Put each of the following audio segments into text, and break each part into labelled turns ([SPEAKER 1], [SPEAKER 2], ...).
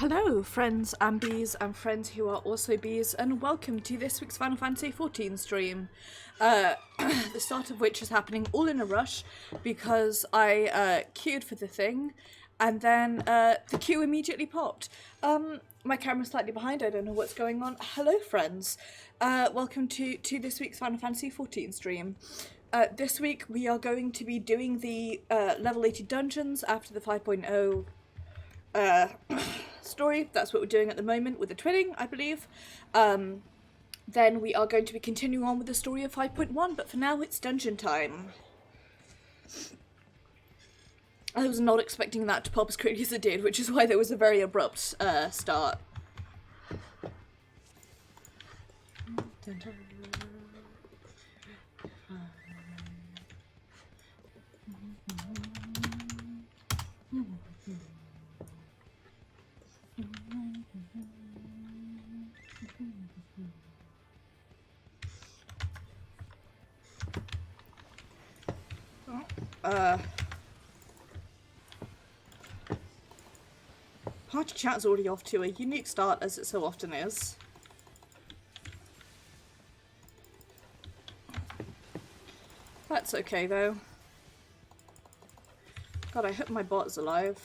[SPEAKER 1] Hello, friends and bees and friends who are also bees, and welcome to this week's Final Fantasy XIV stream. The start of which is happening all in a rush because I queued for the thing, and then the queue immediately popped. My camera's slightly behind, I don't know what's going on. Hello, friends. Welcome to this week's Final Fantasy XIV stream. This week we are going to be doing the level 80 dungeons after the 5.0 story. That's what we're doing at the moment with the twinning, I believe. Then we are going to be continuing on with the story of 5.1, but for now it's dungeon time. I was not expecting that to pop as quickly as it did, which is why there was a very abrupt start. Party chat's already off to a unique start, as it so often is. That's okay though. God, I hope my bot's alive.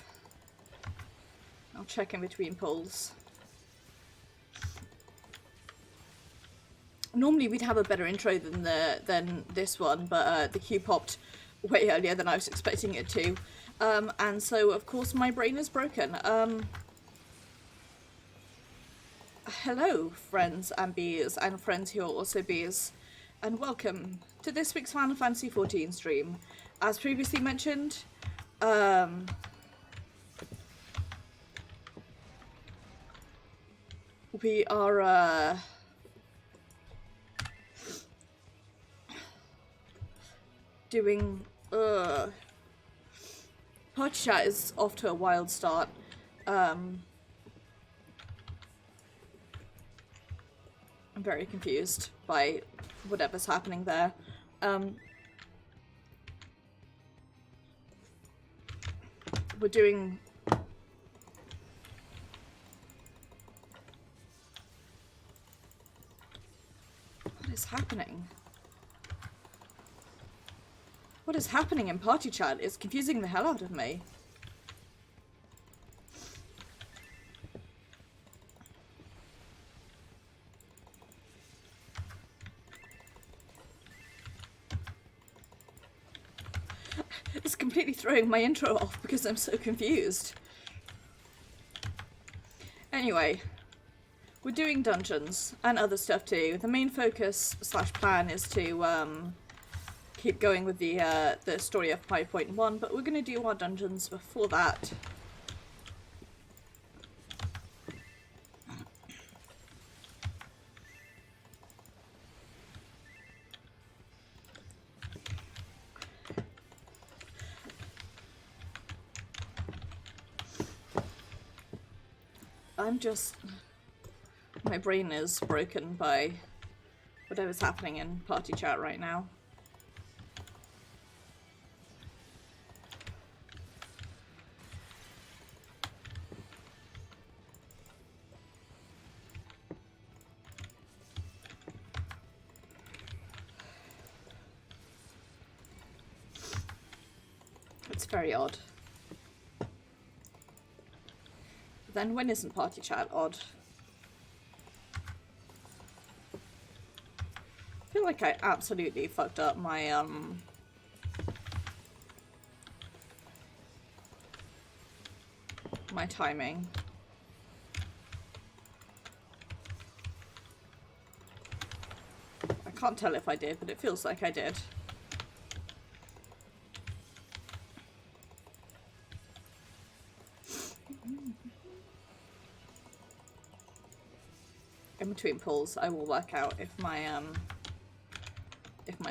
[SPEAKER 1] I'll check in between pulls. Normally we'd have a better intro than this one, but the queue popped way earlier than I was expecting it to. And so of course my brain is broken. Hello, friends and bees, and friends who are also bees, and welcome to this week's Final Fantasy XIV stream. As previously mentioned, we are doing Party Chat is off to a wild start. I'm very confused by whatever's happening there. We're doing what is happening? What is happening in Party Chat is confusing the hell out of me. It's completely throwing my intro off because I'm so confused. Anyway, we're doing dungeons and other stuff too. The main focus / plan is to keep going with the story of 5.1, but we're going to do our dungeons before that. My brain is broken by whatever's happening in Party Chat right now. It's very odd. Then when isn't Party Chat odd? I feel like I absolutely fucked up my my timing. I can't tell if I did, but it feels like I did. In between pulls, I will work out if my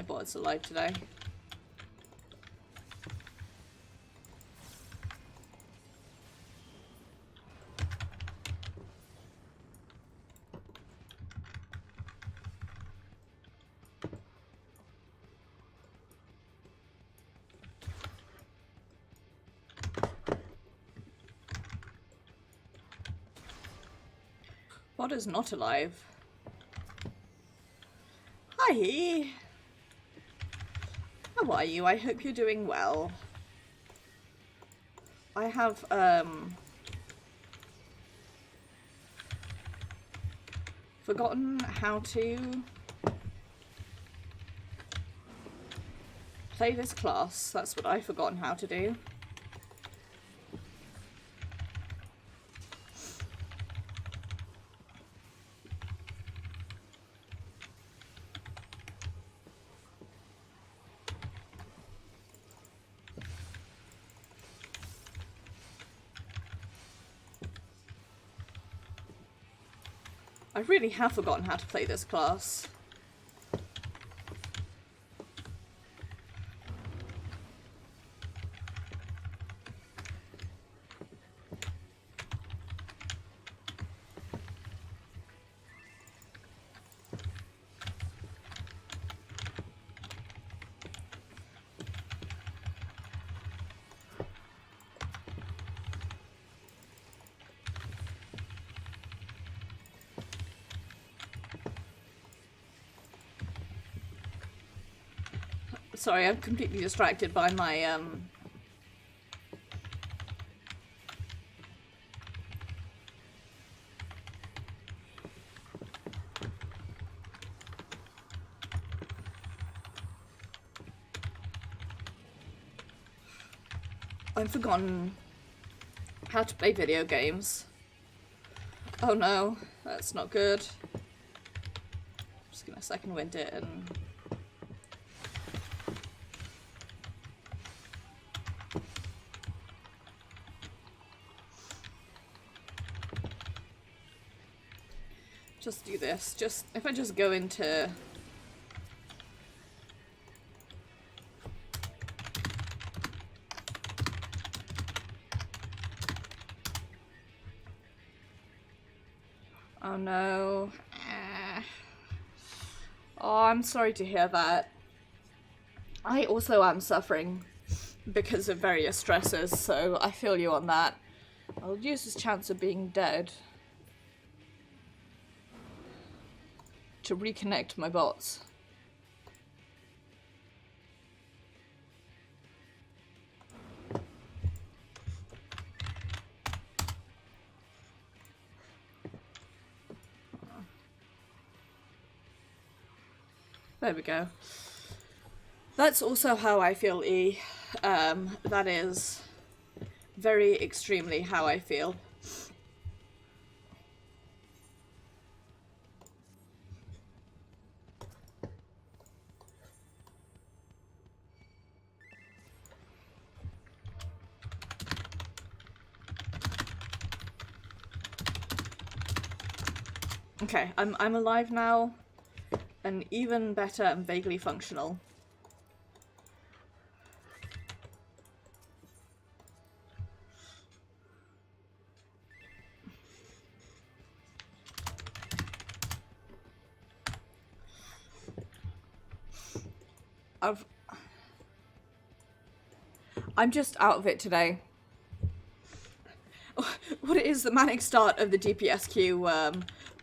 [SPEAKER 1] bot's alive today. What is not alive? Hi! How are you? I hope you're doing well. I have, forgotten how to play this class. That's what I've forgotten how to do. I really have forgotten how to play this class. Sorry, I'm completely distracted by my, I've forgotten how to play video games. Oh no, that's not good. I'm just gonna second wind it and... just do this. Just, if I just go into... Oh no. Oh, I'm sorry to hear that. I also am suffering because of various stresses, so I feel you on that. I'll use this chance of being dead to reconnect my bots. There we go. That's also how I feel, E. That is very extremely how I feel. Okay, I'm alive now, and even better, I'm vaguely functional. I'm just out of it today. What it is, the manic start of the DPS queue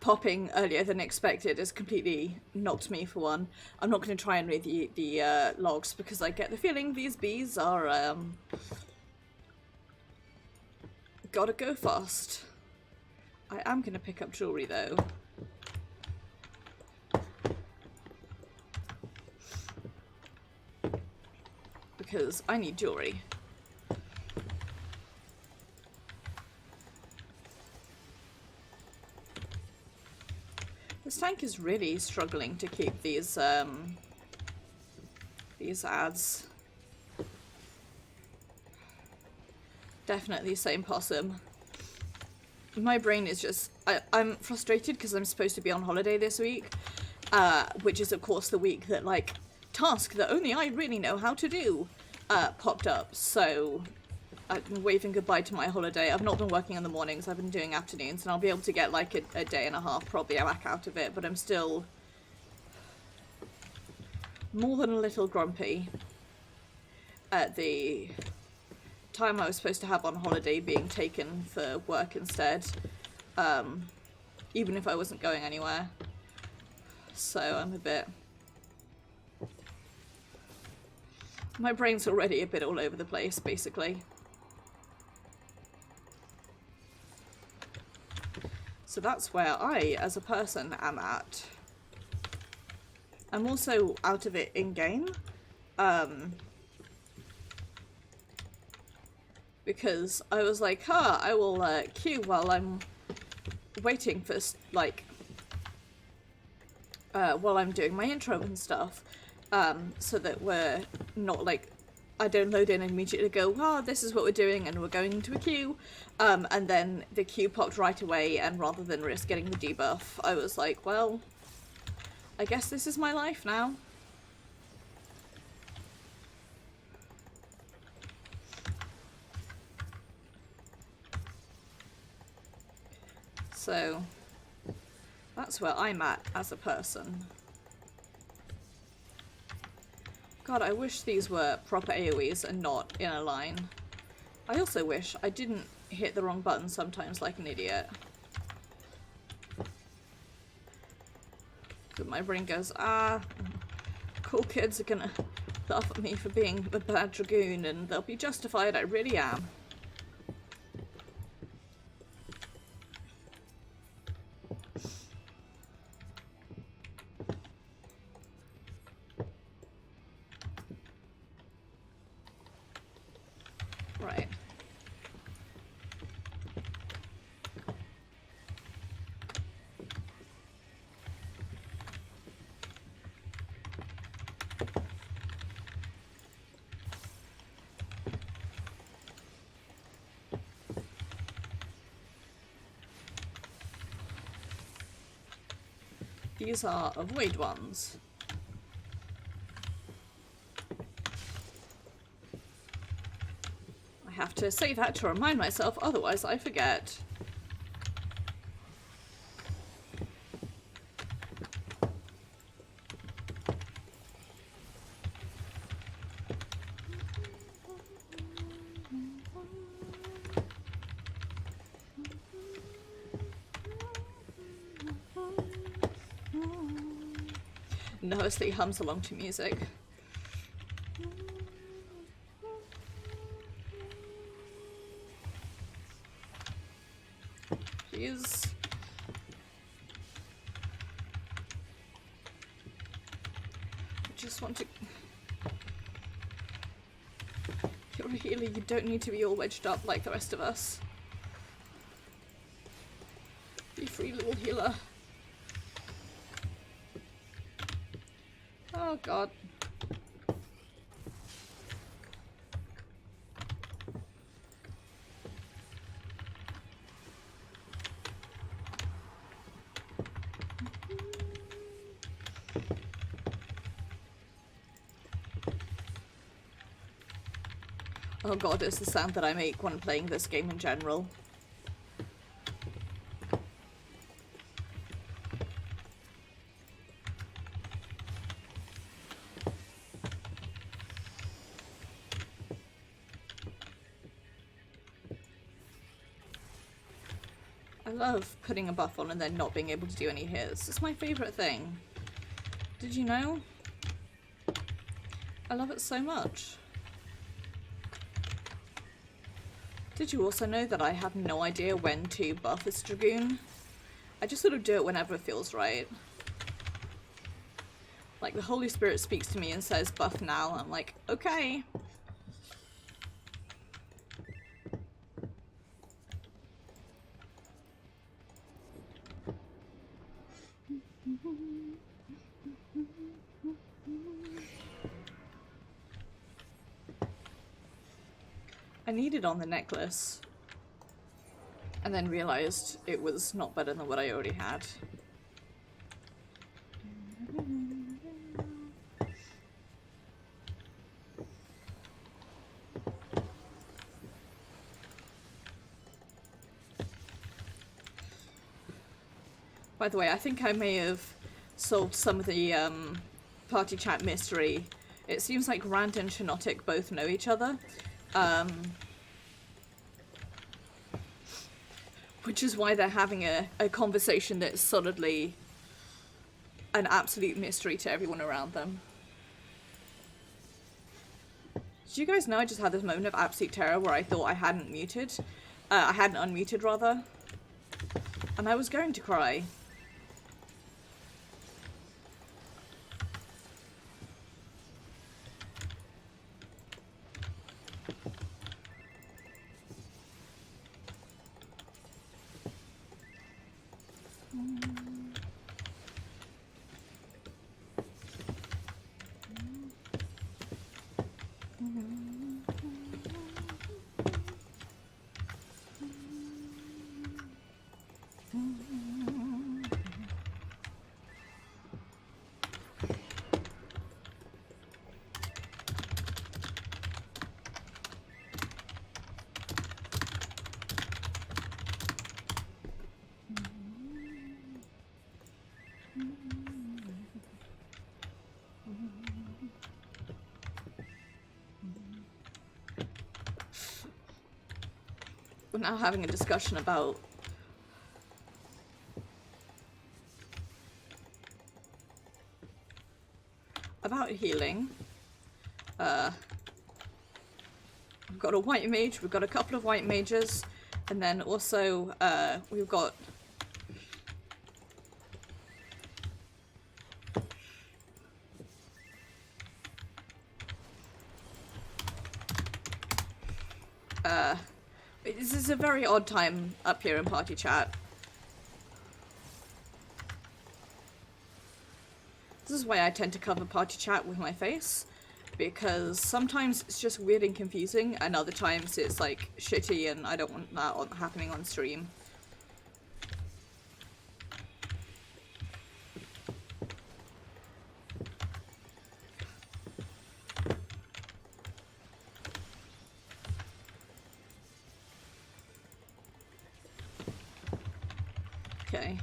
[SPEAKER 1] popping earlier than expected has completely knocked me for one. I'm not going to try and read the logs because I get the feeling these bees are gotta go fast. I am going to pick up jewelry though. Because I need jewelry. This tank is really struggling to keep these ads. Definitely same possum. My brain is just... I'm frustrated because I'm supposed to be on holiday this week, which is of course the week that, like, task that only I really know how to do popped up, so I've been waving goodbye to my holiday. I've not been working in the mornings, I've been doing afternoons, and I'll be able to get like a day and a half probably back out of it, but I'm still more than a little grumpy at the time I was supposed to have on holiday being taken for work instead. even if I wasn't going anywhere. So I'm a bit... My brain's already a bit all over the place, basically. So that's where I, as a person, am at. I'm also out of it in-game. Because I was like, I will queue while I'm waiting for, like, while I'm doing my intro and stuff. So that we're not, like, I don't load in and immediately go, this is what we're doing and we're going into a queue. And then the queue popped right away, and rather than risk getting the debuff, I was like, well, I guess this is my life now. So that's where I'm at as a person. God, I wish these were proper AoEs and not in a line. I also wish I didn't hit the wrong button sometimes like an idiot. But my brain goes, cool kids are gonna laugh at me for being a bad dragoon, and they'll be justified, I really am. Right. These are avoid ones. I have to say that to remind myself, otherwise I forget. Nervously hums along to music. Jeez. I just want to... You're a healer, you don't need to be all wedged up like the rest of us. Be free, little healer. Oh god. Oh god, it's the sound that I make when playing this game in general. I love putting a buff on and then not being able to do any hits. It's my favourite thing. Did you know? I love it so much. Did you also know that I have no idea when to buff this dragoon? I just sort of do it whenever it feels right. Like, the Holy Spirit speaks to me and says buff now, and I'm like, okay. I needed on the necklace, and then realized it was not better than what I already had. By the way, I think I may have solved some of the party chat mystery. It seems like Rand and Shinotic both know each other. Which is why they're having a conversation that's solidly an absolute mystery to everyone around them. Did you guys know I just had this moment of absolute terror where I thought I hadn't muted? I hadn't unmuted, rather. And I was going to cry. We're now having a discussion about healing. We've got a white mage, we've got a couple of white mages, and then also we've got this is a very odd time up here in party chat. This is why I tend to cover party chat with my face, because sometimes it's just weird and confusing, and other times it's like shitty and I don't want that happening on stream. Okay.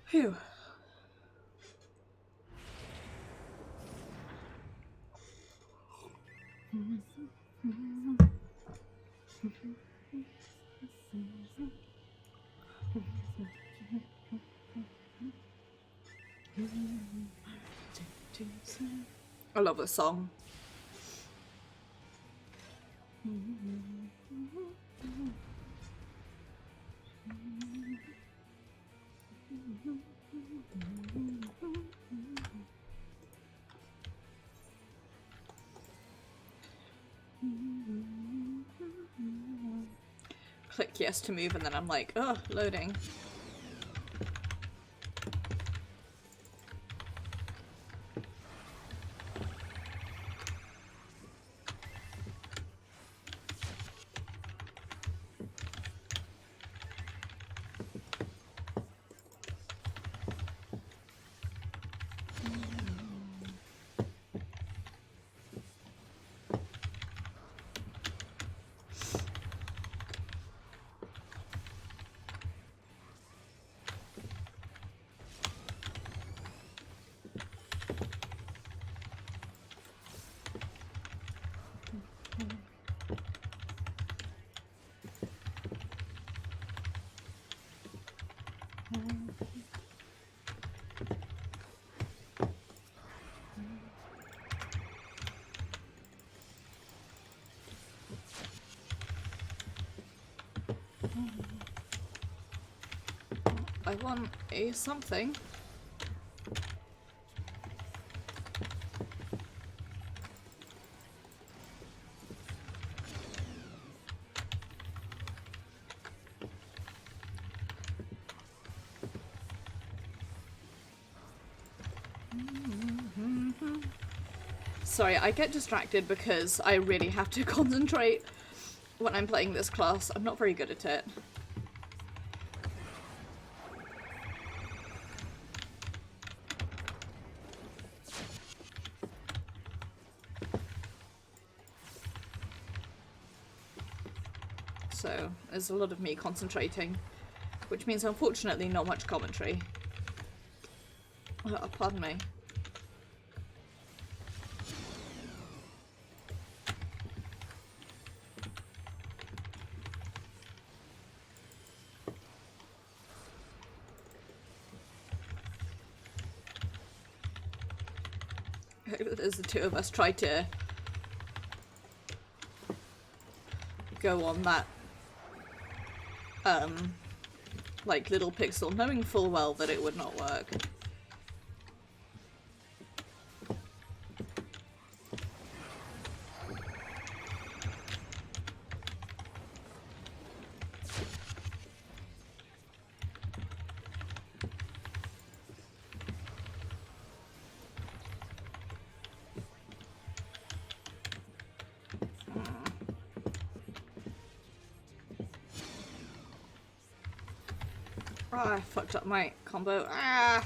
[SPEAKER 1] Phew. I love this song. Click yes to move and then I'm like, oh, loading. I want a something. Sorry, I get distracted because I really have to concentrate when I'm playing this class. I'm not very good at it. So, there's a lot of me concentrating, which means unfortunately not much commentary. Pardon me. As the two of us try to go on that like little pixel, knowing full well that it would not work. Oh, I fucked up my combo. Ah!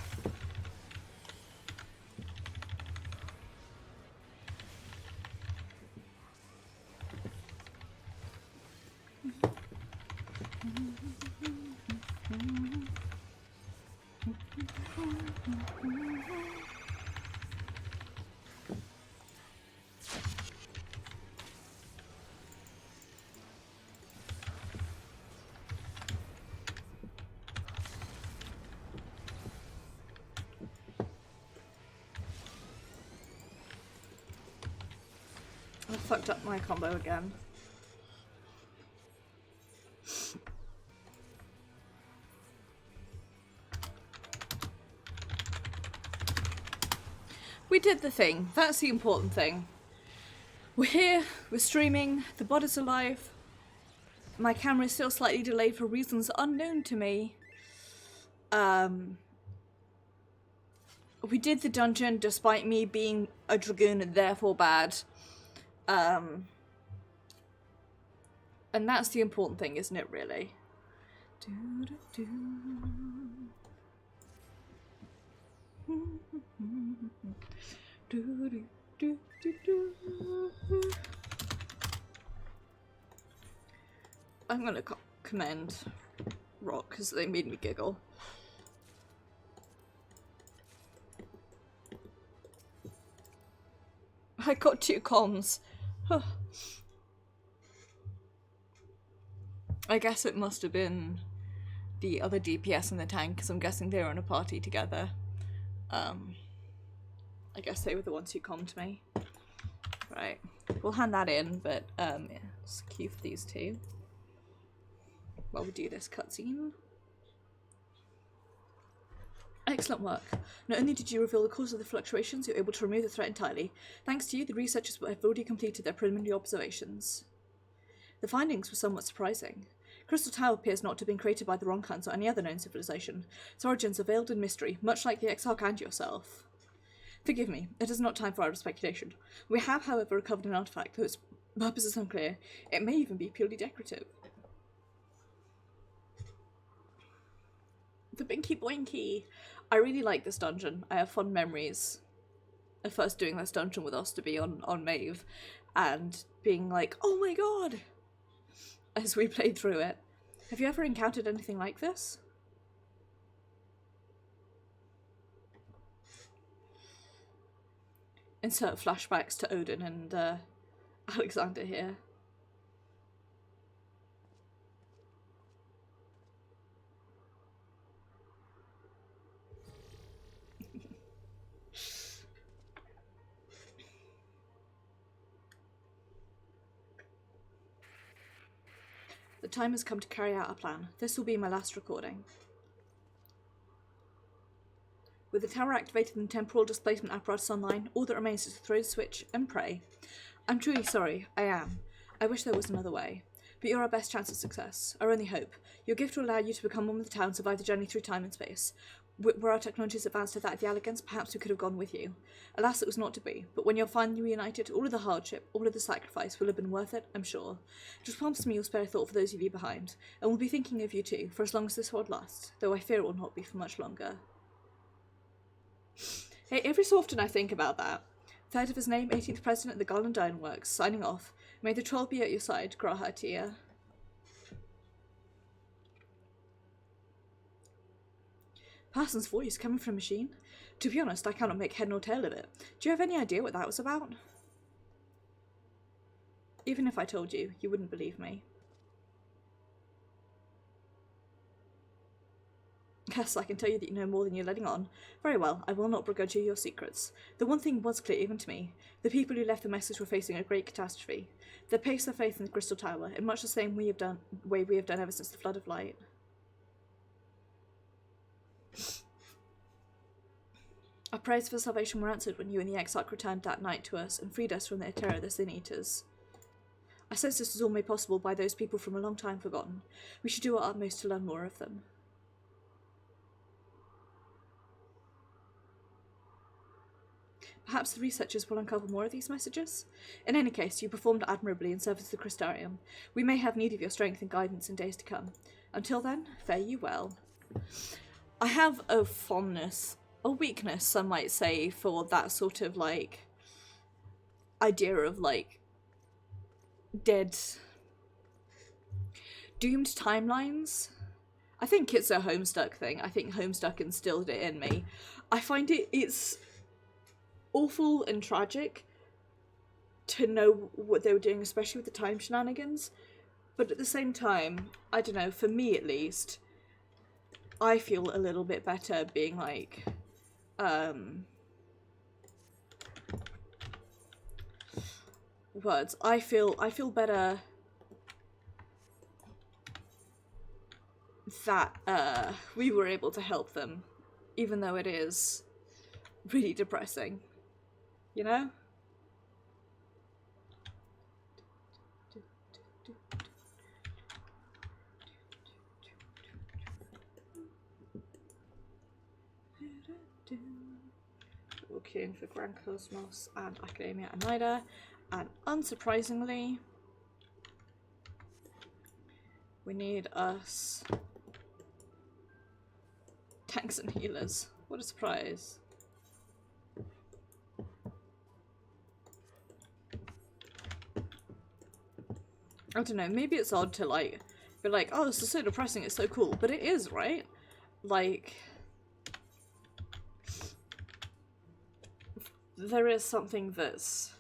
[SPEAKER 1] I fucked up my combo again. We did the thing. That's the important thing. We're here, we're streaming, the bot is alive. My camera is still slightly delayed for reasons unknown to me. We did the dungeon despite me being a dragoon and therefore bad. And that's the important thing, isn't it, really? I'm gonna commend Rock because they made me giggle. I got 2 comms. I guess it must have been the other DPS in the tank, because I'm guessing they were in a party together. I guess they were the ones who commed me. Right, we'll hand that in, but yeah, let's queue for these 2 while we do this cutscene. Excellent work. Not only did you reveal the cause of the fluctuations, you were able to remove the threat entirely. Thanks to you, the researchers have already completed their preliminary observations. The findings were somewhat surprising. Crystal Tower appears not to have been created by the Ronkans or any other known civilization. Its origins are veiled in mystery, much like the Exarch and yourself. Forgive me, it is not time for our speculation. We have, however, recovered an artifact, though its purpose is unclear. It may even be purely decorative. The Binky Boinky! I really like this dungeon. I have fond memories of first doing this dungeon with us to be on Maeve, and being like, oh my god! As we played through it. Have you ever encountered anything like this? Insert flashbacks to Odin and Alexander here. The time has come to carry out our plan. This will be my last recording. With the tower activated and temporal displacement apparatus online, all that remains is to throw the switch and pray. I'm truly sorry. I am. I wish there was another way. But you're our best chance of success. Our only hope. Your gift will allow you to become one with the tower and survive the journey through time and space. Were our technologies advanced to that of the Allegans, perhaps we could have gone with you. Alas, it was not to be. But when you're finally reunited, all of the hardship, all of the sacrifice will have been worth it, I'm sure. Just promise me you'll spare a thought for those of you behind. And we'll be thinking of you too, for as long as this world lasts. Though I fear it will not be for much longer. Hey, every so often I think about that. 3rd of his name, 18th President of the Garland Ironworks, signing off. May the troll be at your side, Graha Tia. Parsons' voice coming from a machine. To be honest, I cannot make head nor tail of it. Do you have any idea what that was about? Even if I told you, you wouldn't believe me. Yes, I can tell you that you know more than you're letting on. Very well, I will not begrudge you your secrets. The one thing was clear even to me. The people who left the message were facing a great catastrophe. They placed their faith in the Crystal Tower, in much the same way we have done ever since the Flood of Light. Our prayers for salvation were answered when you and the Exarch returned that night to us and freed us from the terror of the Sin Eaters. I sense this was all made possible by those people from a long time forgotten. We should do our utmost to learn more of them. Perhaps the researchers will uncover more of these messages? In any case, you performed admirably in service of the Crystarium. We may have need of your strength and guidance in days to come. Until then, fare you well. I have a fondness, a weakness, some might say, for that sort of, like, idea of, like, dead, doomed timelines. I think it's a Homestuck thing. I think Homestuck instilled it in me. I find it's awful and tragic to know what they were doing, especially with the time shenanigans, but at the same time, I don't know, for me at least, I feel a little bit better being like, words. I feel better that we were able to help them, even though it is really depressing, you know? We're queuing for Grand Cosmos and Academia and Nida, and unsurprisingly, we need us tanks and healers. What a surprise. I don't know, maybe it's odd to like be like, oh, this is so depressing, it's so cool, but it is, right? Like, there is something that's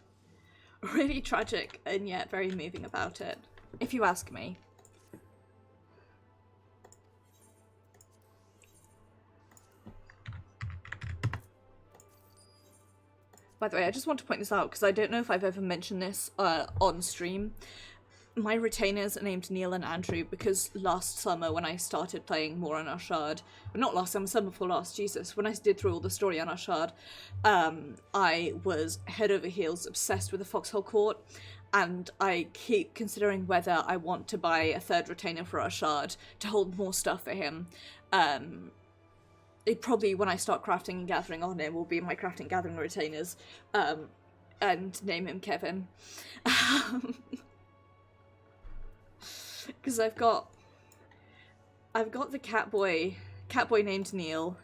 [SPEAKER 1] really tragic and yet very moving about it, if you ask me. By the way, I just want to point this out because I don't know if I've ever mentioned this on stream. My retainers are named Neil and Andrew because last summer when I started playing more on Ashard, but not last summer, summer before last, Jesus, when I did through all the story on Ashard, I was head over heels obsessed with the Foxhole Court, and I keep considering whether I want to buy a third retainer for Ashard to hold more stuff for him. It probably, when I start crafting and gathering on him, will be my crafting gathering retainers, and name him Kevin. Because I've got the catboy named Neil,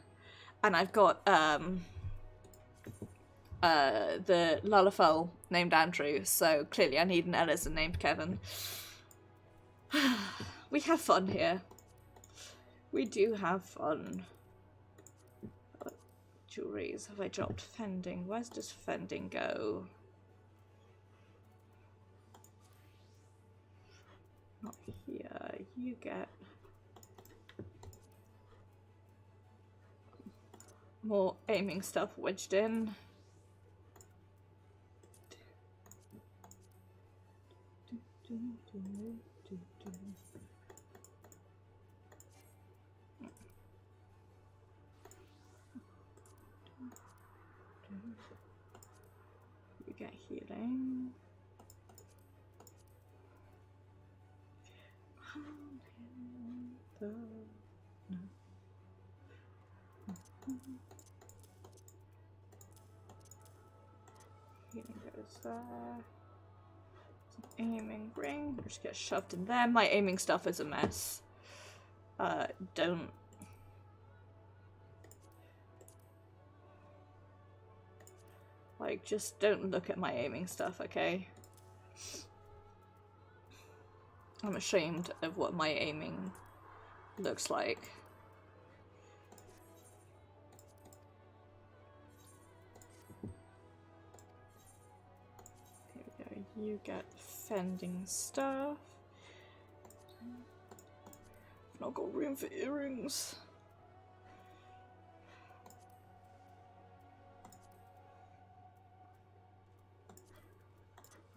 [SPEAKER 1] and I've got the Lullafell named Andrew, so clearly I need an Ellison named Kevin. We have fun here. We do have fun. Jewelries, have I dropped Fending? Where's does Fending go? Not here. You get more aiming stuff wedged in. You get healing. Healing goes there. Aiming ring, just get shoved in there. My aiming stuff is a mess. Don't. Like, just don't look at my aiming stuff, okay? I'm ashamed of what my aiming looks like. You get fending stuff. I've not got room for earrings.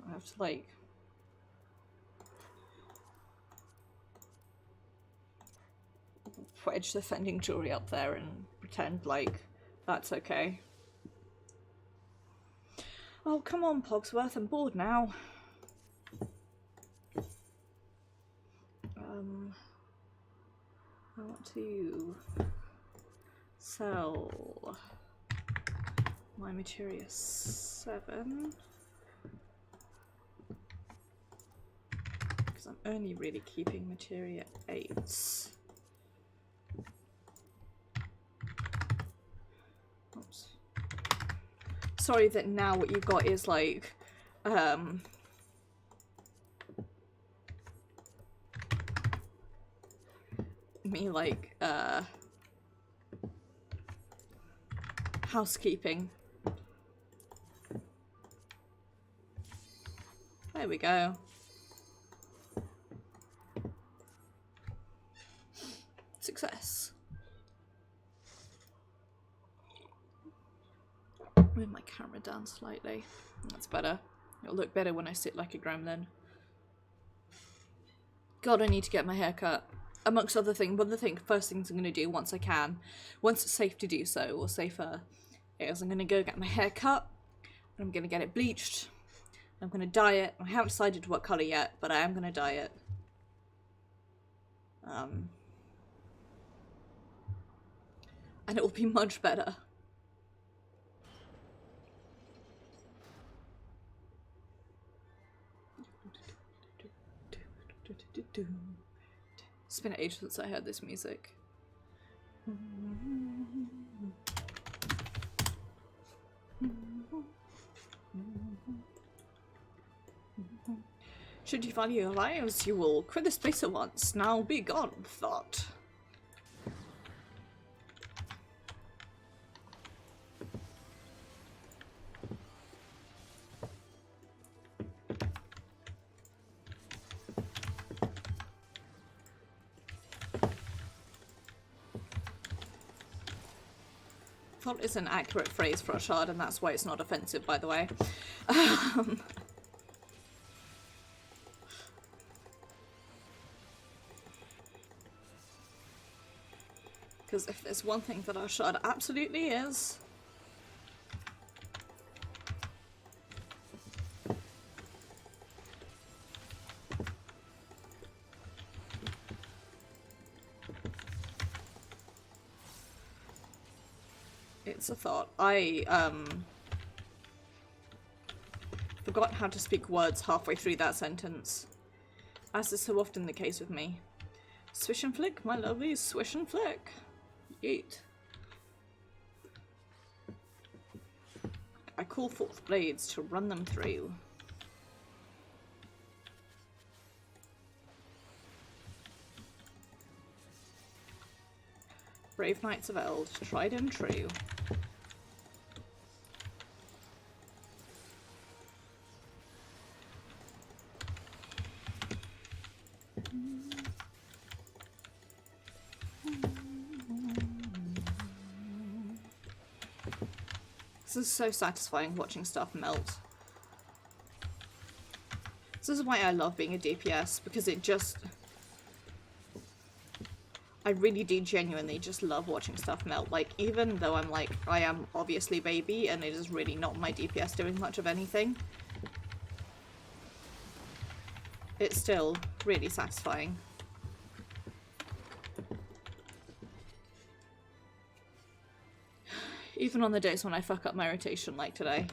[SPEAKER 1] I have to like wedge the fending jewelry up there and pretend like that's okay. Oh, come on, Pogsworth, I'm bored now. I want to sell my materia 7 because I'm only really keeping materia 8s. Oops. Sorry that now what you've got is like me like housekeeping. There we go. Success. Move my camera down slightly. That's better. It'll look better when I sit like a gremlin. God, I need to get my hair cut. Amongst other things, one of the first things I'm going to do once I can, once it's safe to do so, or safer, is I'm going to go get my hair cut, and I'm going to get it bleached. I'm going to dye it. I haven't decided what colour yet, but I am going to dye it. And it will be much better. It's been ages since I heard this music. Should you value your lives, you will quit this place at once. Now be gone, thought. Thought is an accurate phrase for a shard, and that's why it's not offensive, by the way. Because if there's one thing that our shard absolutely is, it's a thought. I forgot how to speak words halfway through that sentence, as is so often the case with me. Swish and flick, my lovely, swish and flick. Yeet. I call forth blades to run them through. Brave Knights of Eld, tried and true. This is so satisfying watching stuff melt. This is why I love being a DPS, because it just... I really do genuinely just love watching stuff melt. Like, even though I'm like, I am obviously baby and it is really not my DPS doing much of anything, it's still really satisfying. Even on the days when I fuck up my rotation like today.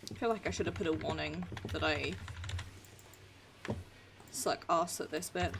[SPEAKER 1] I feel like I should have put a warning that I suck ass at this bit.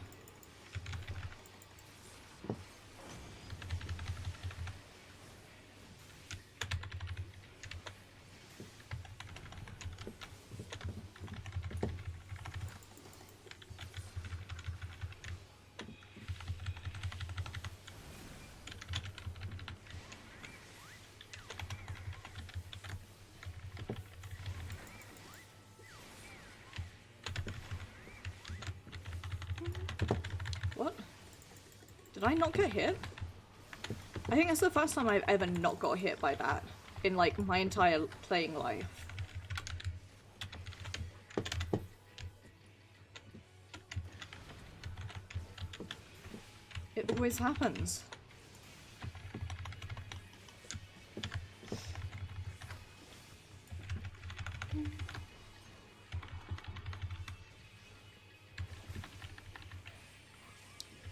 [SPEAKER 1] Did I not get hit? I think that's the first time I've ever not got hit by that in like my entire playing life. It always happens.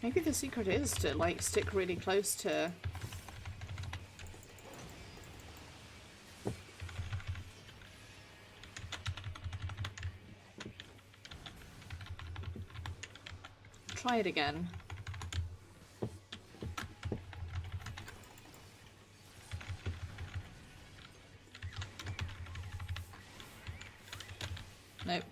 [SPEAKER 1] Maybe the secret is to like stick really close to try it again. Nope.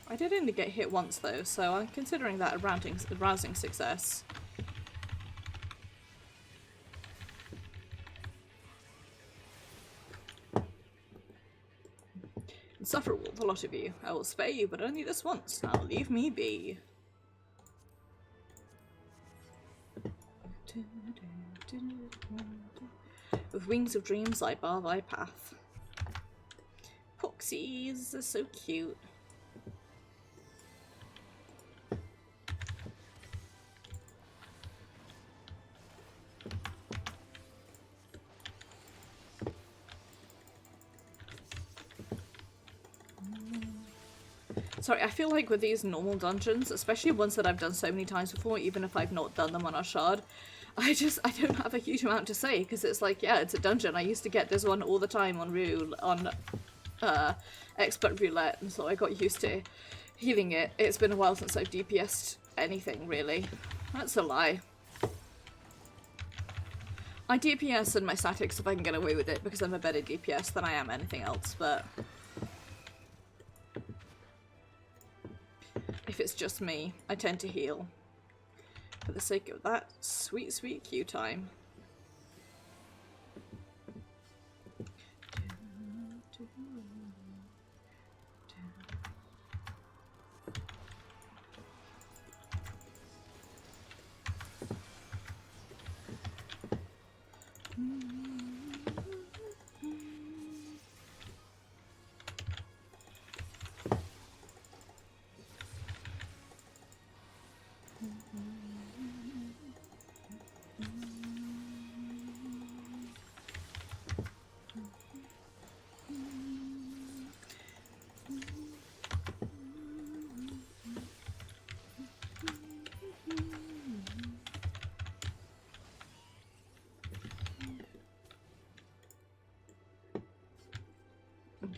[SPEAKER 1] I did only get hit once though, so I'm considering that a rousing success. Insufferable, the lot of you. I will spare you, but only this once. Now leave me be. With wings of dreams I bar thy path. Poxies are so cute. Sorry, I feel like with these normal dungeons, especially ones that I've done so many times before, even if I've not done them on our shard, I don't have a huge amount to say, because it's like, yeah, it's a dungeon. I used to get this one all the time on Expert Roulette, and so I got used to healing it. It's been a while since I've DPS'd anything, really. That's a lie. I DPS in my statics if I can get away with it, because I'm a better DPS than I am anything else, but if it's just me, I tend to heal. For the sake of that sweet, sweet queue time.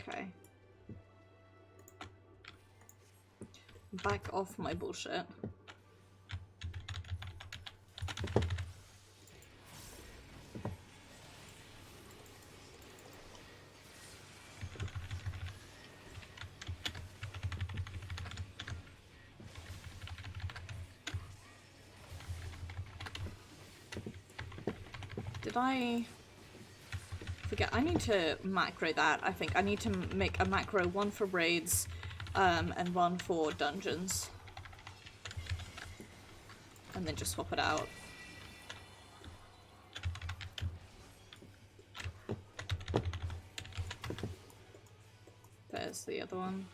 [SPEAKER 1] Okay. Back off my bullshit. Did I forget? I need to macro that, I think. I need to make a macro, one for raids, and one for dungeons. And then just swap it out. There's the other one.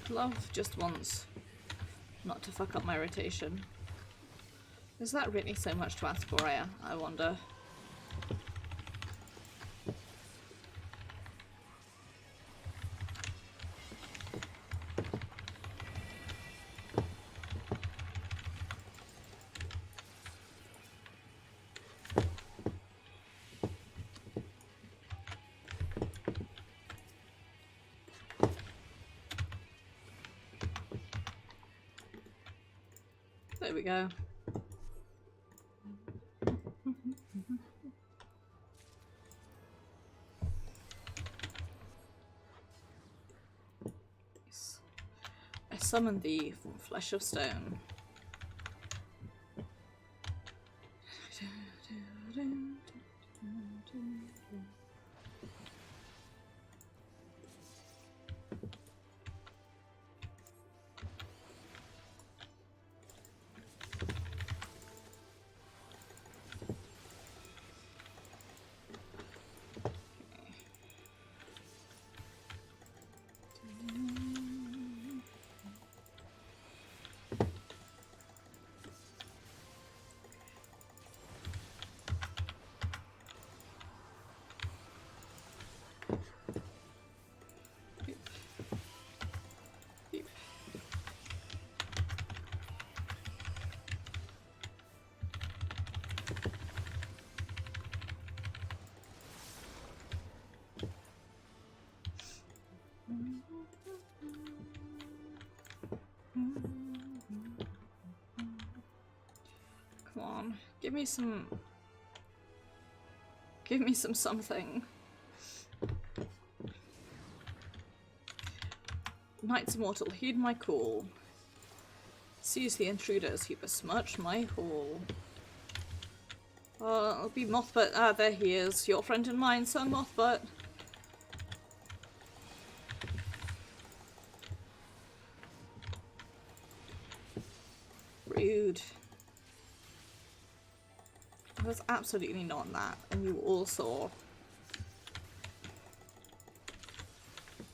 [SPEAKER 1] Love just wants not to fuck up my rotation. Is that really so much to ask for, I wonder? we go. I summon thee from flesh of stone. Come on, give me some something. Knights Immortal, heed my call. Seize the intruders who besmirch my hall. I'll be Mothbutt. Ah, there he is. Your friend and mine, Sir Mothbutt. Rude. I was absolutely not that, and you all saw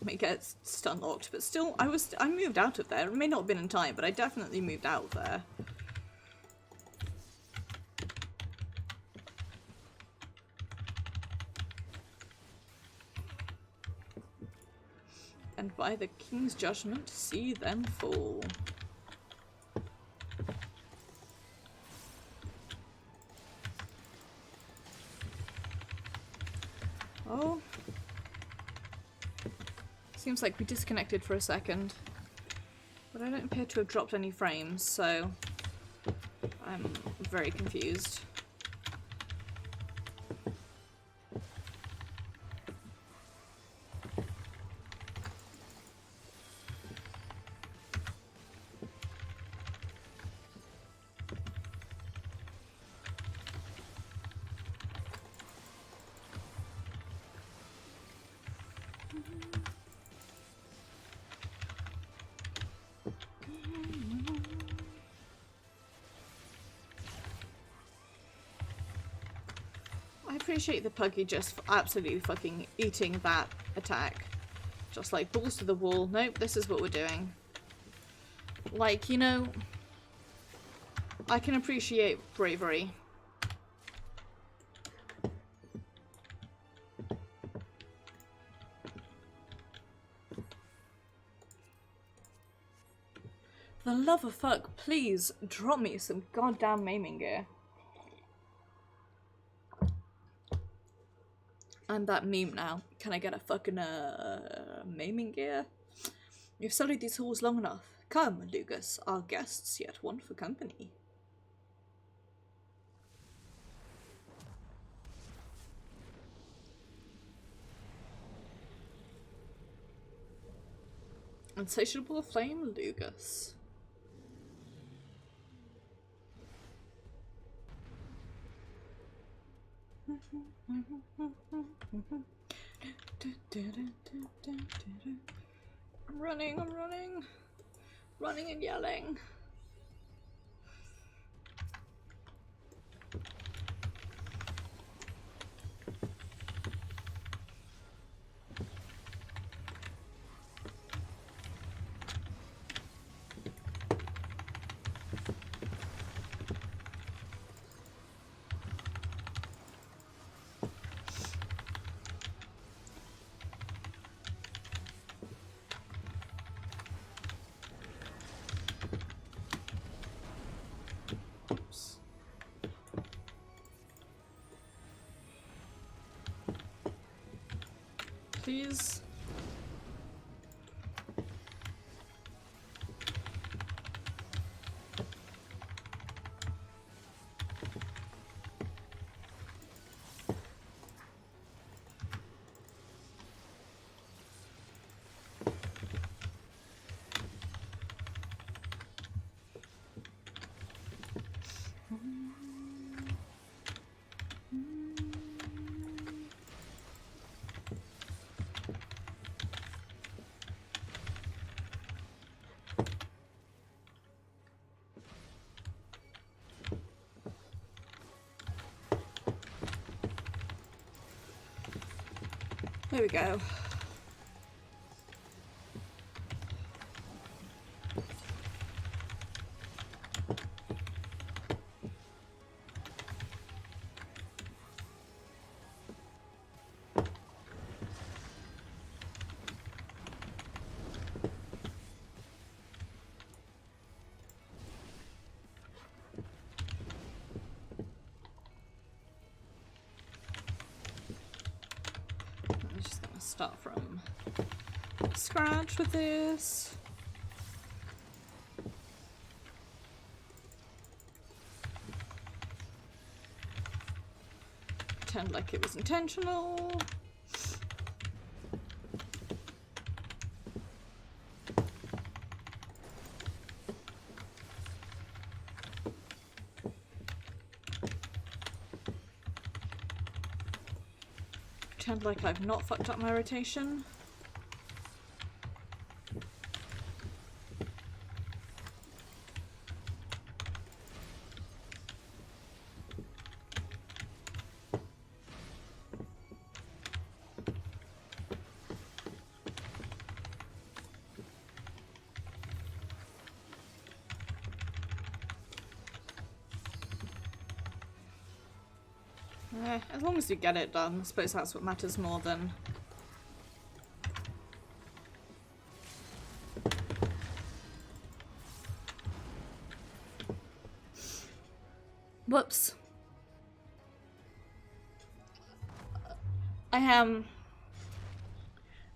[SPEAKER 1] me get stun locked, but still, I moved out of there. It may not have been in time, but I definitely moved out of there. And by the king's judgment, see them fall. Oh. Seems like we disconnected for a second. But I don't appear to have dropped any frames, so I'm very confused. I appreciate the Puggy just absolutely fucking eating that attack. Just like balls to the wall. Nope, this is what we're doing. Like, you know, I can appreciate bravery. For the love of fuck, please drop me some goddamn maiming gear. I'm that meme now. Can I get a fucking maiming gear? You've studied these halls long enough. Come, Lucas, our guests yet want for company. Insatiable flame, Lucas. I'm running, running and yelling. Please. There we go. Start from scratch with this. Pretend like it was intentional. Pretend like I've not fucked up my rotation. As long as you get it done, I suppose that's what matters more than... Whoops. I am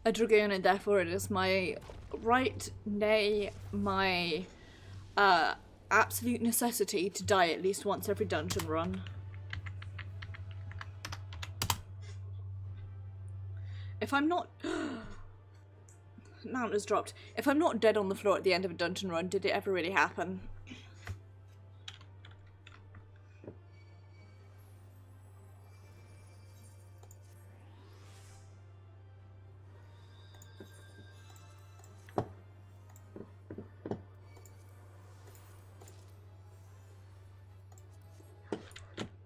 [SPEAKER 1] a dragoon and therefore it is my right, nay, my absolute necessity to die at least once every dungeon run. If I'm not... Mount has dropped. If I'm not dead on the floor at the end of a dungeon run, did it ever really happen?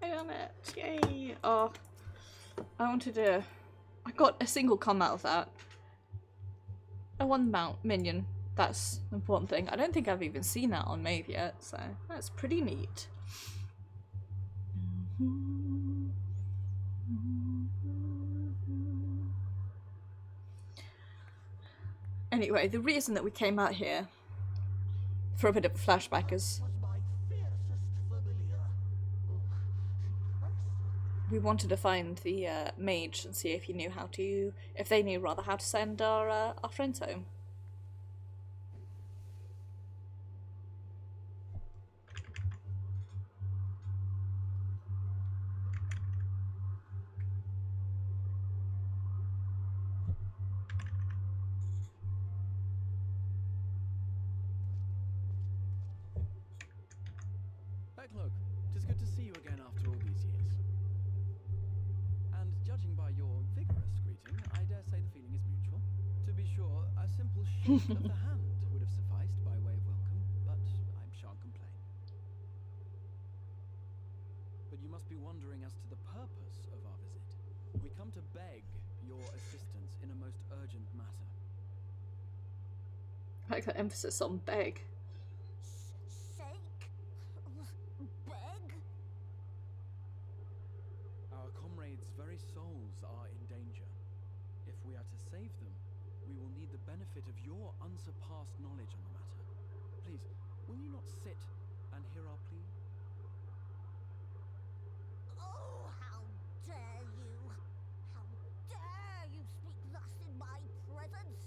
[SPEAKER 1] I done it! Yay! Oh, I wanted to... I got a single comm out of that. A one mount minion. That's the important thing. I don't think I've even seen that on Maeve yet, so that's pretty neat. Anyway, the reason that we came out here for a bit of a flashback is we wanted to find the mage and see if he knew how to, if they knew rather how to send our friends home.
[SPEAKER 2] Backlook, 'tis good to see you again after all these years. And judging by your vigorous greeting, I dare say the feeling is mutual. To be sure, a simple shake of the hand would have sufficed by way of welcome, but I shan't complain. But you must be wondering as to the purpose of our visit. We come to beg your assistance in a most urgent matter.
[SPEAKER 1] I like that emphasis on beg.
[SPEAKER 2] Our comrades' very souls are in danger. If we are to save them, we will need the benefit of your unsurpassed knowledge on the matter. Please, will you not sit and hear our plea?
[SPEAKER 3] Oh, how dare you! How dare you speak thus in my presence!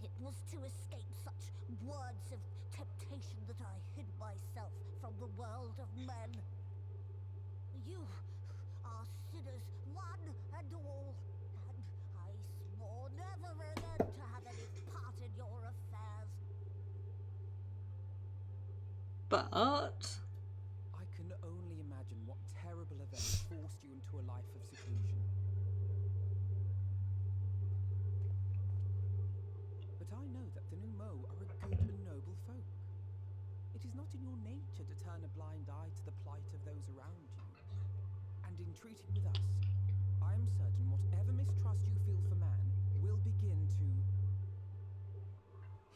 [SPEAKER 3] It was to escape such words of temptation that I hid myself from the world of men. You are sinners, one and all, and I swore never again to have any part in your affairs.
[SPEAKER 1] But...
[SPEAKER 2] I can only imagine what terrible event forced you into a life of seclusion. But I know that the Numo are a good and noble folk. It is not in your nature to turn a blind eye to the plight of those around you. And in treating with us,
[SPEAKER 4] I am certain whatever mistrust you feel for man will begin to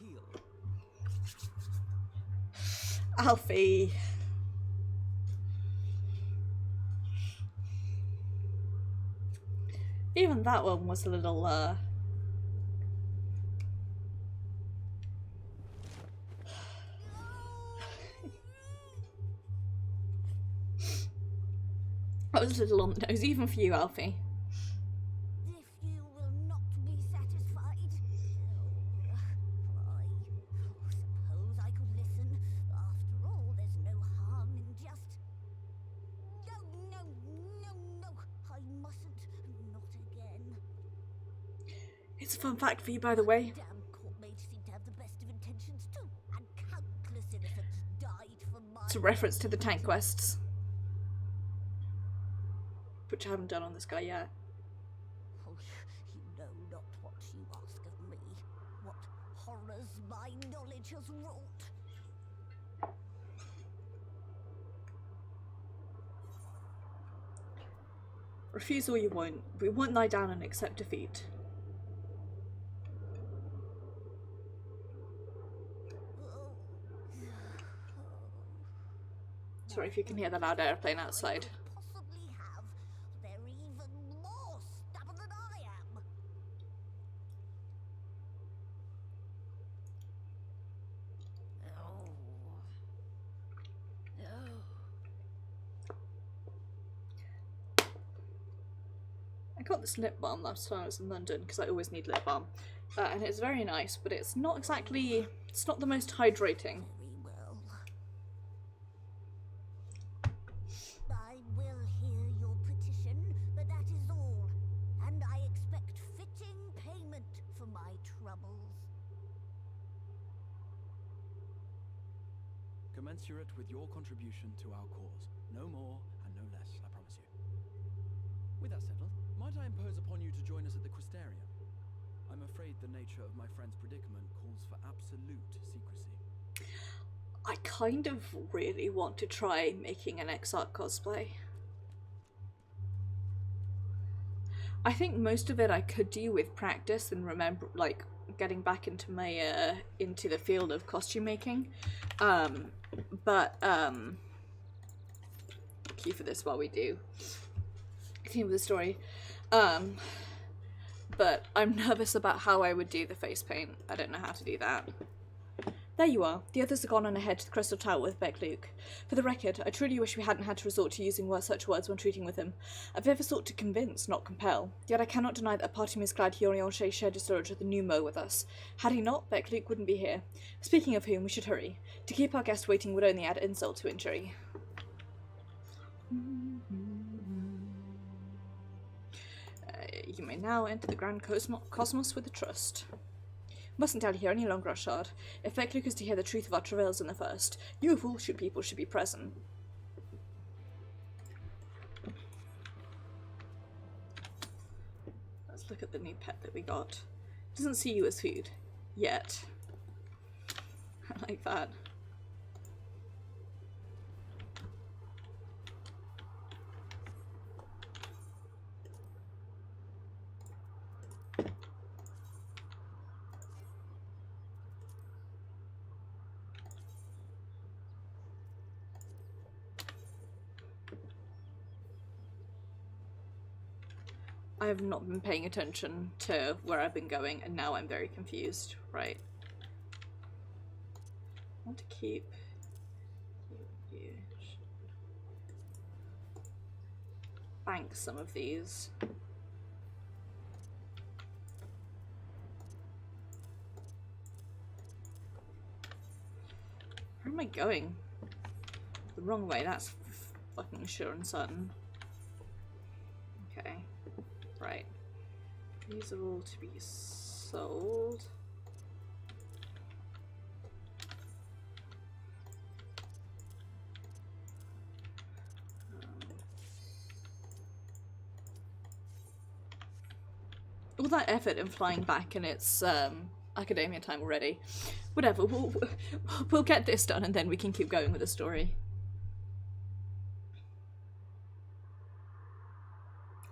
[SPEAKER 4] heal.
[SPEAKER 1] Alfie. Even that one was a little, that was a little on the nose, even for you, Alfie.
[SPEAKER 3] If you will not be satisfied, I suppose I could listen. After all, there's no harm in just... No, I mustn't. Not again.
[SPEAKER 1] It's a fun fact for you, by the way.
[SPEAKER 3] Damn court mages seem to have the best of intentions too, and countless innocents died for my...
[SPEAKER 1] It's a reference to the tank quests, which I haven't done on this guy yet.
[SPEAKER 3] Oh, you know not what you ask of me. What horrors my knowledge has wrought.
[SPEAKER 1] Refuse all you won't. We won't lie down and accept defeat. Sorry if you can hear the loud airplane outside.
[SPEAKER 3] Possibly have. They're even more stubborn than I am.
[SPEAKER 1] I got this lip balm last time I was in London because I always need lip balm, and it's very nice, but it's not exactly, it's not the most hydrating.
[SPEAKER 3] Very well. I will hear your petition, but that is all. And I expect fitting payment for my troubles.
[SPEAKER 2] Commensurate with your contribution to our cause. No more and no less, I promise you. With that settled, might I impose upon you to join us at the Crystarium? I'm afraid the nature of my friend's predicament calls for absolute secrecy.
[SPEAKER 1] I kind of really want to try making an Exarch cosplay. I think most of it I could do with practice and remember, like, getting back into my into the field of costume making. Key for this while we do continue with the story. But I'm nervous about how I would do the face paint. I don't know how to do that. There you are. The others are gone on ahead to the Crystal Tower with Beck-Luke. For the record, I truly wish we hadn't had to resort to using such words when treating with him. I've ever sought to convince, not compel. Yet I cannot deny that a part of me is glad Horion shared his storage of the new Mo with us. Had he not, Beck-Luke wouldn't be here. Speaking of whom, we should hurry. To keep our guest waiting would only add insult to injury. You may now enter the Grand Cosmos with a trust. Mustn't tell here any longer, Ashard. If Beck-Luke is to hear the truth of our travails in the first, you of all people should be present. Let's look at the new pet that we got. Doesn't see you as food. Yet. I like that. I have not been paying attention to where I've been going, and now I'm very confused. Right. I want to keep you. Bank some of these. Where am I going? The wrong way, that's fucking sure and certain. Okay. Right. These are all to be sold. All that effort in flying back, and it's academia time already. Whatever, we'll get this done and then we can keep going with the story.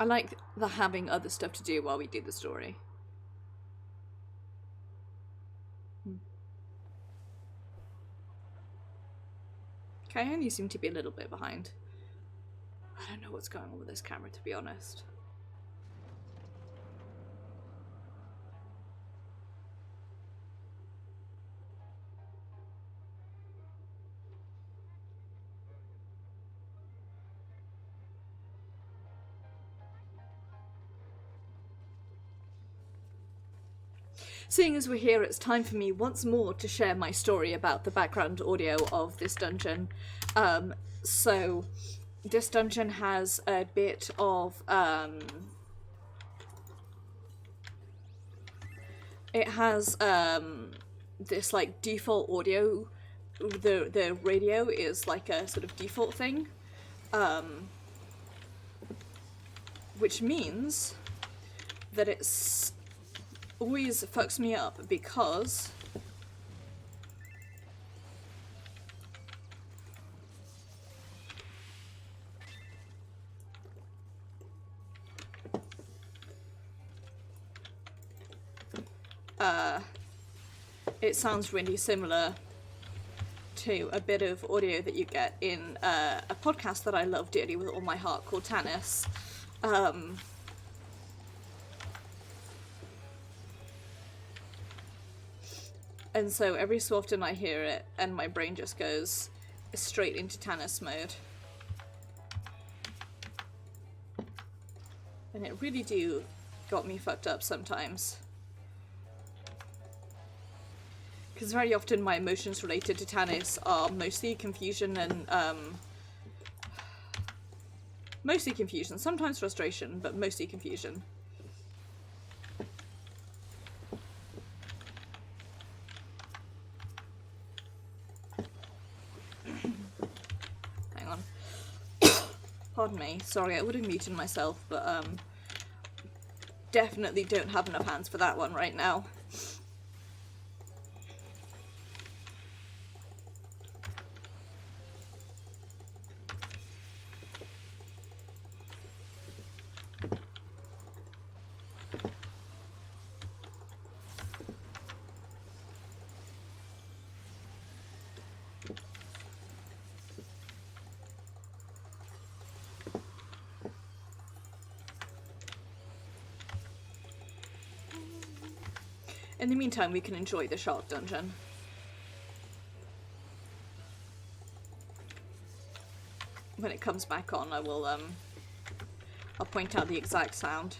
[SPEAKER 1] I like the having other stuff to do while we do the story. Okay, I only seem to be a little bit behind. I don't know what's going on with this camera, to be honest. Seeing as we're here, it's time for me once more to share my story about the background audio of this dungeon. So this dungeon has a bit of it has this like default audio. The radio is like a sort of default thing, which means that it's always fucks me up because it sounds really similar to a bit of audio that you get in a podcast that I love dearly with all my heart called Tannis. And so every so often I hear it and my brain just goes straight into Tannis mode. And it really got me fucked up sometimes. Because very often my emotions related to Tannis are mostly confusion and, mostly confusion, sometimes frustration, but mostly confusion. Hang on. Pardon me, sorry, I would have muted myself, but, definitely don't have enough hands for that one right now. In the meantime, we can enjoy the shark dungeon. When it comes back on, I will, I'll point out the exact sound.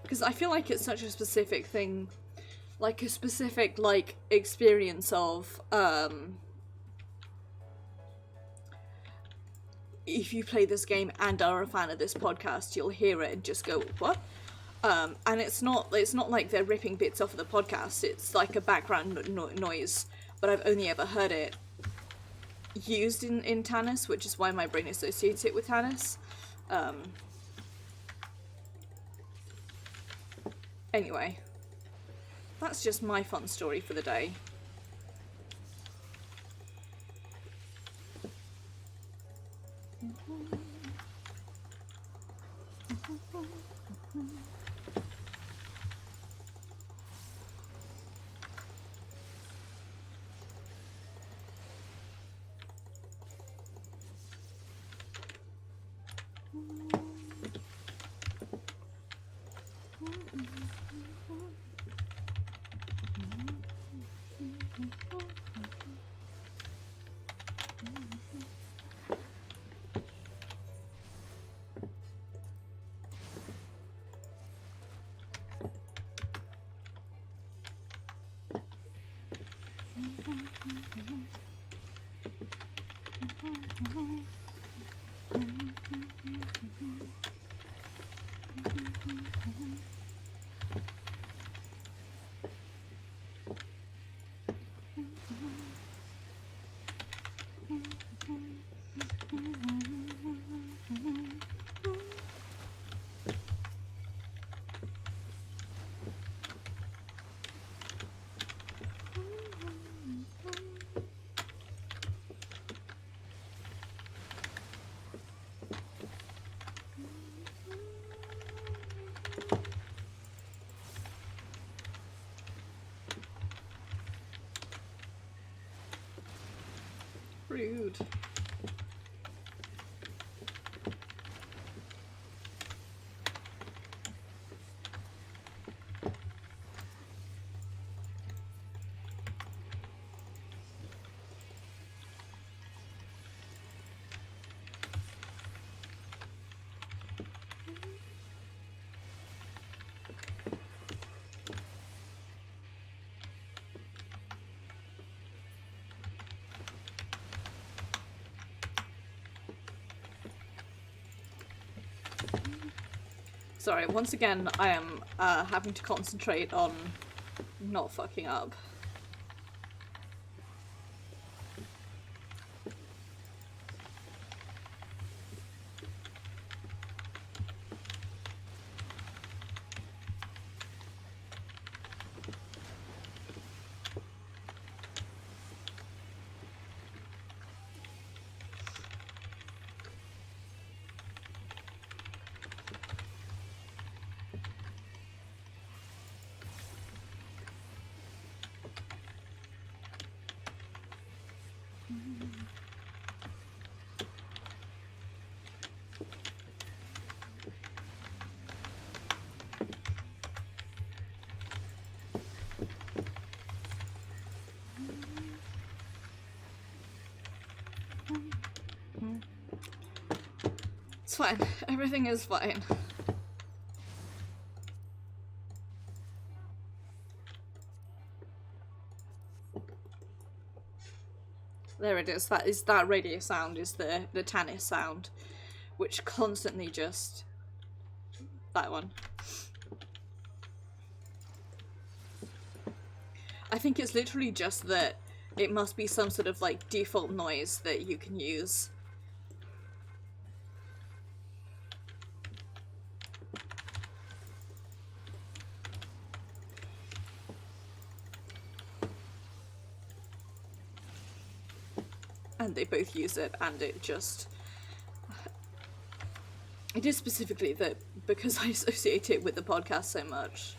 [SPEAKER 1] Because I feel like it's such a specific thing, like a specific, like, experience of, if you play this game and are a fan of this podcast, you'll hear it and just go, what? And it's not like they're ripping bits off of the podcast, it's like a background noise, but I've only ever heard it used in Tannis, which is why my brain associates it with Tannis. Anyway, that's just my fun story for the day. Rude. Sorry, once again, I am having to concentrate on not fucking up. It's fine. Everything is fine. There it is. That radio sound is the Tannis sound, which constantly just that one. I think it's literally just that it must be some sort of like default noise that you can use. And they both use it, and it just... It is specifically that because I associate it with the podcast so much.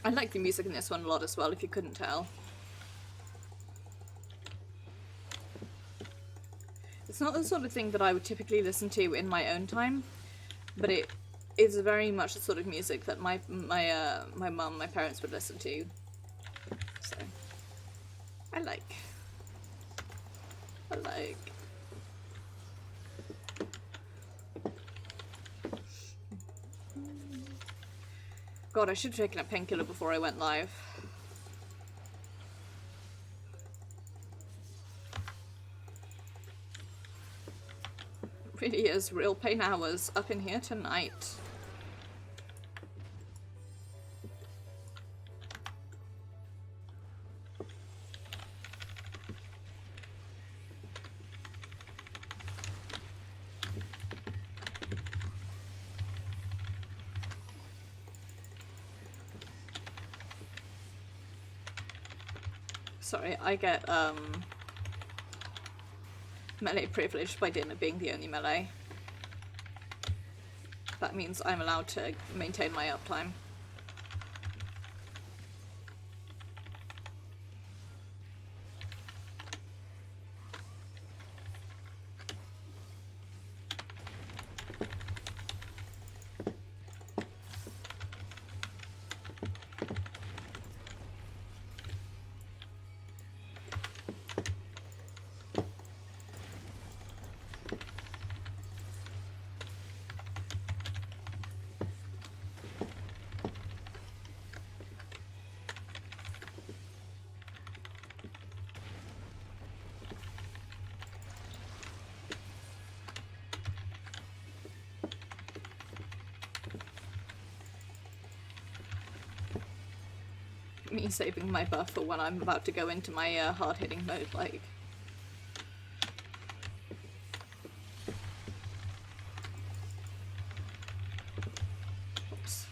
[SPEAKER 1] I like the music in this one a lot as well, if you couldn't tell. It's not the sort of thing that I would typically listen to in my own time, but it is very much the sort of music that my mum, my parents would listen to. So, I like. God, I should have taken a painkiller before I went live. Really is real pain hours up in here tonight. Sorry, I get melee privilege by dinner being the only melee. That means I'm allowed to maintain my uptime. me saving my buff for when I'm about to go into my hard-hitting mode, like. Oops.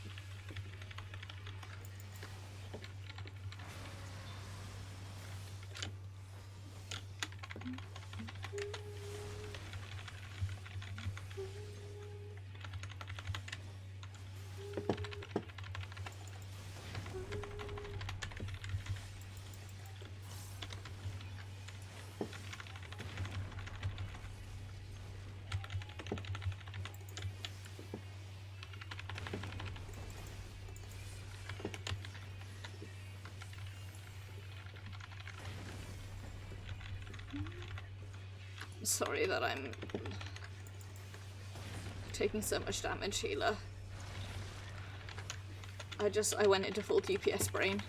[SPEAKER 1] Sorry that I'm taking so much damage, healer. I went into full DPS brain.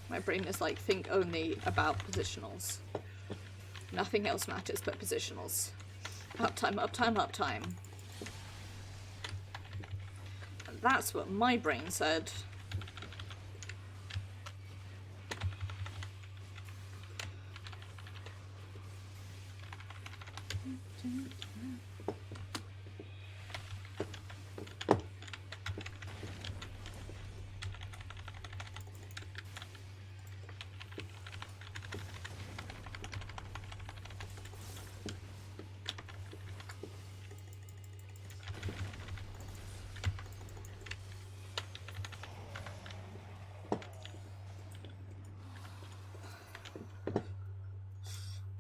[SPEAKER 1] My brain is like, think only about positionals. Nothing else matters but positionals. Uptime, uptime, uptime. And that's what my brain said.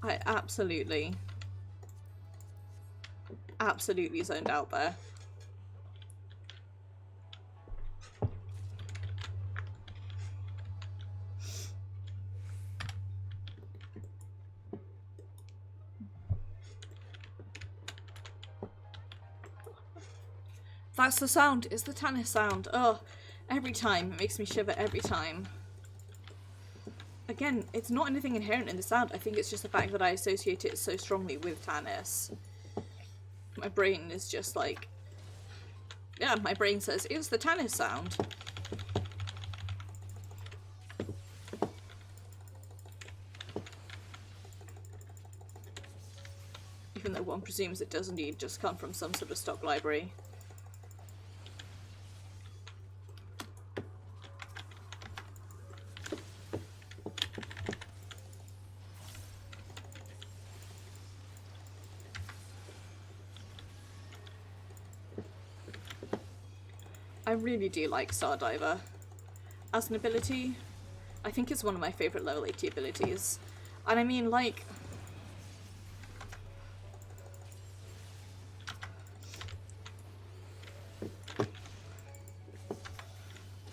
[SPEAKER 1] I absolutely zoned out there. That's the sound, it's the Tannis sound. Oh, every time, it makes me shiver every time. Again, it's not anything inherent in the sound, I think it's just the fact that I associate it so strongly with Tannis. My brain is just like, yeah, my brain says, it's the Tannis sound. Even though one presumes it does indeed just come from some sort of stock library. I really do like Stardiver. As an ability, I think it's one of my favourite level 80 abilities. And I mean, like,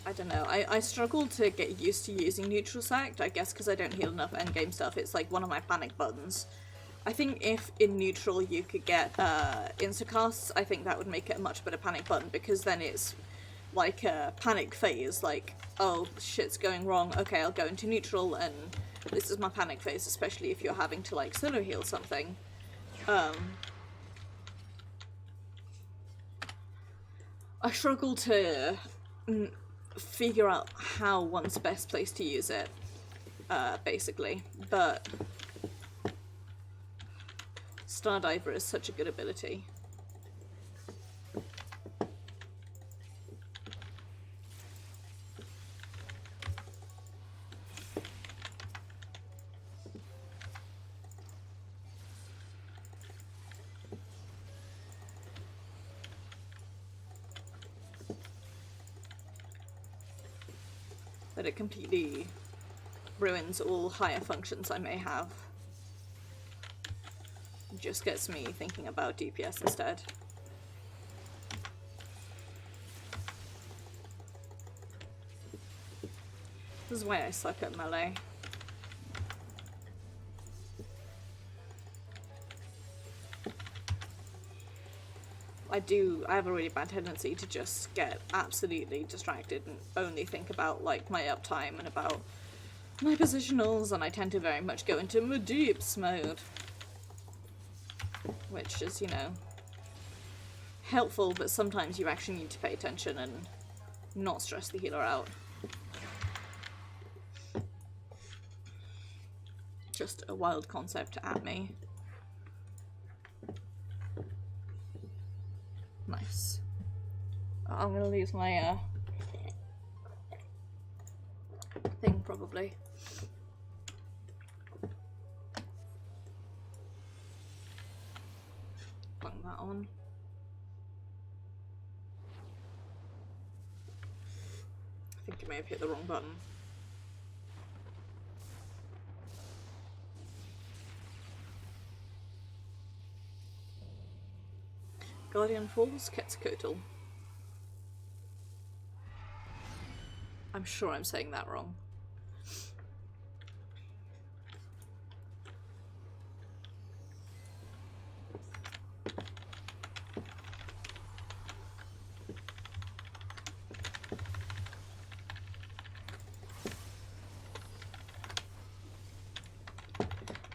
[SPEAKER 1] I don't know, I struggle to get used to using Neutral Sect, I guess because I don't heal enough endgame stuff. It's like one of my panic buttons. I think if in neutral you could get instacasts, I think that would make it a much better panic button, because then it's like a panic phase, like, oh, shit's going wrong, okay, I'll go into neutral and this is my panic phase, especially if you're having to like solo heal something. I struggle to figure out how one's best place to use it, basically, but Stardiver is such a good ability. But it completely ruins all higher functions I may have. It just gets me thinking about DPS instead. This is why I suck at melee. I have a really bad tendency to just get absolutely distracted and only think about like my uptime and about my positionals, and I tend to very much go into Medeeps mode. Which is, you know, helpful, but sometimes you actually need to pay attention and not stress the healer out. Just a wild concept at me. Nice. I'm gonna lose my thing probably. Bung that on. I think I may have hit the wrong button. Guardian Falls, Quetzalcoatl. I'm sure I'm saying that wrong.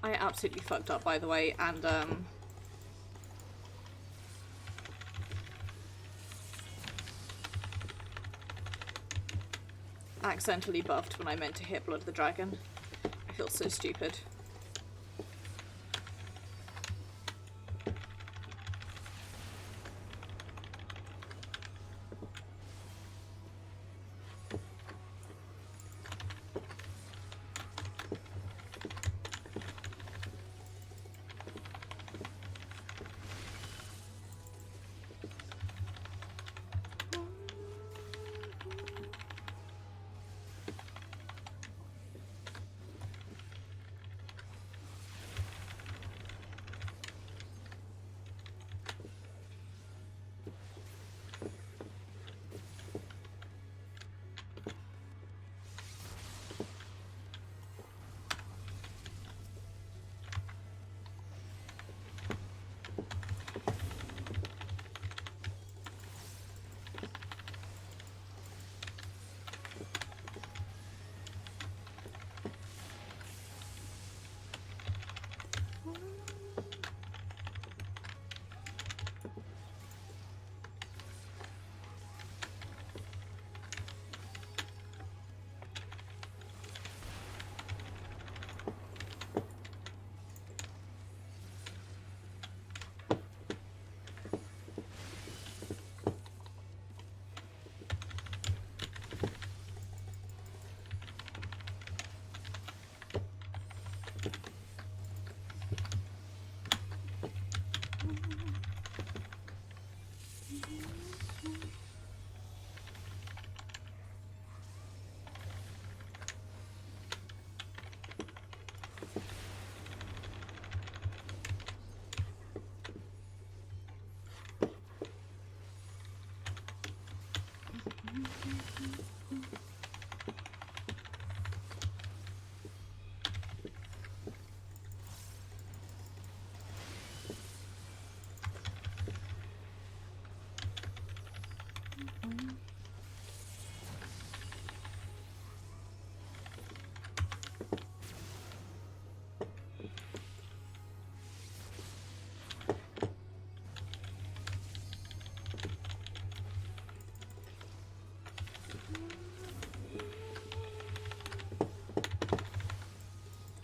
[SPEAKER 1] I absolutely fucked up, by the way, and accidentally buffed when I meant to hit Blood of the Dragon. I feel so stupid.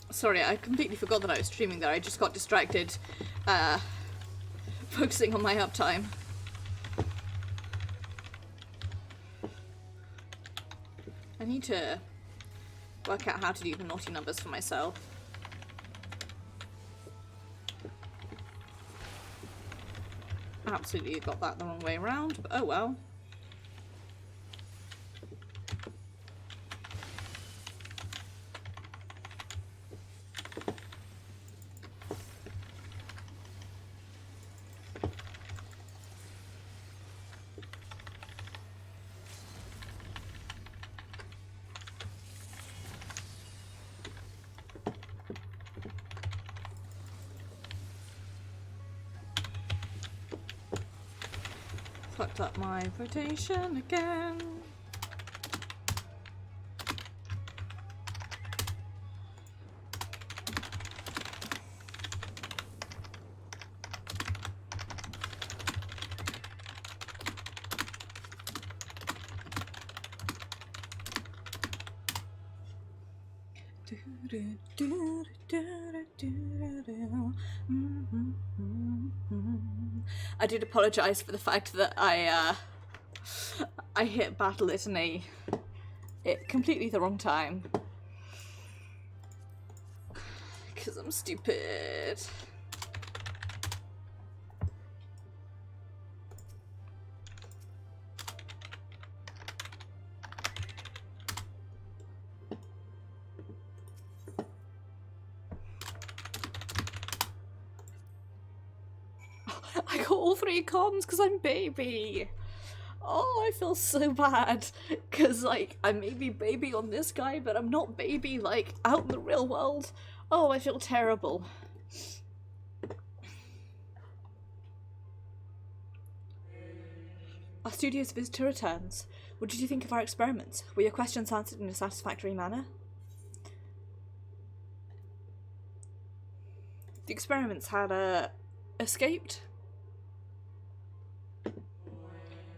[SPEAKER 1] Sorry, I completely forgot that I was streaming there. I just got distracted focusing on my uptime. I need to work out how to do the naughty numbers for myself. Absolutely got that the wrong way around, but oh well. Fucked up my rotation again. I did apologise for the fact that I hit Battle Litany at completely the wrong time. Because I'm stupid. I got all 3 cons because I'm baby. Oh, I feel so bad. Because, like, I may be baby on this guy, but I'm not baby, like, out in the real world. Oh, I feel terrible. Our studio's visitor returns. What did you think of our experiments? Were your questions answered in a satisfactory manner? The experiments had, escaped?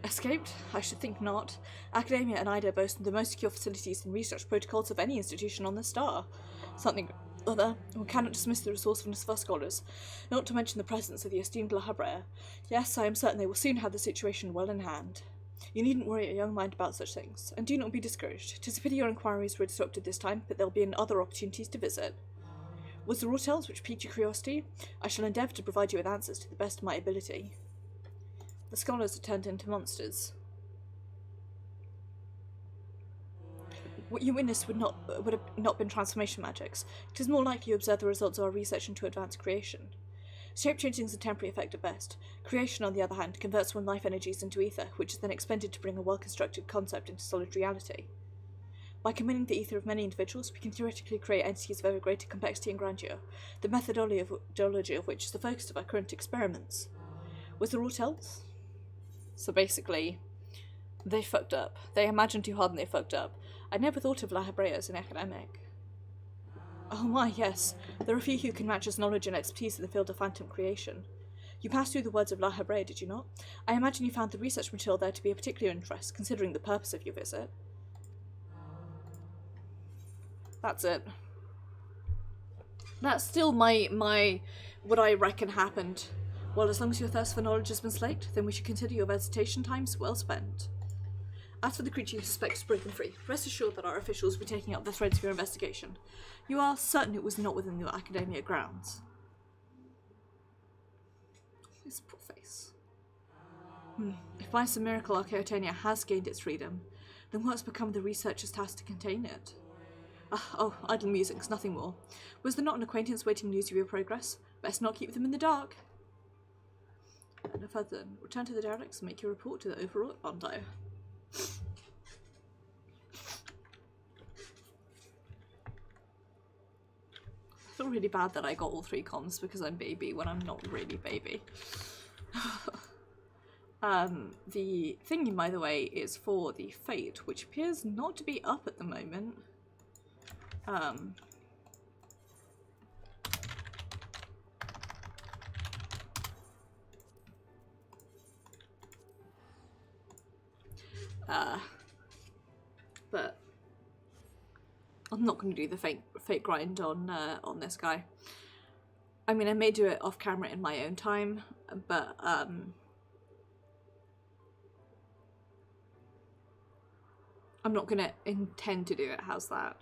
[SPEAKER 1] Escaped? I should think not. Academia and IDA boast the most secure facilities and research protocols of any institution on the star. Something or other, one cannot dismiss the resourcefulness of our scholars, not to mention the presence of the esteemed La Habrea. Yes, I am certain they will soon have the situation well in hand. You needn't worry your young mind about such things, and do not be discouraged. 'Tis a pity your inquiries were disrupted this time, but there will be other opportunities to visit. Was the raw tales which piqued your curiosity? I shall endeavour to provide you with answers to the best of my ability. The scholars are turned into monsters. What you witnessed would have not been transformation magics. It is more likely you observe the results of our research into advanced creation. Shape-changing is a temporary effect at best. Creation, on the other hand, converts one life energies into ether, which is then expended to bring a well-constructed concept into solid reality. By combining the ether of many individuals, we can theoretically create entities of ever greater complexity and grandeur, the methodology of which is the focus of our current experiments. Was the raw tales? So basically, they fucked up. They imagined too hard and they fucked up. I never thought of La Habrea as an academic. Oh my, yes. There are few who can match his knowledge and expertise in the field of phantom creation. You passed through the words of La Habrea, did you not? I imagine you found the research material there to be of particular interest, considering the purpose of your visit. That's it. That's still what I reckon happened. Well, as long as your thirst for knowledge has been slaked, then we should consider your visitation times well spent. As for the creature you suspect is broken free, rest assured that our officials will be taking up the threads of your investigation. You are certain it was not within your academia grounds. His poor face. If by some miracle Archaeotania has gained its freedom, then what's become of the researcher's task to contain it? Oh, idle musings, nothing more. Was there not an acquaintance waiting news of your progress? Best not keep them in the dark. No further then, return to the derelicts and make your report to the overwrought Bondo. I feel really bad that I got all 3 cons because I'm baby when I'm not really baby. The thingy, by the way, is for the fate, which appears not to be up at the moment. But I'm not going to do the fake grind on this guy. I mean, I may do it off camera in my own time, but I'm not going to intend to do it. How's that?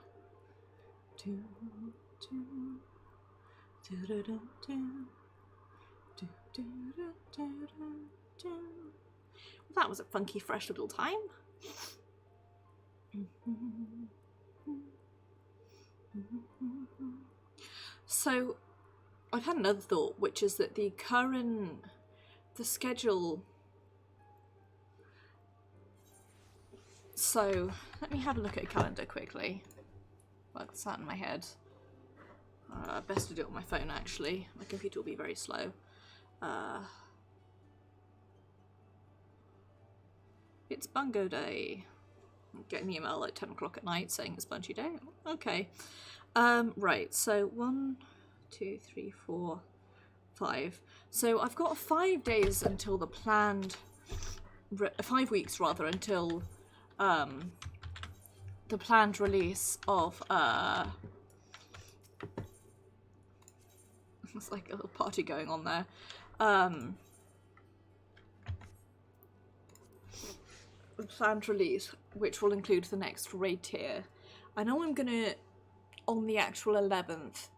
[SPEAKER 1] That was a funky, fresh little time. So, I've had another thought, which is that the schedule. So, let me have a look at a calendar quickly. Work this out in my head. Best to do it on my phone, actually. My computer will be very slow. It's Bungo Day. I'm getting an email at 10 o'clock at night saying it's Bungee Day. Okay. Right, so 1, 2, 3, 4, 5. So I've got 5 days until the planned... 5 weeks, rather, until the planned release of It's like a little party going on there. Planned release, which will include the next raid tier. I know I'm gonna, on the actual 11th,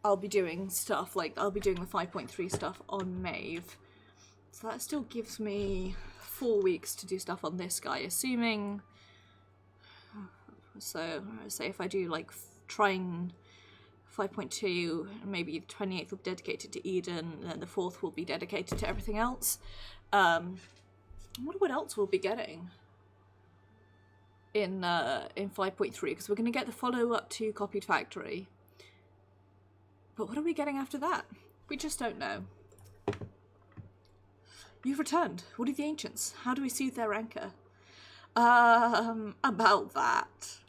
[SPEAKER 1] I'll be doing stuff, like, I'll be doing the 5.3 stuff on Maeve. So that still gives me 4 weeks to do stuff on this guy, assuming... So, say if I do, like, trying 5.2, maybe the 28th will be dedicated to Eden, and then the 4th will be dedicated to everything else. I wonder what else we'll be getting in 5.3, because we're going to get the follow-up to Copied Factory. But what are we getting after that? We just don't know. You've returned. What are the ancients? How do we soothe their rancor? About that.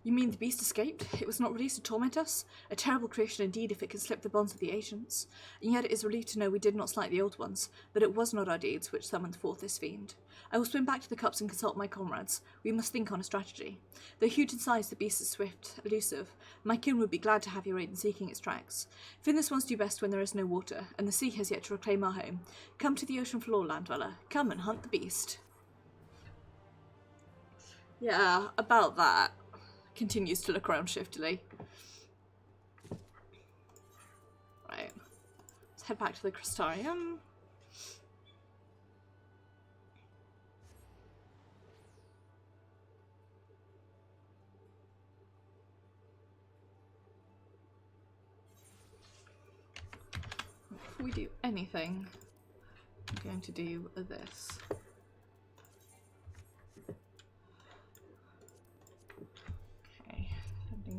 [SPEAKER 1] You mean the beast escaped? It was not released to torment us? A terrible creation indeed if it can slip the bonds of the ancients. And yet it is a relief to know we did not slight the old ones, that it was not our deeds which summoned forth this fiend. I will swim back to the cups and consult my comrades. We must think on a strategy. Though huge in size, the beast is swift, elusive. My kin would be glad to have your aid in seeking its tracks. Finders ones do best when there is no water, and the sea has yet to reclaim our home. Come to the ocean floor, land dweller. Come and hunt the beast. Yeah, about that. Continues to look around shiftily. Right. Let's head back to the Crystarium. Before we do anything, I'm going to do this.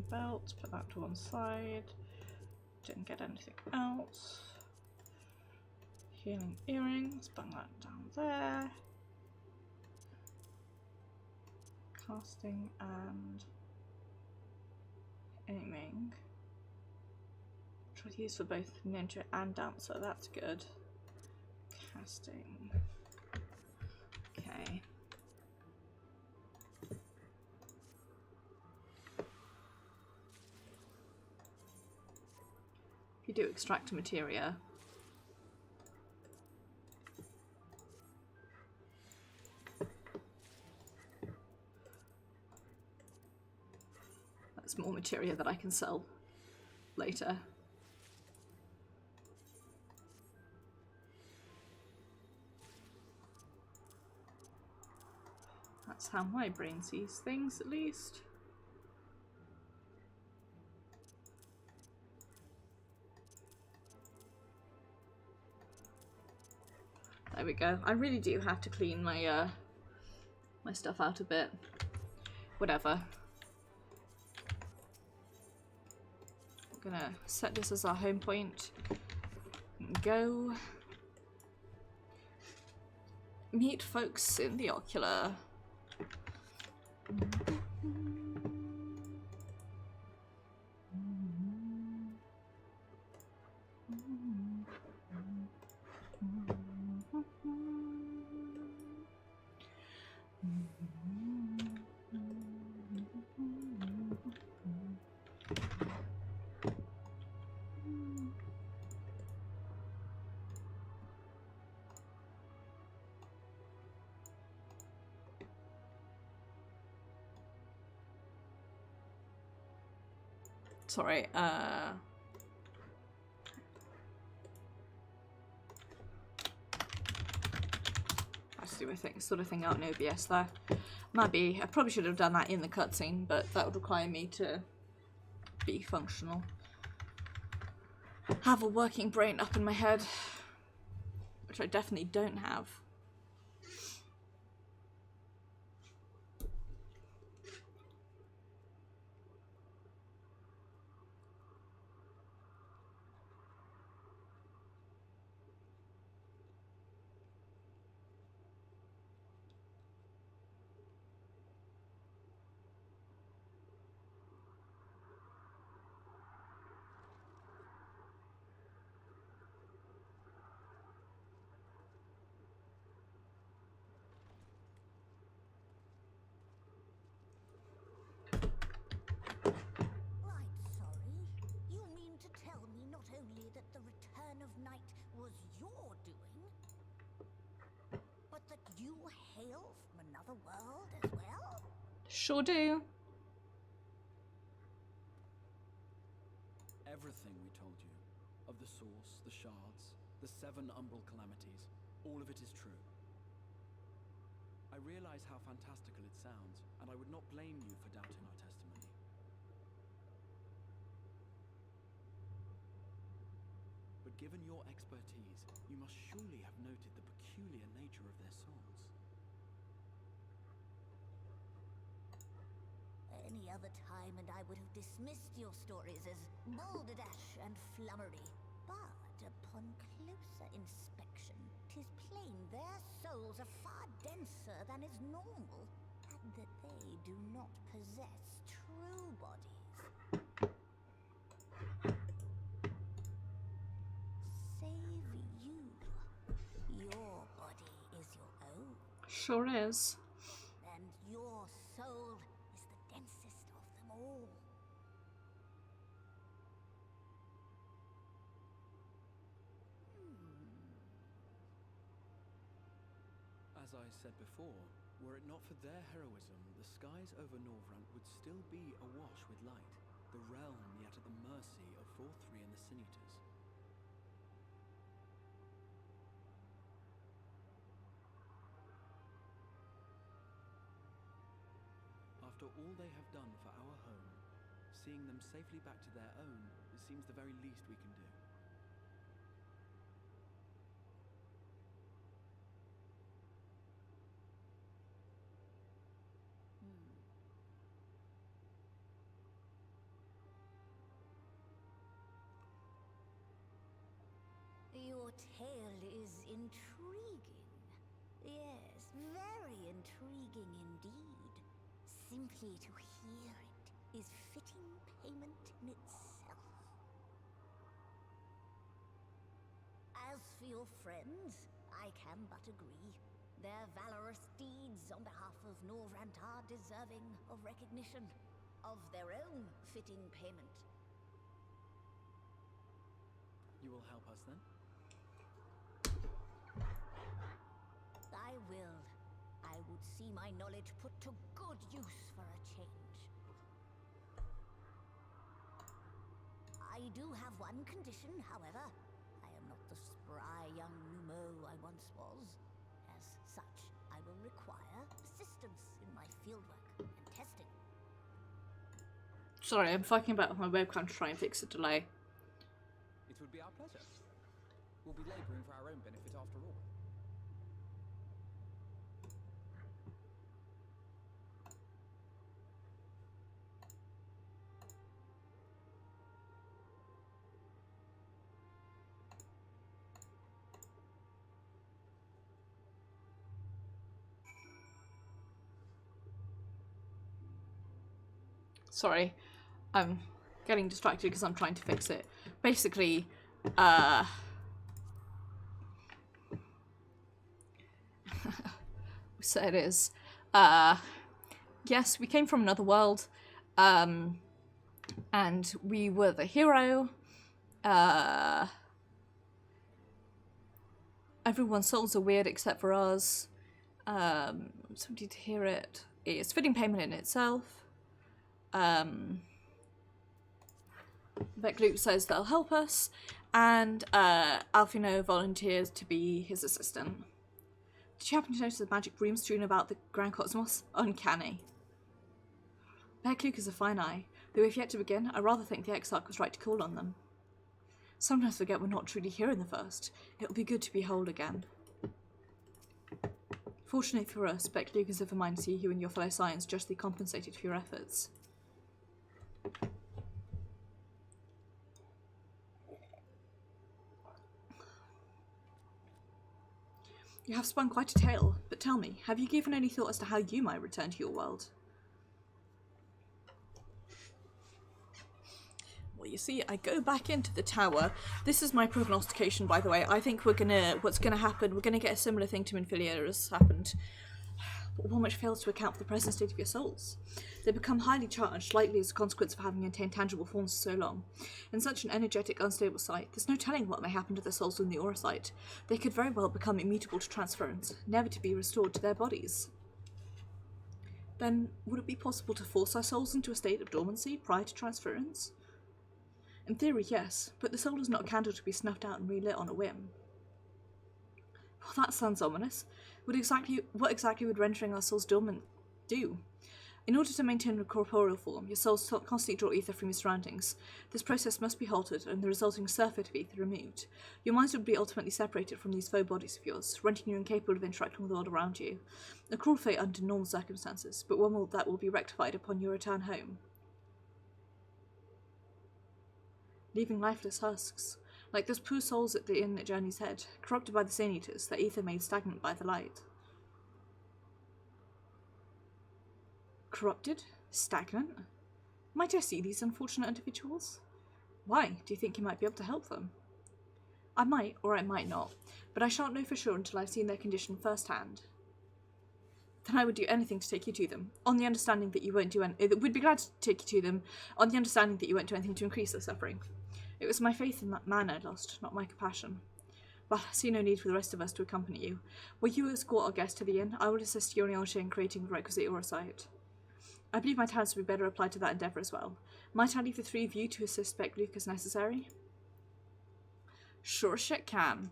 [SPEAKER 1] Belt, put that to one side. Didn't get anything else. Healing earrings, bung that down there. Casting and aiming. Try to use for both ninja and dancer, that's good. Casting. Okay. You do extract materia. That's more materia that I can sell later. That's how my brain sees things, at least. There we go. I really do have to clean my my stuff out a bit. Whatever. I'm gonna set this as our home point. Go meet folks in the ocular. Sorry, that's the sort of thing out in OBS there. Might be, I probably should have done that in the cutscene, but that would require me to be functional. Have a working brain up in my head, which I definitely don't have.
[SPEAKER 3] hail from another world as well?
[SPEAKER 1] Sure do.
[SPEAKER 2] Everything we told you, of the source, the shards, the 7 umbral calamities, all of it is true. I realize how fantastical it sounds, and I would not blame you for doubting our testimony. But given your expertise, you must surely have noted the peculiar nature of their souls.
[SPEAKER 3] Any other time and I would have dismissed your stories as balderdash and flummery. But upon closer inspection, 'tis plain their souls are far denser than is normal, and that they do not possess true bodies. Save you. Your body is your own,
[SPEAKER 1] Sure is.
[SPEAKER 3] and your soul is the densest of them all.
[SPEAKER 2] As I said before, were it not for their heroism, the skies over Norvrant would still be awash with light, the realm yet at the mercy of Forthry and the Sinutors. After all they have done for our home, seeing them safely back to their own seems the very least we can do.
[SPEAKER 3] Your tale is intriguing. Yes, very intriguing indeed. Simply to hear it is fitting payment in itself. As for your friends, I can but agree. Their valorous deeds on behalf of Norvrant are deserving of recognition, of their own fitting payment.
[SPEAKER 2] You will help us then?
[SPEAKER 3] I will. I would see my knowledge put to good use for a change. I do have one condition, however. I am not the spry young Numo I once was. As such, I will require assistance in my fieldwork and testing.
[SPEAKER 1] Sorry, I'm fucking about with my webcam to try and fix a delay.
[SPEAKER 4] It would be our pleasure. We'll be labouring for our own benefit after all.
[SPEAKER 1] Sorry, I'm getting distracted because I'm trying to fix it. Basically, so it is. Yes, we came from another world, and we were the hero. Everyone's souls are weird except for ours. Somebody to hear it. It's fitting payment in itself. Vecloop says they'll help us, and Alfino volunteers to be his assistant. Did you happen to notice the magic broom strewn about the Grand Cosmos? Uncanny. Vecloop is a fine eye, though if yet to begin, I rather think the Exarch was right to call on them. Sometimes forget we're not truly here in the first. It'll be good to be whole again. Fortunately for us, Vecloop is of a mind to see you and your fellow Scions justly compensated for your efforts. You have spun quite a tale, but tell me, have you given any thought as to how you might return to your world? Well, you see, I go back into the tower. This is my prognostication, by the way. I think what's gonna happen, we're gonna get a similar thing to Minfilia as happened one which fails to account for the present state of your souls. They become highly charged, likely as a consequence of having maintained tangible forms for so long. In such an energetic, unstable site, there's no telling what may happen to their souls in the aura site. They could very well become immutable to transference, never to be restored to their bodies. Then, would it be possible to force our souls into a state of dormancy prior to transference? In theory, yes, but the soul is not a candle to be snuffed out and relit on a whim. Well, that sounds ominous. What exactly would rendering our souls dormant do? In order to maintain a corporeal form, your souls constantly draw ether from your surroundings. This process must be halted and the resulting surfeit of ether removed. Your minds would be ultimately separated from these faux bodies of yours, rendering you incapable of interacting with the world around you. A cruel fate under normal circumstances, but one that will be rectified upon your return home. Leaving lifeless husks, like those poor souls at the inn at Journey's Head, corrupted by the Sin Eaters, their ether made stagnant by the light. Corrupted? Stagnant? Might I see these unfortunate individuals? Why? Do you think you might be able to help them? I might, or I might not, but I shan't know for sure until I've seen their condition firsthand. Then I would do anything to take you to them, on the understanding that you won't do we'd be glad to take you to them, on the understanding that you won't do anything to increase their suffering. It was my faith in that man I lost, not my compassion. Well, I see no need for the rest of us to accompany you. Will you escort our guest to the inn? I will assist you in creating the requisite aura site. I believe my talents would be better applied to that endeavour as well. Might I leave the three of you to assist Beck Luke as necessary? Sure shit can.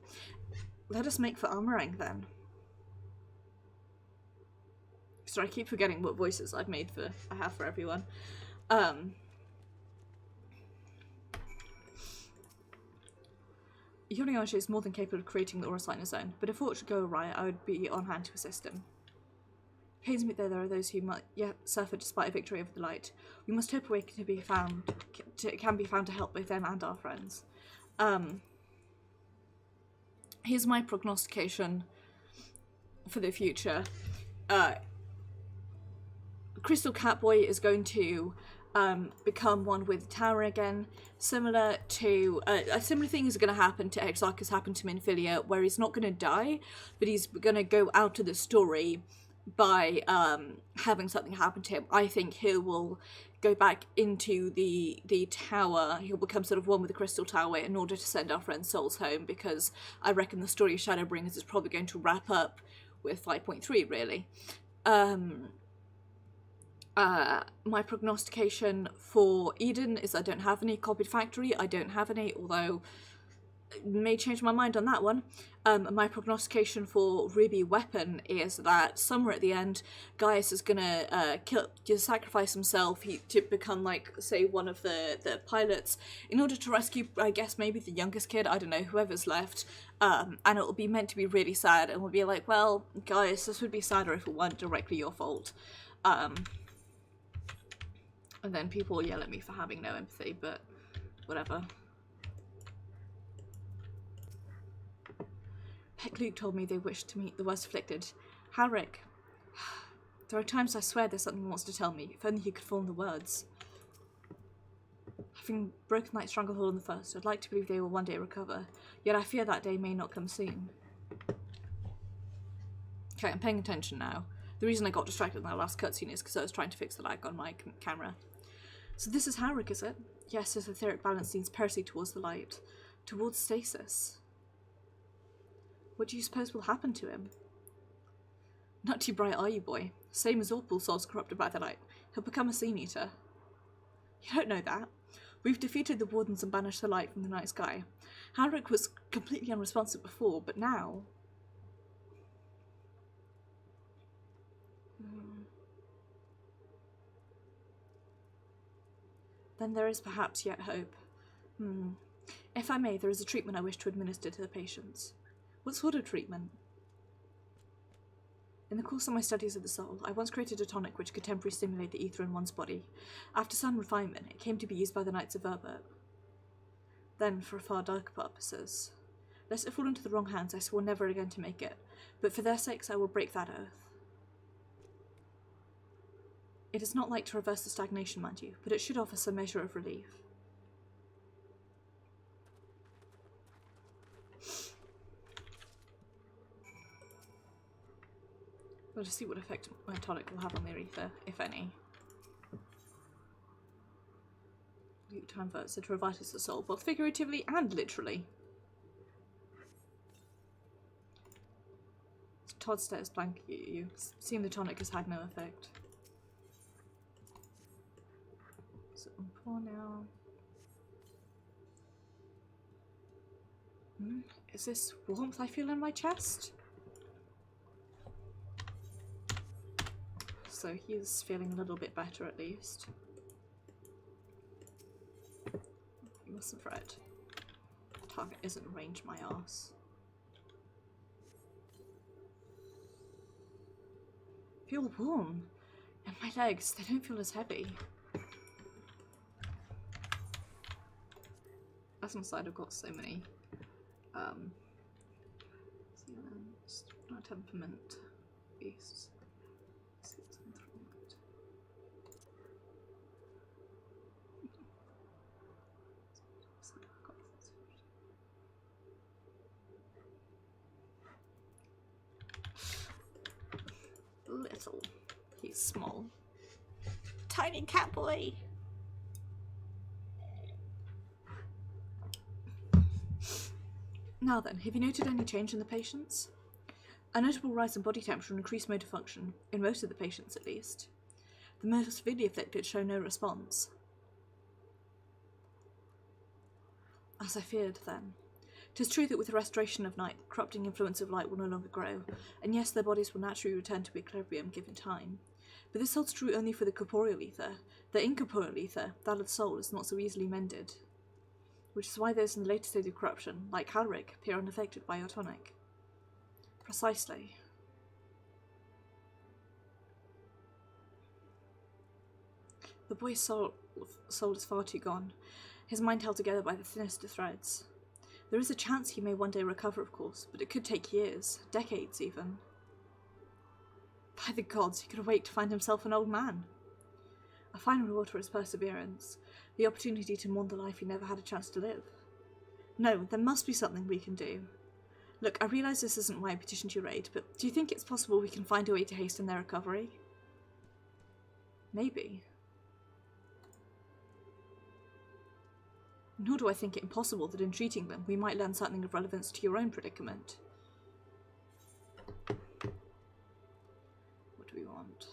[SPEAKER 1] Let us make for armouring then. Sorry, I keep forgetting what voices I have for everyone. Yorianshi is more than capable of creating the aura site on his own, but if aught should go awry, I would be on hand to assist him. Pains me that there are those who might yet suffer despite a victory over the light. We must hope a way can be found to help both them and our friends. Here's my prognostication for the future. Crystal Catboy is going to become one with Tower again. Similar to a similar thing is going to happen to Exarch as happened to Minfilia, where he's not going to die, but he's going to go out of the story by having something happen to him. I think he will go back into the tower. He'll become sort of one with the Crystal Tower in order to send our friend's souls home, because I reckon the story of Shadowbringers is probably going to wrap up with 5.3, really. My prognostication for Eden is I don't have any copied factory. I don't have any, although I may change my mind on that one. My prognostication for Ruby Weapon is that somewhere at the end, Gaius is gonna sacrifice himself to become, like, say, one of the pilots in order to rescue, I guess, maybe the youngest kid, I don't know, whoever's left. And it'll be meant to be really sad, and we'll be like, well, Gaius, this would be sadder if it weren't directly your fault. And then people yell at me for having no empathy, but whatever. Peck Luke told me they wished to meet the worst afflicted. Halric. There are times I swear there's something he wants to tell me, if only he could form the words. Having broken that stranglehold on the first, I'd like to believe they will one day recover, yet I fear that day may not come soon. Okay, I'm paying attention now. The reason I got distracted in that last cutscene is because I was trying to fix the lag on my camera. So this is Halric, is it? Yes, his etheric balance leans perversely towards the light. Towards stasis. What do you suppose will happen to him? Not too bright, are you, boy? Same as all pool souls corrupted by the light. He'll become a Sin Eater. You don't know that. We've defeated the Wardens and banished the light from the night sky. Halric was completely unresponsive before, but now... Then there is perhaps yet hope. If I may, there is a treatment I wish to administer to the patients. What sort of treatment? In the course of my studies of the soul, I once created a tonic which could temporarily stimulate the ether in one's body. After some refinement, it came to be used by the Knights of Verbert. Then, for far darker purposes. Lest it fall into the wrong hands, I swore never again to make it, but for their sakes I will break that oath. It is not like to reverse the stagnation, mind you, but it should offer some measure of relief. We'll just see what effect my tonic will have on their ether, if any. Time versa to revitalize the soul, both figuratively and literally. Todd stares blankly at you. Seeing the tonic has had no effect. So I'm poor now. Is this warmth I feel in my chest? So he's feeling a little bit better at least. You mustn't fret. Target isn't range my arse. Feel warm. And my legs, they don't feel as heavy. As an aside, I've got so many not temperament beasts. Little. He's small. Tiny cat boy! Now then, have you noted any change in the patients? A notable rise in body temperature and increased motor function, in most of the patients at least. The most severely afflicted show no response. As I feared, then. 'Tis true that with the restoration of night, the corrupting influence of light will no longer grow, and yes, their bodies will naturally return to equilibrium given time. But this holds true only for the corporeal ether. The incorporeal ether, that of the soul, is not so easily mended. Which is why those in the later stage of corruption, like Halric, appear unaffected by your tonic. Precisely. The boy's soul is far too gone, his mind held together by the thinnest of threads. There is a chance he may one day recover, of course, but it could take years, decades even. By the gods, he could awake to find himself an old man. A fine reward for his perseverance, the opportunity to mourn the life he never had a chance to live. No, there must be something we can do. Look, I realise this isn't why I petitioned your aid, but do you think it's possible we can find a way to hasten their recovery? Maybe. Nor do I think it impossible that in treating them, we might learn something of relevance to your own predicament. What do we want?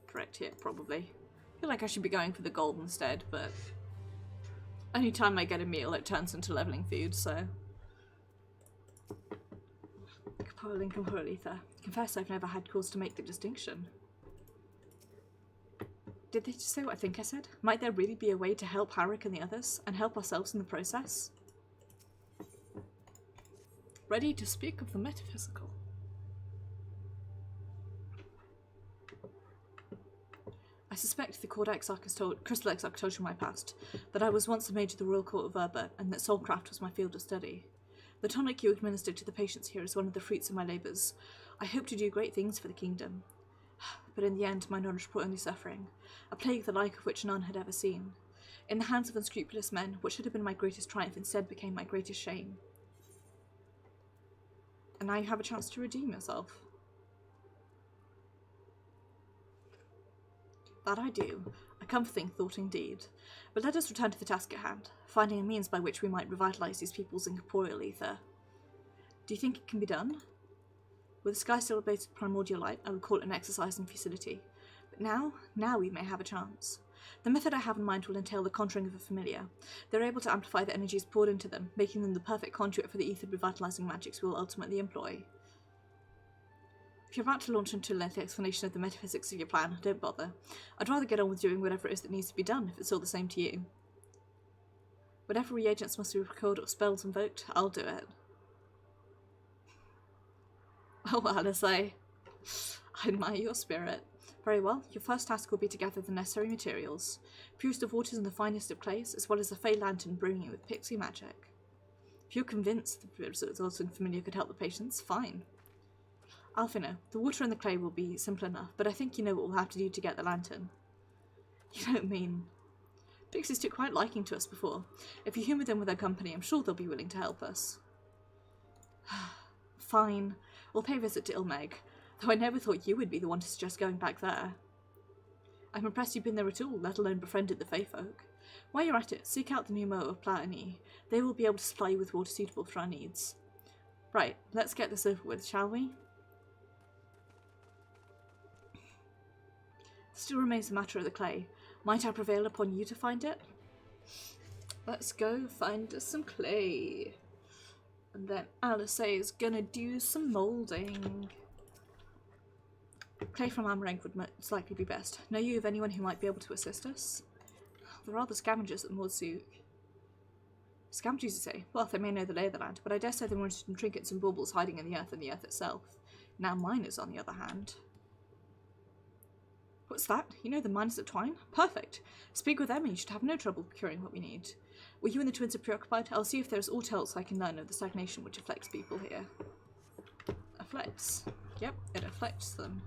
[SPEAKER 1] Correct here, probably. I feel like I should be going for the gold instead, but anytime I get a meal, it turns into leveling food, so. Corporeal and corporeal ether. Confess I've never had cause to make the distinction. Did they just say what I think I said? Might there really be a way to help Halric and the others, and help ourselves in the process? Ready to speak of the metaphysical. I suspect the Crystal Exarch told you my past, that I was once a mage of the Royal Court of Verba, and that soulcraft was my field of study. The tonic you administered to the patients here is one of the fruits of my labours. I hope to do great things for the kingdom. But in the end, my knowledge brought only suffering, a plague the like of which none had ever seen. In the hands of unscrupulous men, what should have been my greatest triumph instead became my greatest shame. And now you have a chance to redeem yourself. That I do, a comforting thought indeed. But let us return to the task at hand, finding a means by which we might revitalise these people's incorporeal ether. Do you think it can be done? With the sky still ablaze with primordial light, I would call it an exercise in futility. But now we may have a chance. The method I have in mind will entail the conjuring of a familiar. They're able to amplify the energies poured into them, making them the perfect conduit for the ether revitalising magics we will ultimately employ. If you're about to launch into a lengthy explanation of the metaphysics of your plan, don't bother. I'd rather get on with doing whatever it is that needs to be done, if it's all the same to you. Whatever reagents must be recorded or spells invoked, I'll do it. Oh, Alice, I admire your spirit. Very well, your first task will be to gather the necessary materials. Purest of waters and the finest of clays, as well as a fey lantern brimming with pixie magic. If you're convinced the resulting familiar could help the patients, fine. Alfino, the water and the clay will be simple enough, but I think you know what we'll have to do to get the lantern. You don't mean... Pixies took quite liking to us before. If you humour them with their company, I'm sure they'll be willing to help us. Fine. We'll pay a visit to Ilmeg. Though I never thought you would be the one to suggest going back there. I'm impressed you've been there at all, let alone befriended the Fae folk. While you're at it, seek out the new Mo of Platini. They will be able to supply you with water suitable for our needs. Right, let's get this over with, shall we? Still remains the matter of the clay. Might I prevail upon you to find it? Let's go find us some clay. And then Alice is gonna do some moulding. Clay from Amaranth would most likely be best. Know you of anyone who might be able to assist us? There are the scavengers at Mordsuk. Scavengers, you say? Well, they may know the lay of the land, but I dare say they're more interested in trinkets and baubles hiding in the earth than the earth itself. Now miners, on the other hand. What's that? You know the miners at Twine? Perfect. Speak with them and you should have no trouble procuring what we need. Were you and the twins are preoccupied? I'll see if there's aught else I can learn of the stagnation which afflicts people here. Afflicts? Yep, it afflicts them.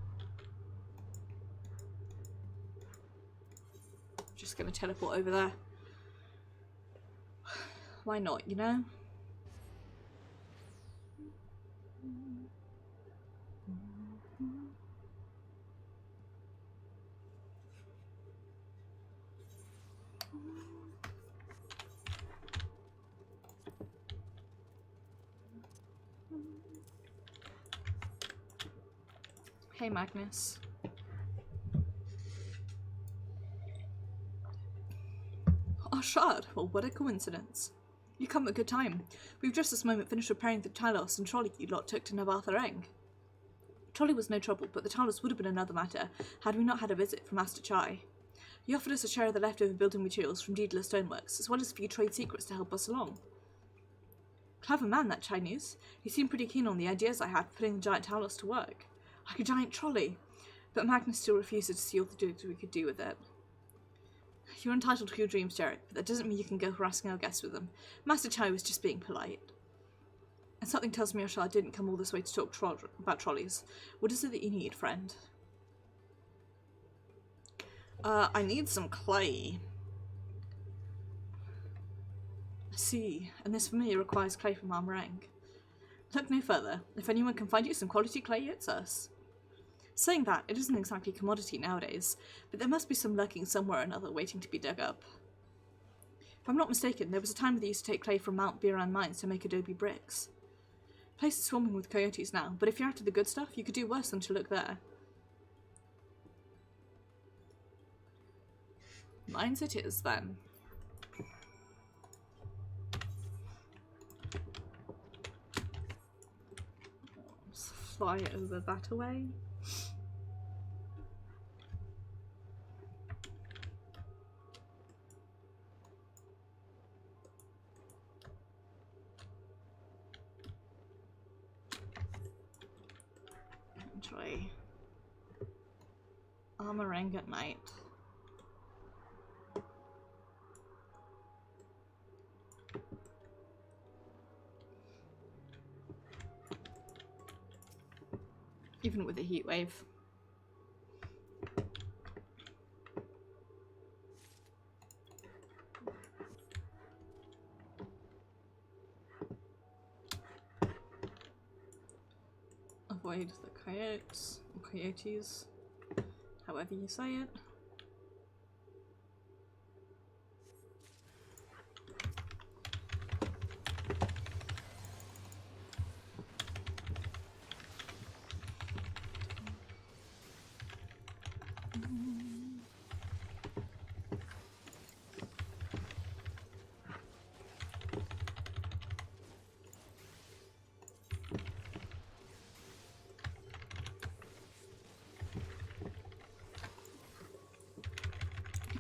[SPEAKER 1] Just gonna teleport over there. Why not, you know? Hey, Magnus. Oh, Shard! Well, what a coincidence. You come at a good time. We've just this moment finished repairing the Talos and trolley you lot took to Navartha Eng. Trolley was no trouble, but the Talos would have been another matter had we not had a visit from Master Chai. He offered us a share of the leftover building materials from Daedalus Stoneworks, as well as a few trade secrets to help us along. Clever man, that Chinese. He seemed pretty keen on the ideas I had for putting the giant Talos to work. Like a giant trolley. But Magnus still refuses to see all the good we could do with it. You're entitled to your dreams, Jarek, but that doesn't mean you can go harassing our guests with them. Master Chai was just being polite. And something tells me Oshar didn't come all this way to talk about trolleys. What is it that you need, friend? I need some clay. I see, and this for me requires clay from Armorang. Look no further. If anyone can find you some quality clay, it's us. Saying that, it isn't exactly a commodity nowadays, but there must be some lurking somewhere or another waiting to be dug up. If I'm not mistaken, there was a time when they used to take clay from Mount Biran mines to make adobe bricks. The place is swarming with coyotes now, but if you're after the good stuff, you could do worse than to look there. Mines it is, then. Let's fly over that away. Enjoy. Armorang at night. Even with a heat wave. Avoid the coyotes, or coyotes, however you say it.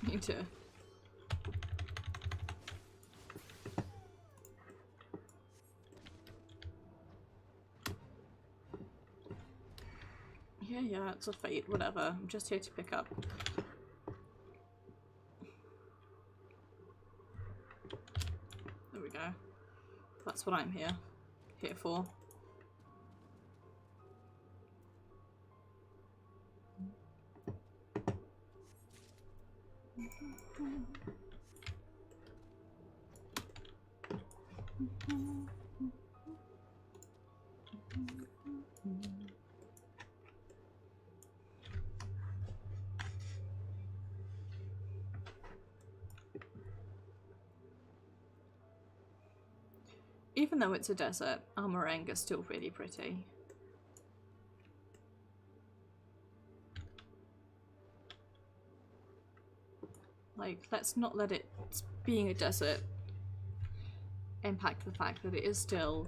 [SPEAKER 1] Me too. Yeah, it's a fate, whatever. I'm just here to pick up. There we go. That's what I'm here for. even though it's a desert, our meringue is still really pretty. Like, let's not let it being a desert impact the fact that it is still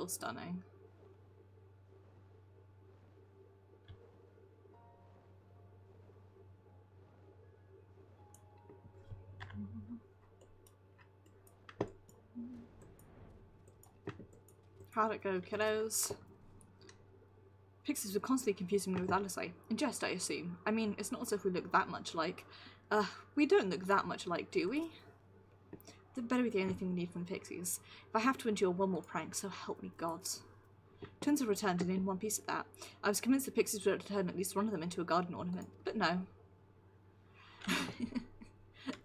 [SPEAKER 1] stunning. How'd it go, kiddos? Pixies were constantly confusing me with Alice. In jest, I assume. I mean, it's not as if we look that much alike. We don't look that much alike, do we? That better be the only thing we need from Pixies. If I have to endure one more prank, so help me gods. Twins have returned, and in one piece at that. I was convinced the Pixies would turn at least one of them into a garden ornament, but no.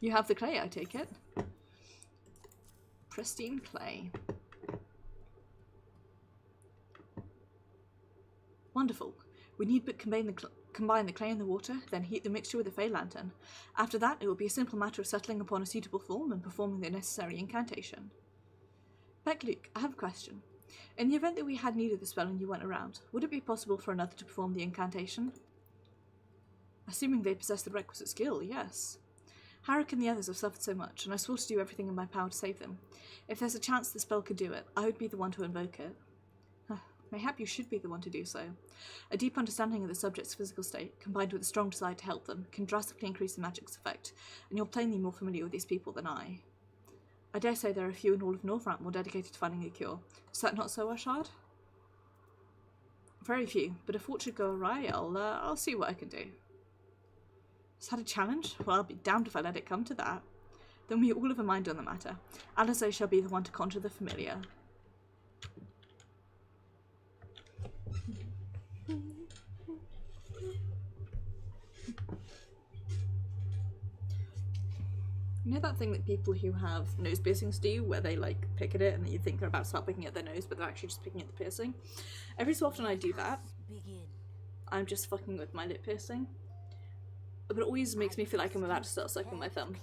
[SPEAKER 1] You have the clay, I take it. Pristine clay. Wonderful. We need but combine the clay and the water, then heat the mixture with a fey lantern. After that, it will be a simple matter of settling upon a suitable form and performing the necessary incantation. Luke, I have a question. In the event that we had need of the spell and you weren't around, would it be possible for another to perform the incantation? Assuming they possess the requisite skill, yes. Harrick and the others have suffered so much, and I swore to do everything in my power to save them. If there's a chance the spell could do it, I would be the one to invoke it. Mayhap you should be the one to do so. A deep understanding of the subject's physical state, combined with a strong desire to help them, can drastically increase the magic's effect, and you're plainly more familiar with these people than I. I dare say there are a few in all of Northrant more dedicated to finding a cure. Is that not so, Ashard? Very few, but if aught should go awry, I'll see what I can do. Is that a challenge? Well, I'll be damned if I let it come to that. Then we all have a mind on the matter. Alice shall be the one to conjure the familiar. You know that thing that people who have nose piercings do, where they like pick at it and then you think they're about to start picking at their nose, but they're actually just picking at the piercing? Every so often I do that. I'm just fucking with my lip piercing. But it always makes me feel like I'm about to start sucking my thumb.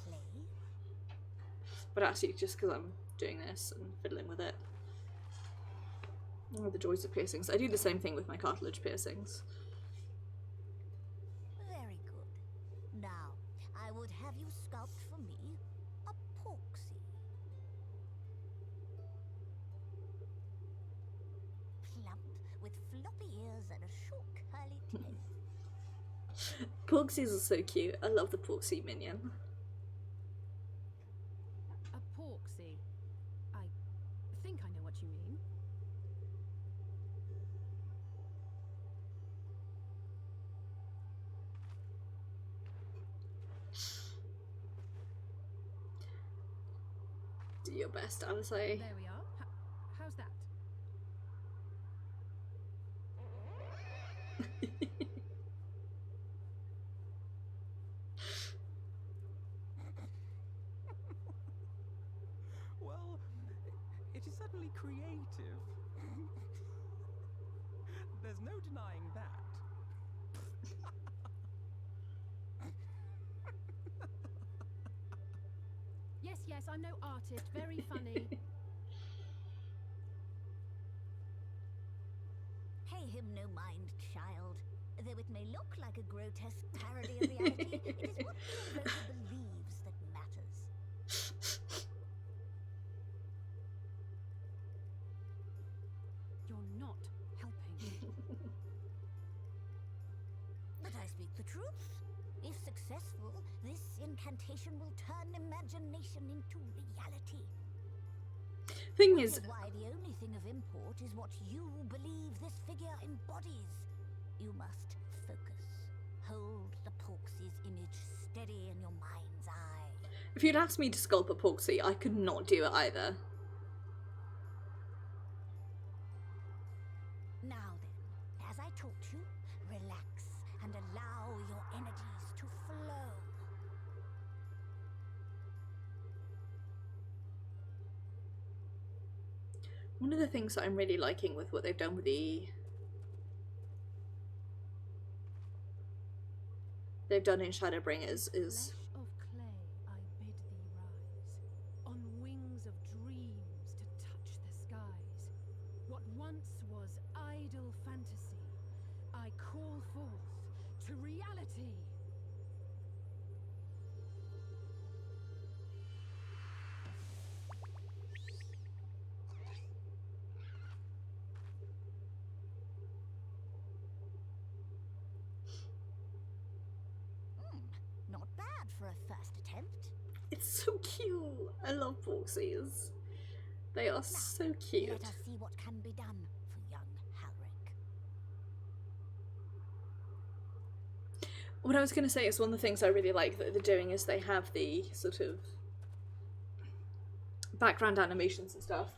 [SPEAKER 1] But actually, just because I'm doing this and fiddling with it. Oh, the joys of piercings. I do the same thing with my cartilage piercings.
[SPEAKER 3] Very good. Now, I would have you sculpt for me a porksy. Plump, with floppy ears and a short curly tail.
[SPEAKER 1] Porksies are so cute. I love the Porksy minion.
[SPEAKER 5] A porksy? I think I know what you mean.
[SPEAKER 1] Do your best, Alice.
[SPEAKER 5] There we are. How's that?
[SPEAKER 2] Well, it is certainly creative. There's no denying that.
[SPEAKER 5] Yes, I'm no artist. Very funny.
[SPEAKER 3] Pay him no mind, child. Though it may look like a grotesque parody of reality, it is what the invoker believes that matters.
[SPEAKER 5] You're not helping.
[SPEAKER 3] But I speak the truth. If successful, this incantation will turn imagination into reality.
[SPEAKER 1] Thing
[SPEAKER 3] Which
[SPEAKER 1] is,
[SPEAKER 3] is why the only thing of import is what you believe this figure embodies. You must focus. Hold the Porksy's image steady in your mind's eye.
[SPEAKER 1] if you'd asked me to sculpt a Porksy, I could not do it either.
[SPEAKER 3] Now then, as I taught you, relax and allow your energies to flow.
[SPEAKER 1] One of the things that I'm really liking with what they've done with they've done in Shadowbringers is
[SPEAKER 5] Flesh of clay, I bid thee rise. to reality.
[SPEAKER 3] Not bad for a first attempt.
[SPEAKER 1] It's so cute. I love Porksies. They are so cute.
[SPEAKER 3] Let us see what can be done for young Halric.
[SPEAKER 1] What I was going to say is one of the things I really like that they're doing is they have the sort of background animations and stuff.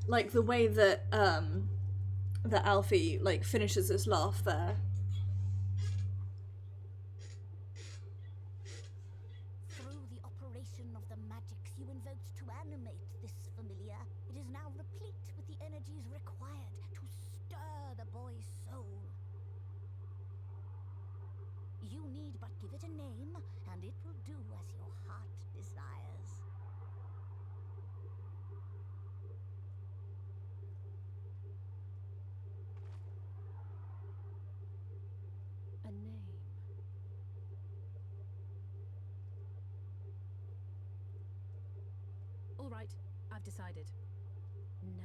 [SPEAKER 1] Like the way that that Alfie like finishes his laugh there.
[SPEAKER 3] Through the operation of the magics you invoked to animate this familiar, it is now replete with the energies required to stir the boy's soul. You need but give it a name, and it will do as your heart desires.
[SPEAKER 5] A name. All right, I've decided. Now.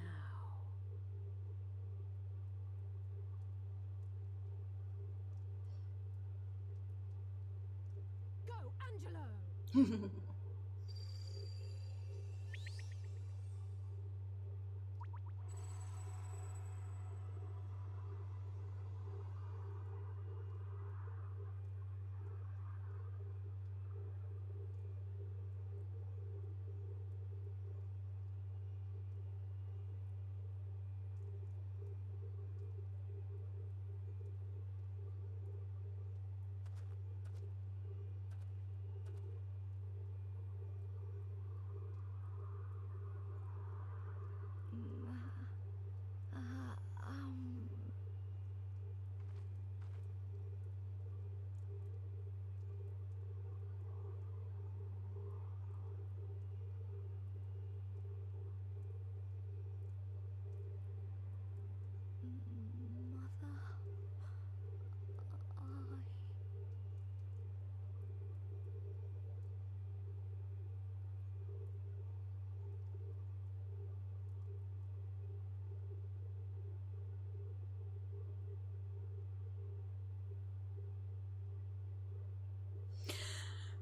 [SPEAKER 5] Go, Angelo!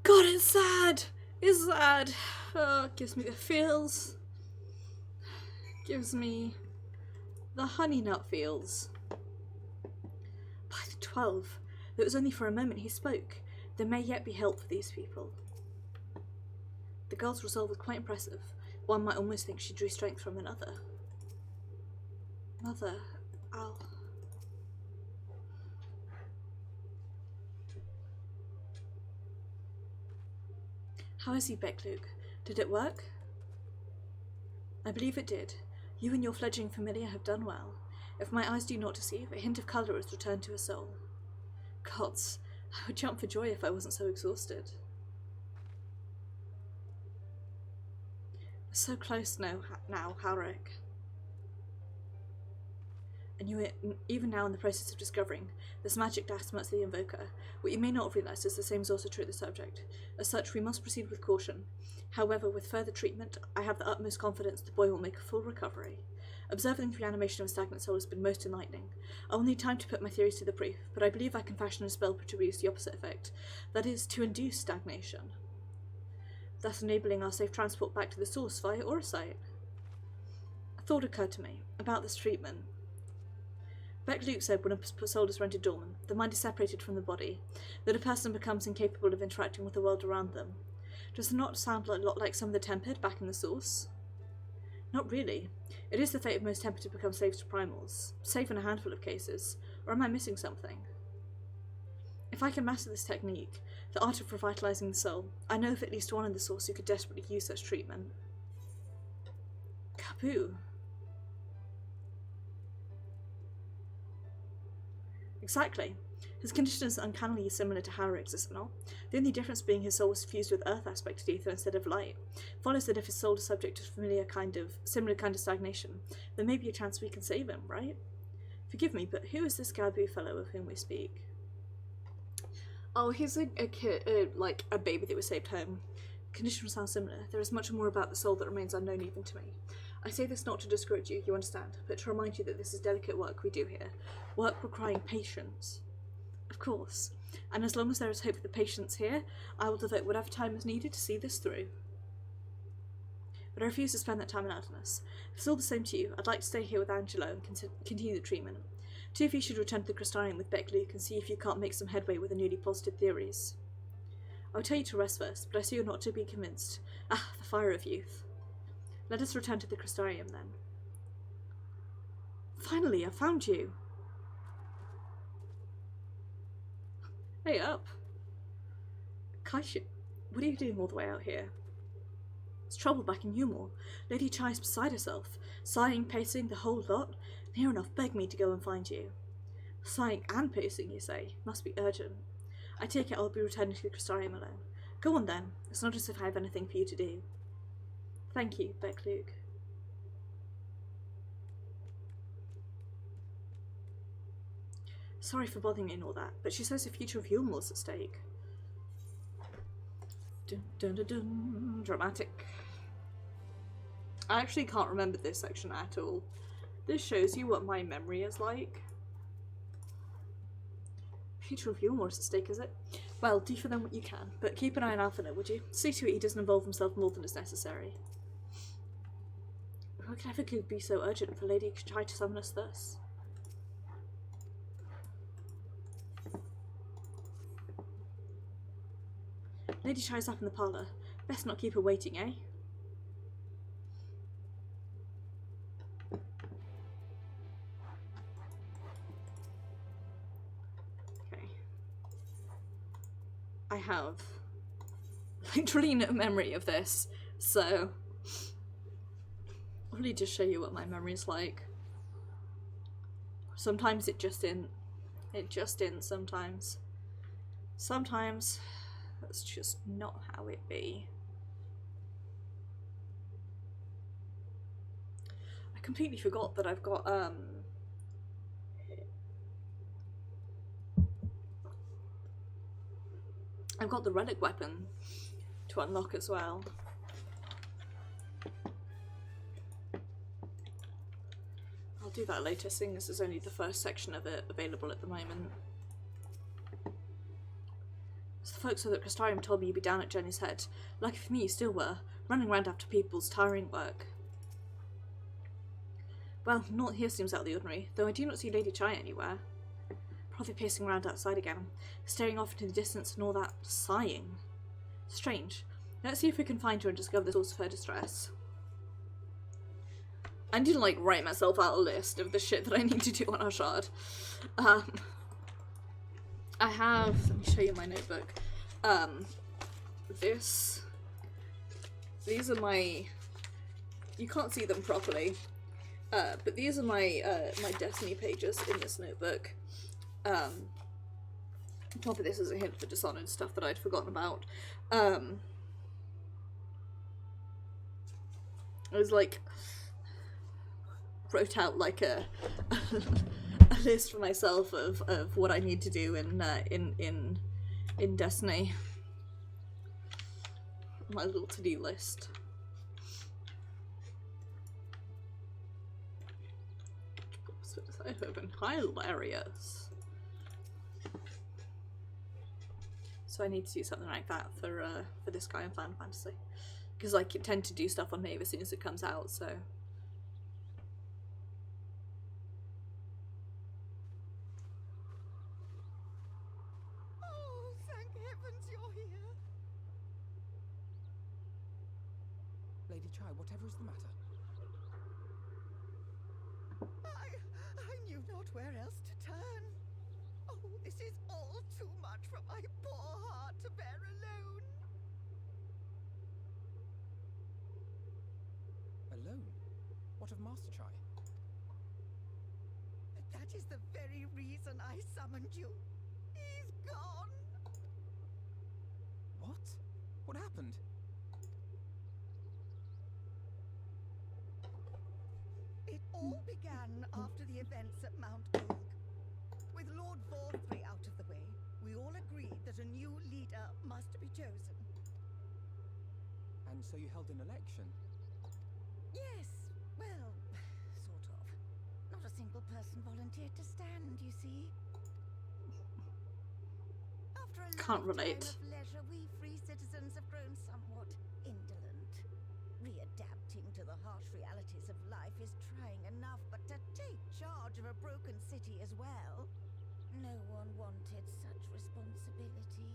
[SPEAKER 1] God, it's sad. It's sad. Oh, it gives me the feels. Gives me the honey nut feels. By the 12, it was only for a moment he spoke. There may yet be help for these people. The girl's resolve was quite impressive. One might almost think she drew strength from another. Mother, Al. How is he, Beck-Luke? Did it work? I believe it did. You and your fledgling familiar have done well. If my eyes do not deceive, a hint of colour has returned to her soul. Gods, I would jump for joy if I wasn't so exhausted. We're so close now, Halric. And you are even now in the process of discovering this magic that marks the Invoker. What you may not have realised is the same is also true of the subject. As such, we must proceed with caution. However, with further treatment, I have the utmost confidence the boy will make a full recovery. Observing the reanimation of a stagnant soul has been most enlightening. I will need time to put my theories to the proof, but I believe I can fashion a spell to produce the opposite effect. That is, to induce stagnation, thus enabling our safe transport back to the source via Orosite. A thought occurred to me about this treatment. Beck-Luke said when a soul is rendered dormant, the mind is separated from the body, that a person becomes incapable of interacting with the world around them. Does it not sound a lot like some of the tempered back in the source? Not really. It is the fate of most tempered to become slaves to primals, save in a handful of cases, or am I missing something? If I can master this technique, the art of revitalizing the soul, I know of at least one in the source who could desperately use such treatment. Kaboo. Exactly. His condition is uncannily similar to Halric's, is it not? The only difference being his soul was fused with earth aspect ether instead of light. Follows that if his soul is subject to similar kind of stagnation, there may be a chance we can save him, right? Forgive me, but who is this Gabu fellow of whom we speak? Oh, he's a kid, like a baby that was saved home. Conditions sound similar. There is much more about the soul that remains unknown even to me. I say this not to discourage you, you understand, but to remind you that this is delicate work we do here. Work requiring patience. Of course. And as long as there is hope for the patients here, I will devote whatever time is needed to see this through. But I refuse to spend that time in idleness. If it's all the same to you, I'd like to stay here with Angelo and continue the treatment. Two of you should return to the Crystarium with Beck Luke and see if you can't make some headway with the newly posited theories. I'll tell you to rest first, but I see you're not to be convinced. Ah, the fire of youth. Let us return to the Crystarium then. Finally, I found you. Hey, up. Kaisha, what are you doing all the way out here? It's trouble back in Humor. Lady Chai's beside herself, sighing, pacing, the whole lot. Near enough begged me to go and find you. Sighing and pacing, you say? Must be urgent. I take it I'll be returning to the Crystarium alone. Go on then. It's not as if I have anything for you to do. Thank you, Beck Luke. Sorry for bothering you and all that, but she says the future of Yulmor's at stake. Dun dun dun dun. Dramatic. I actually can't remember this section at all. This shows you what my memory is like. Future of Yulmor's at stake, is it? Well, do for them what you can, but keep an eye on Alphinaud, would you? See to it he doesn't involve himself more than is necessary. How could ever be so urgent for Lady Chai to summon us thus? Lady Chai's up in the parlour. Best not keep her waiting, eh? Okay. I have literally no memory of this, so I'll really just show you what my memory's like. Sometimes it just didn't sometimes. Sometimes that's just not how it be. I completely forgot that I've got the relic weapon to unlock as well. I'll do that later, seeing this is only the first section of it available at the moment. So the folks at the Crystarium told me you'd be down at Jenny's Head. Lucky for me you still were, running around after people's tiring work. Well, naught here seems out of the ordinary, though I do not see Lady Chai anywhere. Probably pacing around outside again, staring off into the distance and all that sighing. Strange. Let's see if we can find her and discover the source of her distress. I need to, like, write myself out a list of the shit that I need to do on our shard. I have, let me show you my notebook. These are my, you can't see them properly, but these are my, my Destiny pages in this notebook. Top of this is a hint for Dishonored stuff that I'd forgotten about. I was like, wrote out like a list for myself of what I need to do in Destiny. My little to-do list. I have been hilarious. So I need to do something like that for this guy in Final Fantasy, because I tend to do stuff on Maeve as soon as it comes out. So.
[SPEAKER 3] Oh, thank heavens you're here.
[SPEAKER 4] Lady Chai, whatever is the matter?
[SPEAKER 3] I knew not where else to turn. Oh, this is all too much for my poor heart to bear alone.
[SPEAKER 4] Alone? What of Master Chai?
[SPEAKER 3] That is the very reason I summoned you. He's gone.
[SPEAKER 4] What? What happened?
[SPEAKER 3] It all began after the events at Mount Oak. With Lord Vorthry out of the way, we all agreed
[SPEAKER 6] that a new leader must be chosen.
[SPEAKER 4] And so you held an election?
[SPEAKER 6] Yes, well, sort of. Not a single person volunteered to stand, you see. After a
[SPEAKER 1] Can't
[SPEAKER 6] lifetime
[SPEAKER 1] relate.
[SPEAKER 6] of leisure, we free citizens have grown somewhat indolent. Readapting to the harsh realities of life is trying enough, but to take charge of a broken city as well, no one wanted such responsibility.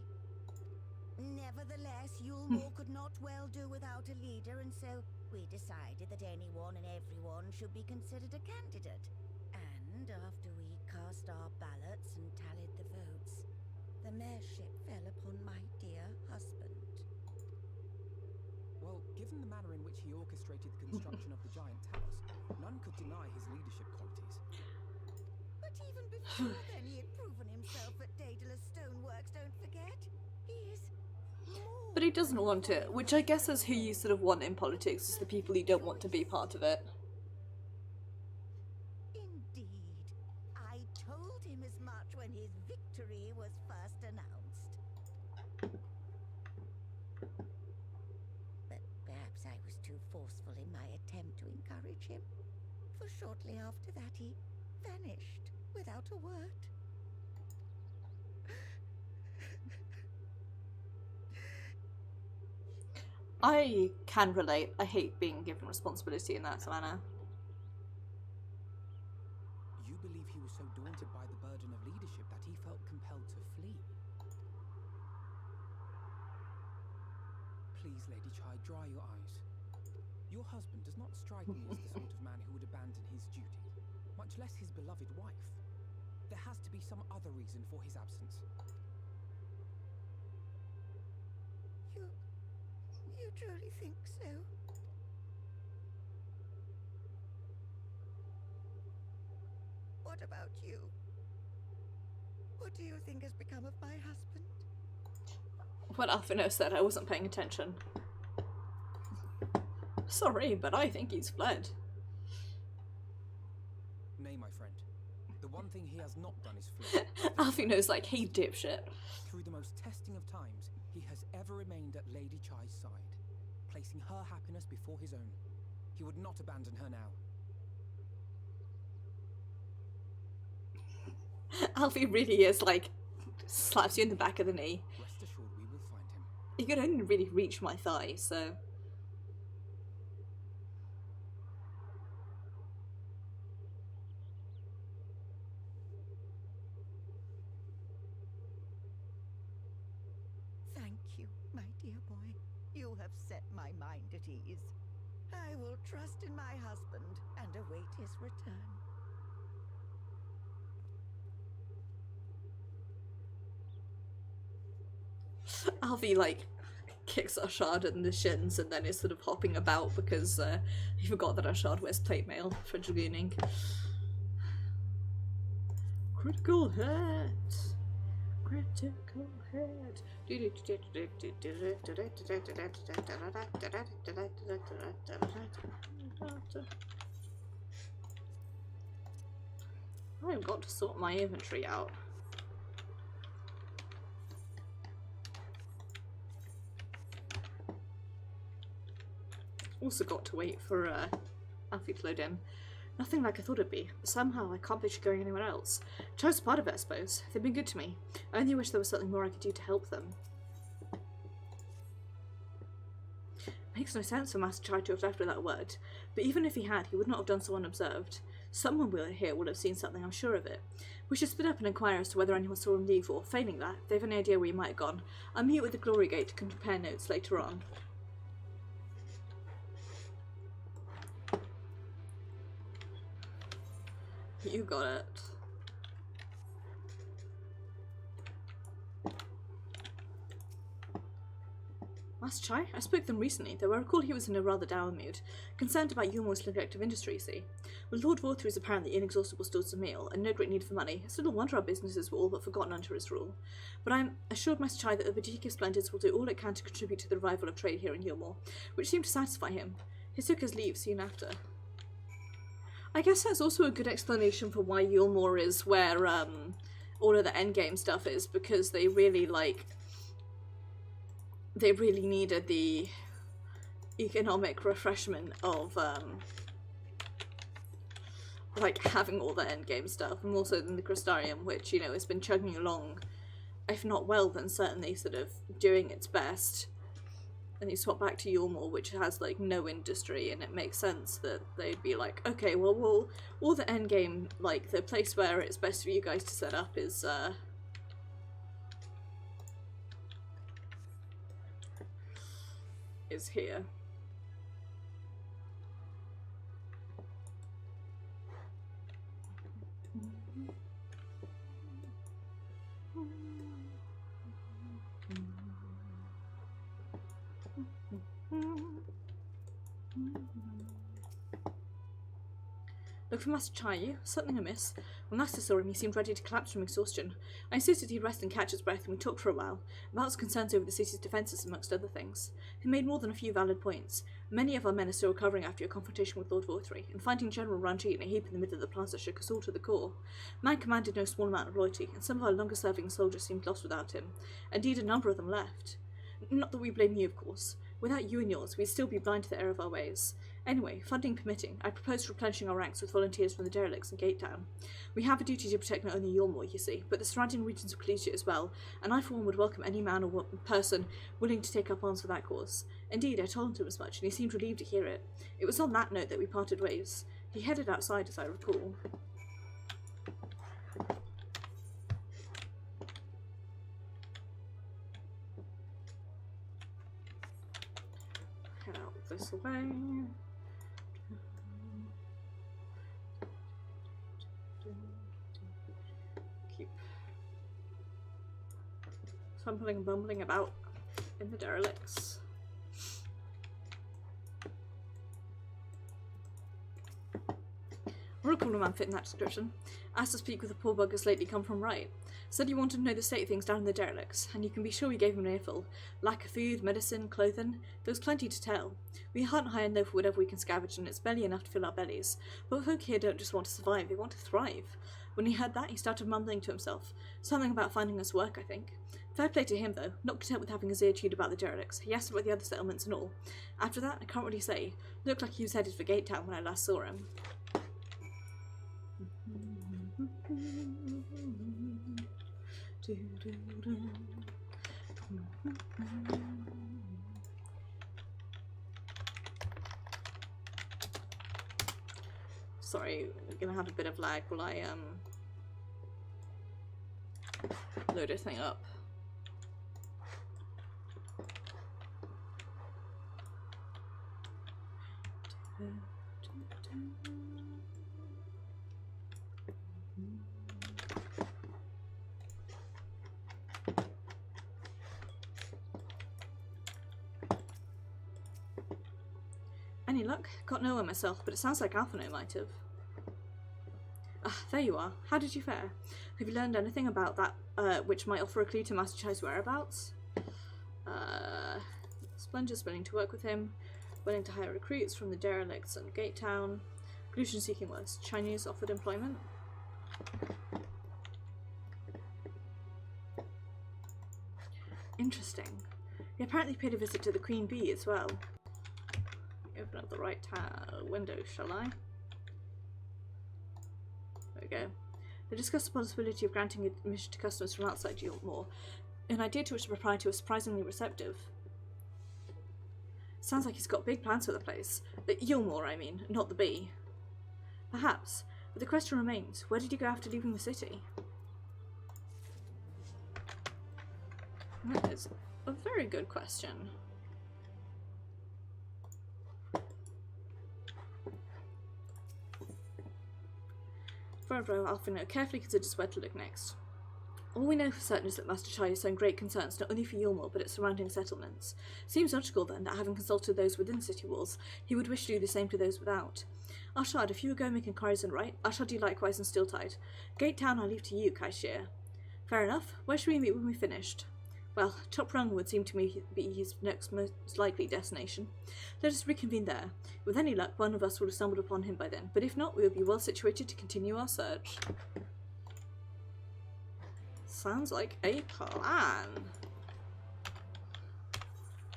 [SPEAKER 6] Nevertheless, Yulmore could not well do without a leader, and so we decided that anyone and everyone should be considered a candidate. And after we cast our ballots and tallied the votes, the mayorship fell upon my dear husband.
[SPEAKER 4] Well, given the manner in which he orchestrated the construction of the giant towers, none could deny his leadership qualities.
[SPEAKER 6] But even before then, he had proven himself at Daedalus Stoneworks, don't forget. He is more
[SPEAKER 1] But he doesn't want it, which I guess is who you sort of want in politics, is the people you don't want to be part of it.
[SPEAKER 6] indeed. I told him as much when his victory was first announced. But perhaps I was too forceful in my attempt to encourage him. For shortly after that, he vanished without a word.
[SPEAKER 1] I can relate. I hate being given responsibility in that manner.
[SPEAKER 4] You believe he was so daunted by the burden of leadership that he felt compelled to flee? Please, Lady Chai, dry your eyes. Your husband does not strike me as the sort of man who would abandon his duty, much less his beloved wife. There has to be some other reason for his absence.
[SPEAKER 6] You truly think so? What about you? What do you think has become of my husband?
[SPEAKER 1] What Alphino said, I wasn't paying attention. Sorry, but I think he's fled.
[SPEAKER 4] Nay, my friend. The one thing he has not done is fled.
[SPEAKER 1] Alphino's like, hey dipshit.
[SPEAKER 4] Through the most testing of times, he has ever remained at Lady Chai's side, placing her happiness before his own. He would not abandon her now.
[SPEAKER 1] Alfie really is like, slaps you in the back of the knee.
[SPEAKER 4] Rest assured we will find him.
[SPEAKER 1] He could only really reach my thigh, so...
[SPEAKER 6] Thank you, my dear boy. You have set my mind at ease. I will trust in my husband and await his return.
[SPEAKER 1] Alfie, like, kicks Ashard in the shins and then is sort of hopping about because he forgot that Ashard wears plate mail for dragooning. Critical hit! Critical hit! I've got to sort my inventory out. Also got to wait for Alfie to load in. Nothing like I thought it'd be, but somehow I can't picture going anywhere else. Chai's part of it, I suppose. They've been good to me. I only wish there was something more I could do to help them. Makes no sense for Master Chai to have left without a word, but even if he had, he would not have done so unobserved. Someone here would have seen something, I'm sure of it. We should split up and inquire as to whether anyone saw him leave, or, failing that, if they have any idea where he might have gone, I'll meet with the Glory Gate to compare notes later on. You got it. Master Chai? I spoke to them recently, though I recall he was in a rather dour mood, concerned about Yulmore's neglect of industry, see. With Lord Vorthr's apparently inexhaustible stores of meal, and no great need for money, it's little wonder our businesses were all but forgotten under his rule. But I am assured Master Chai that the Boutique of Splendors will do all it can to contribute to the revival of trade here in Yulmore, which seemed to satisfy him. He took his leave soon after. I guess that's also a good explanation for why Yulmore is where all of the endgame stuff is, because they really needed the economic refreshment of like having all the endgame stuff, and more so than the Crystarium, which, you know, has been chugging along, if not well, then certainly sort of doing its best. And you swap back to Yulmore, which has like no industry, and it makes sense that they'd be like, okay, well, all the endgame, like the place where it's best for you guys to set up is here. Look for Master Chayu. Something amiss. When Master saw him, he seemed ready to collapse from exhaustion. I insisted he'd rest and catch his breath, and we talked for a while, about his concerns over the city's defences, amongst other things. He made more than a few valid points. Many of our men are still recovering after your confrontation with Lord Vorthree, and finding General Ranji in a heap in the middle of the plaza shook us all to the core. Man commanded no small amount of loyalty, and some of our longer-serving soldiers seemed lost without him. Indeed, a number of them left. Not that we blame you, of course. Without you and yours, we'd still be blind to the error of our ways. Anyway, funding permitting, I propose replenishing our ranks with volunteers from the derelicts in Gate Town. We have a duty to protect not only Yulmore, you see, but the surrounding regions of Collegiate as well, and I for one would welcome any man or person willing to take up arms for that cause. Indeed, I told him as much, and he seemed relieved to hear it. It was on that note that we parted ways. He headed outside, as I recall. Head out this way. Keep fumbling and bumbling about in the derelicts. We're a cooler man fit in that description. Asked to speak with the poor buggers lately come from right. Said he wanted to know the state of things down in the derelicts, and you can be sure we gave him an earful. Lack of food, medicine, clothing, there was plenty to tell. We hunt high and low for whatever we can scavenge, and it's barely enough to fill our bellies. But folk here don't just want to survive, they want to thrive. When he heard that, he started mumbling to himself. Something about finding us work, I think. Fair play to him, though. Not content with having his ear chewed about the derelicts, he asked about the other settlements and all. After that, I can't really say. Looked like he was headed for Gate Town when I last saw him. Sorry, I'm gonna have a bit of lag while I load this thing up. Any luck? Got nowhere myself, but it sounds like Alphino might have. Ah, there you are. How did you fare? Have you learned anything about that, which might offer a clue to Master Chai's whereabouts? Splenger's willing to work with him, willing to hire recruits from the derelicts and Gate Town. Pollution seeking worse. Chinese offered employment. Interesting. He apparently paid a visit to the Queen Bee as well. Open up the right window, shall I? There we go. They discussed the possibility of granting admission to customers from outside Yulmore, an idea to which the proprietor was surprisingly receptive. Sounds like he's got big plans for the place. Yulmore, I mean, not the bee. Perhaps, but the question remains, where did he go after leaving the city? That is a very good question. Further, Alphino carefully considers where to look next. All we know for certain is that Master Chai has shown great concerns not only for Yulmore but its surrounding settlements. Seems logical then that having consulted those within city walls, he would wish to do the same to those without. Arshad, if you will go make inquiries and write, I shall do likewise in Steeltide. Gate Town I leave to you, Kaishir. Fair enough. Where shall we meet when we've finished? Well, Top Rung would seem to me be his next most likely destination. Let us reconvene there. With any luck, one of us will have stumbled upon him by then, but if not, we will be well situated to continue our search. Sounds like a plan.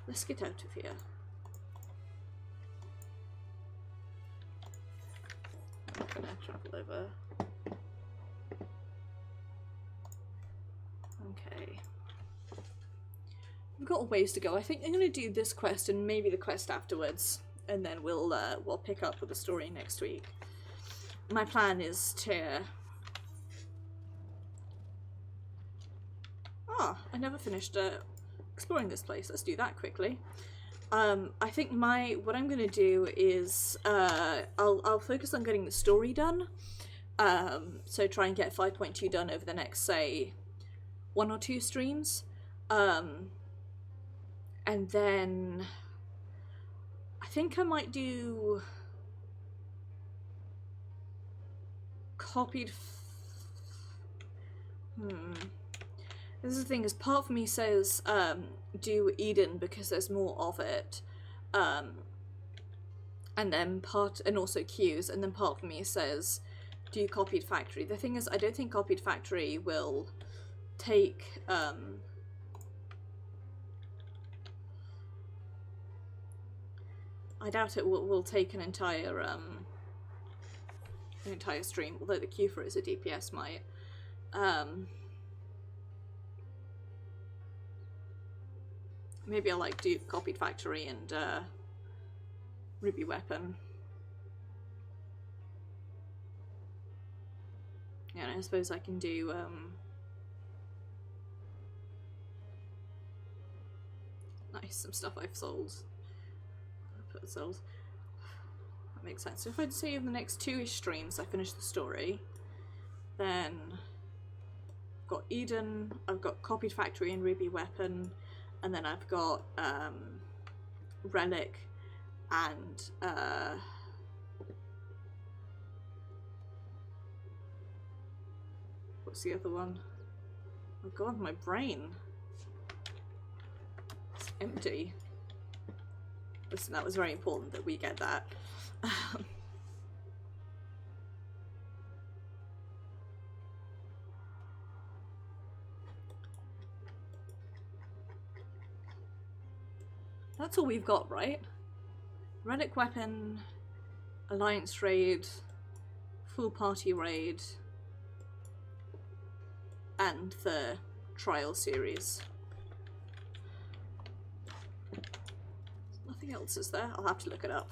[SPEAKER 1] Let's get out of here. I'm gonna travel over. Okay. We've got a ways to go. I think I'm gonna do this quest and maybe the quest afterwards, and then we'll pick up with the story next week. My plan is to... I never finished exploring this place. Let's do that quickly. I think what I'm gonna do is I'll focus on getting the story done. So try and get 5.2 done over the next, say, 1 or 2 streams. And then I think I might do copied. This is the thing, is part of me says do Eden because there's more of it, and also Q's, and then part of me says do copied factory. The thing is, I don't think copied factory will take I doubt it will take an entire stream, although the Q for it is a DPS might. Maybe I'll like do copied factory and ruby weapon. Yeah, and I suppose I can do nice, some stuff I've sold. Sold. That makes sense. So if I'd say in the next 2-ish streams I finish the story, then I've got Eden, I've got copied factory and ruby weapon, and then I've got relic and what's the other one? Oh god, my brain. It's empty. Listen, that was very important that we get that. That's all we've got, right? Relic weapon, alliance raid, full party raid, and the trial series. Nothing else is there? I'll have to look it up.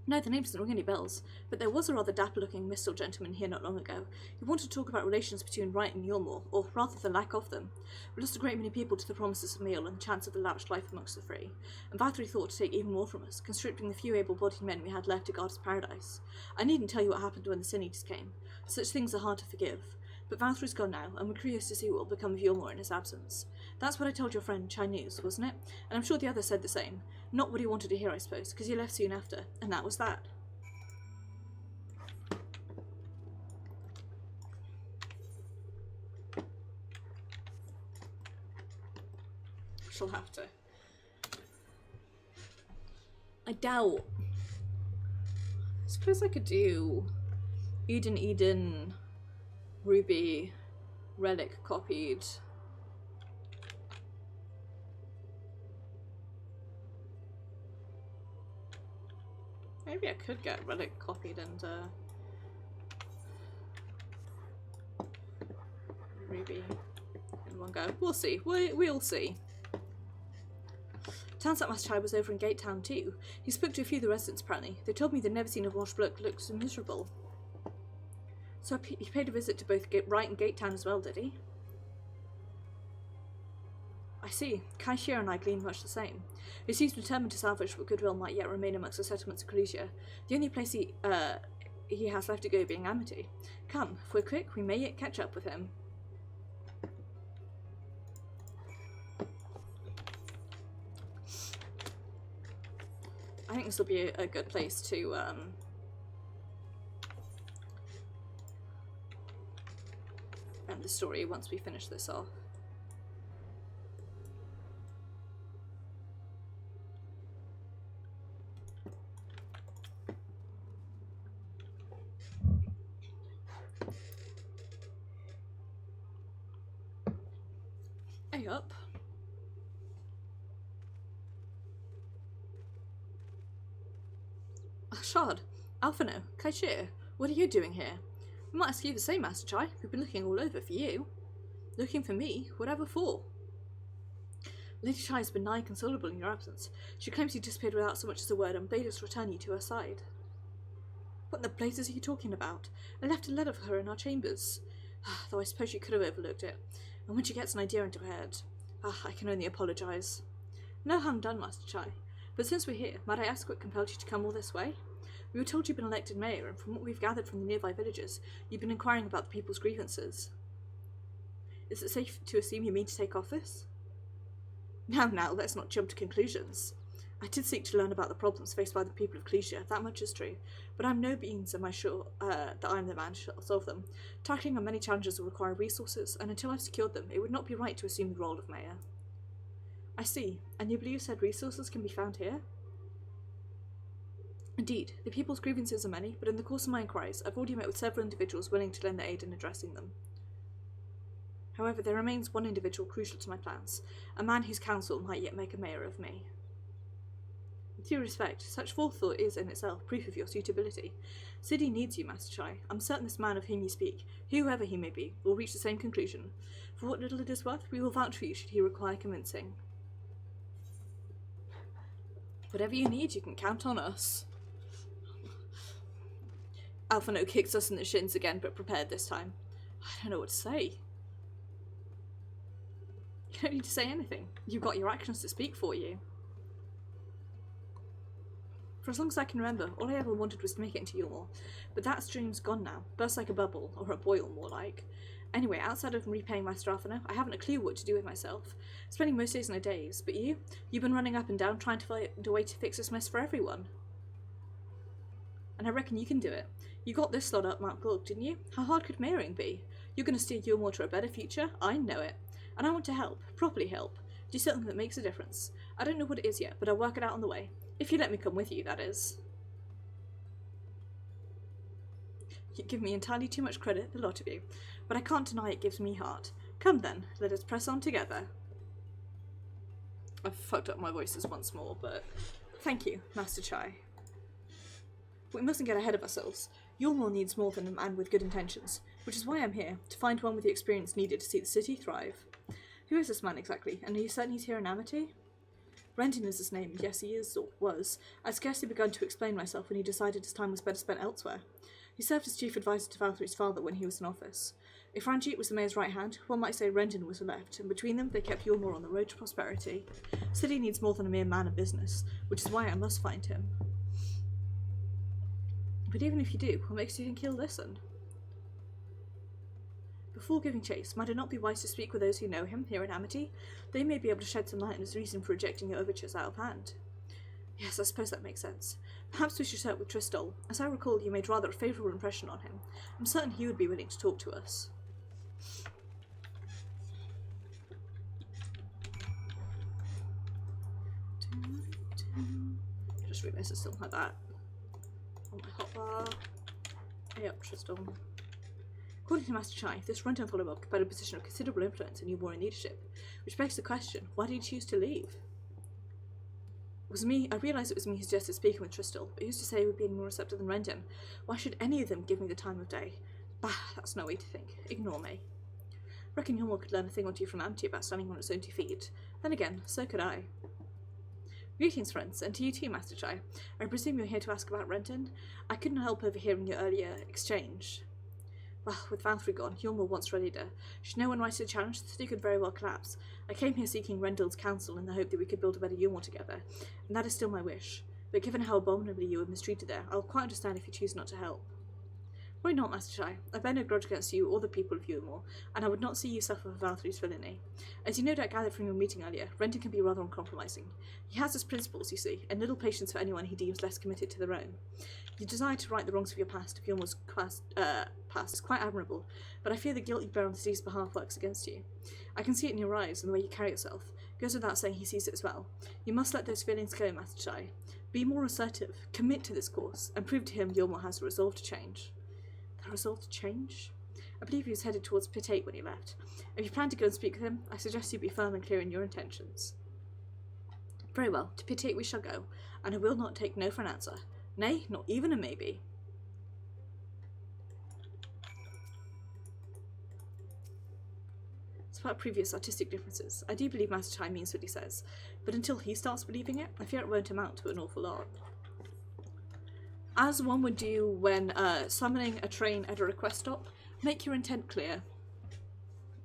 [SPEAKER 1] No, the name doesn't ring any bells, but there was a rather dapper-looking Mistle gentleman here not long ago. He wanted to talk about relations between Wright and Yulmore, or rather the lack of them. We lost a great many people to the promises of meal and the chance of the lavish life amongst the free, and Valkyrie thought to take even more from us, conscripting the few able-bodied men we had left to guard his paradise. I needn't tell you what happened when the Sin Eaters came. Such things are hard to forgive. But Valkyrie's gone now, and we're curious to see what will become of Yulmore in his absence. That's what I told your friend Chinese, wasn't it? And I'm sure the others said the same. Not what he wanted to hear, I suppose, because he left soon after, and that was that. She'll have to. I doubt. I suppose I could do Eden, Ruby, Relic copied. Maybe I could get Relic copied and Ruby in one go. We'll see. We'll see. Turns out Master Chai was over in Gate Town too. He spoke to a few of the residents apparently. They told me they'd never seen a washed bloke look so miserable. So he paid a visit to both Wright and Gate Town as well, did he? I see. Kai Shir and I gleaned much the same. He seems determined to salvage what goodwill might yet remain amongst the settlements of Calusia. The only place he has left to go being Amity. Come, if we're quick, we may yet catch up with him. I think this will be a good place to end the story once we finish this off. Hey up. Shard, Alphino, Kaishir, what are you doing here? I might ask you the same, Master Chai. We've been looking all over for you. Looking for me? Whatever for? Lady Chai has been nigh inconsolable in your absence. She claims you disappeared without so much as a word and bade us return you to her side. What in the blazes are you talking about? I left a letter for her in our chambers. Though I suppose she could have overlooked it. And when she gets an idea into her head, I can only apologise. No harm done, Master Chai. But since we're here, might I ask what compelled you to come all this way? We were told you've been elected mayor, and from what we've gathered from the nearby villages, you've been inquiring about the people's grievances. Is it safe to assume you mean to take office? Now, let's not jump to conclusions. I did seek to learn about the problems faced by the people of Clesia, that much is true, but I'm no means am I sure that I'm the man to solve them. Tackling on many challenges will require resources, and until I've secured them, it would not be right to assume the role of mayor. I see, and you believe said resources can be found here? Indeed, the people's grievances are many, but in the course of my inquiries, I've already met with several individuals willing to lend their aid in addressing them. However, there remains one individual crucial to my plans, a man whose counsel might yet make a mayor of me. With due respect, such forethought is in itself proof of your suitability. City needs you, Master Chai. I'm certain this man of whom you speak, whoever he may be, will reach the same conclusion. For what little it is worth, we will vouch for you should he require convincing. Whatever you need, you can count on us. Alphino kicks us in the shins again, but prepared this time. I don't know what to say. You don't need to say anything. You've got your actions to speak for you. For as long as I can remember, all I ever wanted was to make it into Yulmore, but that stream's gone now, burst like a bubble, or a boil more like. Anyway, outside of repaying Master Alphino, I haven't a clue what to do with myself. Spending most days in a daze, but you've been running up and down trying to find a way to fix this mess for everyone. And I reckon you can do it. You got this slot up Mount Glug, didn't you? How hard could mayoring be? You're going to steer Yulmore to a better future? I know it. And I want to help, properly help. Do something that makes a difference. I don't know what it is yet, but I'll work it out on the way. If you let me come with you, that is. You give me entirely too much credit, the lot of you, but I can't deny it gives me heart. Come then, let us press on together. I've fucked up my voices once more, but thank you, Master Chai. But we mustn't get ahead of ourselves. Yulmore needs more than a man with good intentions, which is why I'm here, to find one with the experience needed to see the city thrive. Who is this man exactly, and are you certain he's here in Amity? Renton is his name, yes he is, or was. I'd scarcely begun to explain myself when he decided his time was better spent elsewhere. He served as chief advisor to Valthry's father when he was in office. If Ranjit was the mayor's right hand, one might say Renton was the left, and between them they kept Yulmore on the road to prosperity. City needs more than a mere man of business, which is why I must find him. But even if you do, what makes you think he'll listen? Before giving chase, might it not be wise to speak with those who know him here in Amity? They may be able to shed some light on his reason for rejecting your overtures out of hand. Yes, I suppose that makes sense. Perhaps we should start with Tristol. As I recall, you made rather a favourable impression on him. I'm certain he would be willing to talk to us. Just realised I still had that on my hotbar. Yep, Tristol. According to Master Chai, this Renton follow-up occupied a position of considerable influence in Yulmore leadership, which begs the question, why did he choose to leave? It was me. I realised it was me who suggested speaking with Tristol, but who's to say we'd be any more receptive than Renton? Why should any of them give me the time of day? Bah, that's no way to think. Ignore me. Reckon Yulmore could learn a thing or two from Amity about standing on its own 2 feet. Then again, so could I. Greetings, friends, and to you too, Master Chai. I presume you're here to ask about Renton? I couldn't help overhearing your earlier exchange. Well, with Valthry gone, Yulmore wants a leader. Should no one rise to the challenge, the city could very well collapse. I came here seeking Rendell's counsel in the hope that we could build a better Yulmore together, and that is still my wish. But given how abominably you were mistreated there, I'll quite understand if you choose not to help. Why not, Master Chai? I bear no grudge against you or the people of Yulmore, and I would not see you suffer for Valthry's villainy. As you no doubt gathered from your meeting earlier, Renton can be rather uncompromising. He has his principles, you see, and little patience for anyone he deems less committed to their own. Your desire to right the wrongs of your past, of Yulmore's past, is quite admirable, but I fear the guilt you bear on the city's behalf works against you. I can see it in your eyes and the way you carry yourself. It goes without saying he sees it as well. You must let those feelings go, Master Chai. Be more assertive, commit to this course, and prove to him Yulmore has the resolve to change. The resolve to change? I believe he was headed towards Pit 8 when he left. If you plan to go and speak with him, I suggest you be firm and clear in your intentions. Very well, to Pit 8 we shall go, and I will not take no for an answer. Nay, not even a maybe. Despite previous artistic differences, I do believe Master Tai means what he says, but until he starts believing it, I fear it won't amount to an awful lot. As one would do when summoning a train at a request stop, make your intent clear.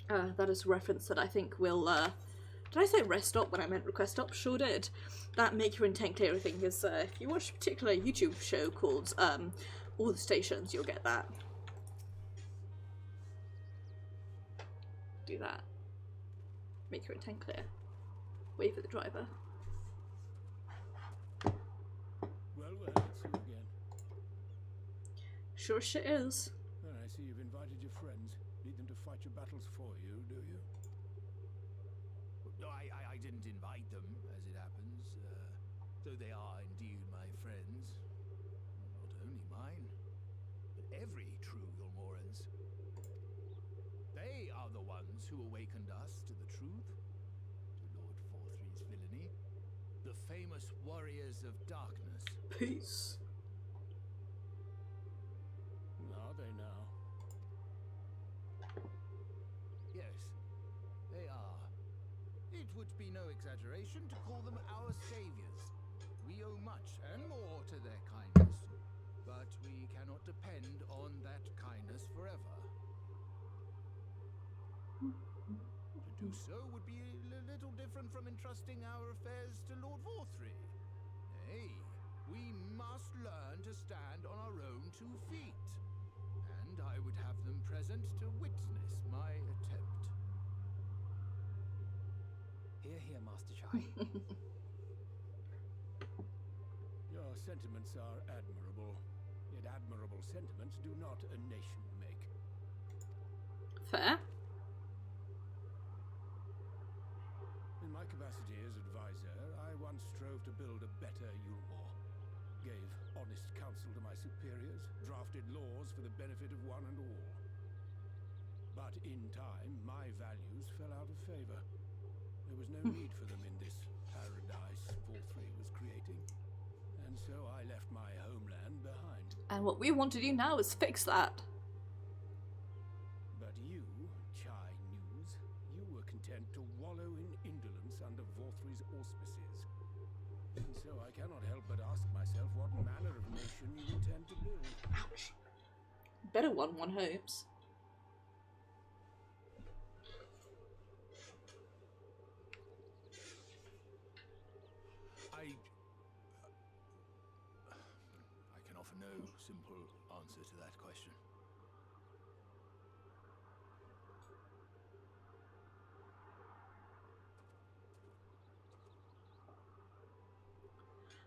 [SPEAKER 1] That is a reference that I think will, did I say rest stop when I meant request stop? Sure did. That make your intent clear, I think, is, if you watch a particular YouTube show called, All the Stations, you'll get that. Do that. Make your intent clear. Wave at the driver.
[SPEAKER 7] Well, it's you again.
[SPEAKER 1] Sure shit is.
[SPEAKER 7] Well, I see you've invited your friends. Need them to fight your battles for you, do you?
[SPEAKER 8] No, I didn't invite them, as it happens. Though they are indeed my friends. Not only mine, but every true Yulmoran's. They are the ones who awakened us to the truth, to Lord Forthry's villainy, the famous warriors of darkness.
[SPEAKER 1] Peace.
[SPEAKER 7] Are they now?
[SPEAKER 8] Yes, they are. It would be no exaggeration to call them our saviors. We owe much and more to their kindness, but we cannot depend on that kindness forever. To do so would be a little different from entrusting our affairs to Lord Forthry. Nay, we must learn to stand on our own 2 feet. And I would have them present to witness my attempt.
[SPEAKER 4] Hear, hear, Master Chai.
[SPEAKER 7] Your sentiments are admirable. Yet admirable sentiments do not a nation make.
[SPEAKER 1] Fair.
[SPEAKER 7] In my capacity as advisor, I once strove to build a better Yulmore. Gave honest counsel to my superiors, drafted laws for the benefit of one and all. But in time, my values fell out of favor. There was no need for them in this paradise Forthry was creating. And so I left my homeland behind.
[SPEAKER 1] And what we want to do now is fix that.
[SPEAKER 7] But you, Chai News, you were content to wallow in indolence under Forthry's auspices. And so I cannot help but ask myself what manner of nation you intend to build.
[SPEAKER 1] Ouch. Better one hopes.
[SPEAKER 8] I can offer no simple answer to that question.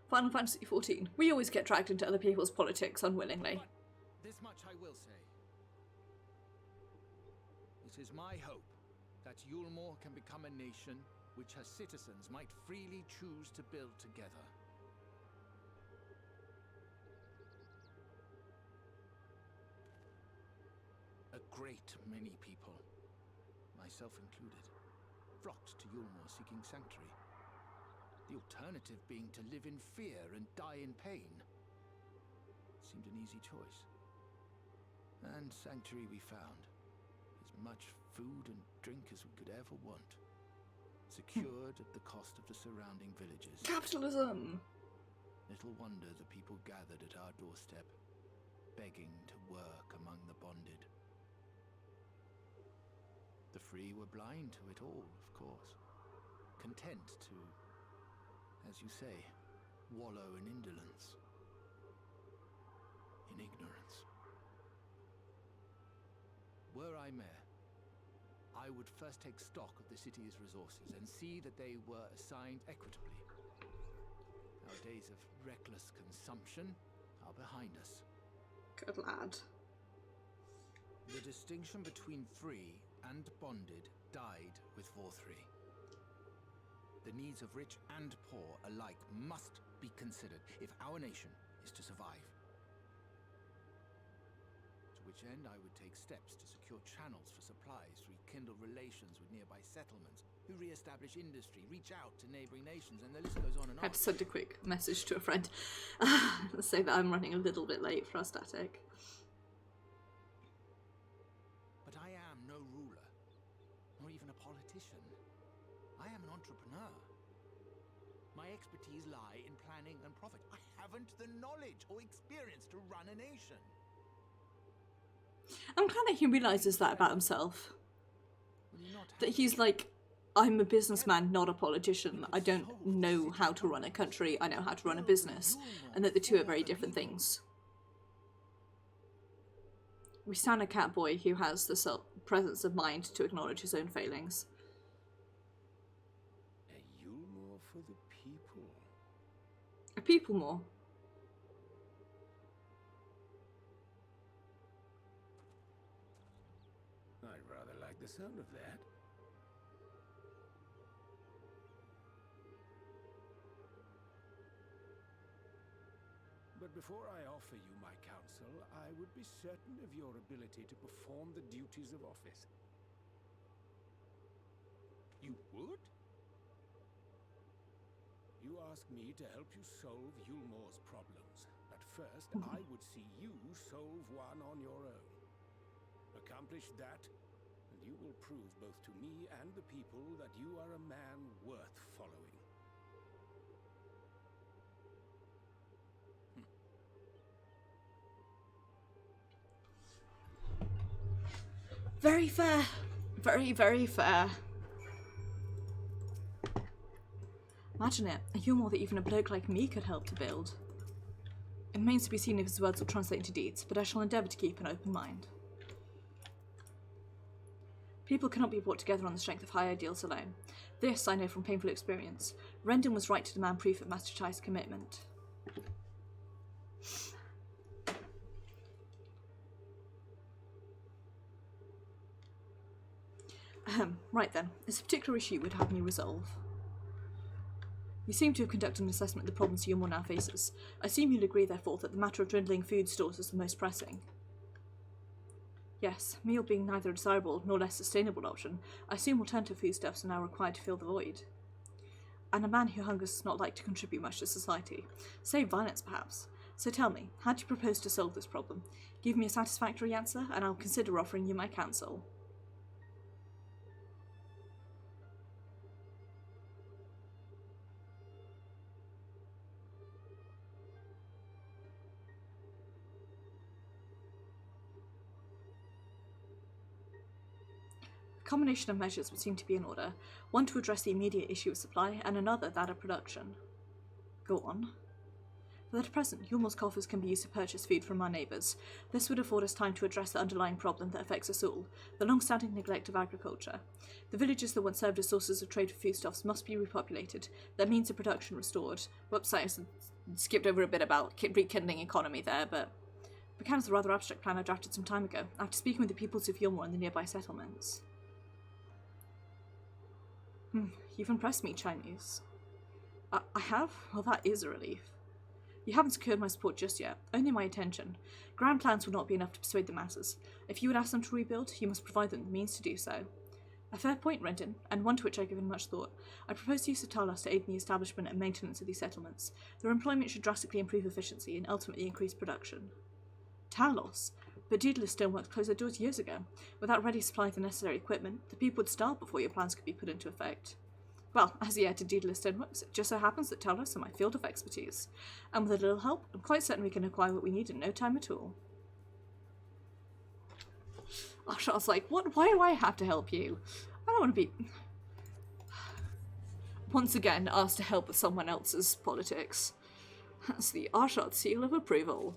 [SPEAKER 1] Final Fantasy XIV. We always get dragged into other people's politics unwillingly.
[SPEAKER 8] But this much I will say. It is my hope that Yulmore can become a nation which her citizens might freely choose to build together. A great many people, myself included, flocked to Yulmore seeking sanctuary. The alternative being to live in fear and die in pain. Seemed an easy choice. And sanctuary we found. As much food and drink as we could ever want. Secured at the cost of the surrounding villages.
[SPEAKER 1] Capitalism!
[SPEAKER 8] Little wonder the people gathered at our doorstep, begging to work among the bonded. The free were blind to it all, of course. Content to, as you say, wallow in indolence. In ignorance. Were I mayor, I would first take stock of the city's resources and see that they were assigned equitably. Our days of reckless consumption are behind us.
[SPEAKER 1] Good lad.
[SPEAKER 8] The distinction between free and bonded died with Forthry. The needs of rich and poor alike must be considered if our nation is to survive. To which end I would take steps to secure channels for supplies, rekindle relations with nearby settlements, who re-establish industry, reach out to neighbouring nations, and the list goes on and
[SPEAKER 1] I
[SPEAKER 8] on.
[SPEAKER 1] had to send a quick message to a friend. Say that I'm running a little bit late for our static.
[SPEAKER 8] But I am no ruler, nor even a politician. I am an entrepreneur. My expertise lie in planning and profit. I haven't the knowledge or experience to run a nation.
[SPEAKER 1] I'm glad that he realises that about himself.
[SPEAKER 8] Will you not
[SPEAKER 1] That
[SPEAKER 8] have
[SPEAKER 1] he's like, I'm a businessman, not a politician. I don't know how to run a country, I know how to run a business. And that the two are very different things. We stand a cat boy who has the presence of mind to acknowledge his own failings.
[SPEAKER 7] A Yulmore for the people.
[SPEAKER 1] A people more.
[SPEAKER 7] I'd rather like the sound of that. But before I offer you my counsel, I would be certain of your ability to perform the duties of office.
[SPEAKER 8] You would?
[SPEAKER 7] You ask me to help you solve Yulmore's problems, but first I would see you solve one on your own. Accomplish that, and you will prove both to me and the people that you are a man worth following.
[SPEAKER 1] Very fair. Very, very fair. Imagine it, a Yulmore that even a bloke like me could help to build. It remains to be seen if his words will translate into deeds, but I shall endeavour to keep an open mind. People cannot be brought together on the strength of high ideals alone. This I know from painful experience. Rendon was right to demand proof of Master Chai's commitment. Right then, it's a particular issue you would have me resolve. You seem to have conducted an assessment of the problems Yulmore now faces. I assume you'll agree, therefore, that the matter of dwindling food stores is the most pressing. Yes, meal being neither a desirable nor less sustainable option, I assume alternative foodstuffs are now required to fill the void. And a man who hungers does not like to contribute much to society, save violence perhaps. So tell me, how do you propose to solve this problem? Give me a satisfactory answer, and I'll consider offering you my counsel. A combination of measures would seem to be in order, one to address the immediate issue of supply, and another that of production. Go on. For the present, Yulmore's coffers can be used to purchase food from our neighbours. This would afford us time to address the underlying problem that affects us all, the long-standing neglect of agriculture. The villages that once served as sources of trade for foodstuffs must be repopulated, their means of production restored. Whoops, I skipped over a bit about rekindling economy there, but began as a rather abstract plan I drafted some time ago, after speaking with the peoples of Yulmore and the nearby settlements. You've impressed me, Chinese. I have? Well, that is a relief. You haven't secured my support just yet, only my attention. Grand plans will not be enough to persuade the masses. If you would ask them to rebuild, you must provide them the means to do so. A fair point, Renton, and one to which I've given much thought. I propose the use of Talos to aid in the establishment and maintenance of these settlements. Their employment should drastically improve efficiency and ultimately increase production. Talos? But Daedalus Stoneworks closed their doors years ago. Without ready supply of the necessary equipment, the people would starve before your plans could be put into effect. Well, as the heir to Daedalus Stoneworks, it just so happens that Talos are my field of expertise. And with a little help, I'm quite certain we can acquire what we need in no time at all. Arshart's like, what? Why do I have to help you? I don't want to be... Once again, asked to help with someone else's politics. That's the Arshart seal of approval.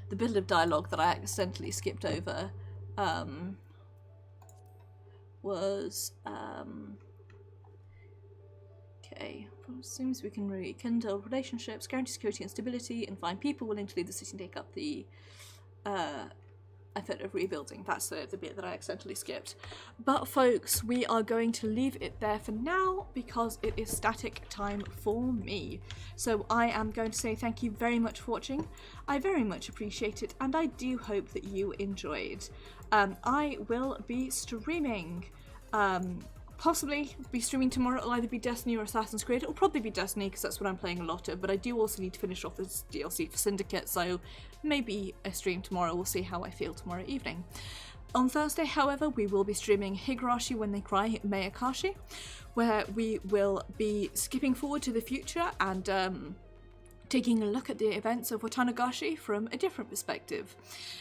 [SPEAKER 1] The bit of dialogue that I accidentally skipped over was okay. As soon as we can rekindle relationships, guarantee security and stability, and find people willing to leave the city and take up the method of rebuilding. That's the bit that I accidentally skipped. But folks, we are going to leave it there for now because it is static time for me. So I am going to say thank you very much for watching. I very much appreciate it, and I do hope that you enjoyed. I will be streaming, possibly be streaming tomorrow. It'll either be Destiny or Assassin's Creed. It'll probably be Destiny because that's what I'm playing a lot of, but I do also need to finish off this DLC for Syndicate, so maybe a stream tomorrow. We'll see how I feel tomorrow evening. On Thursday, however, we will be streaming Higurashi When They Cry Mayakashi, where we will be skipping forward to the future and taking a look at the events of Watanagashi from a different perspective.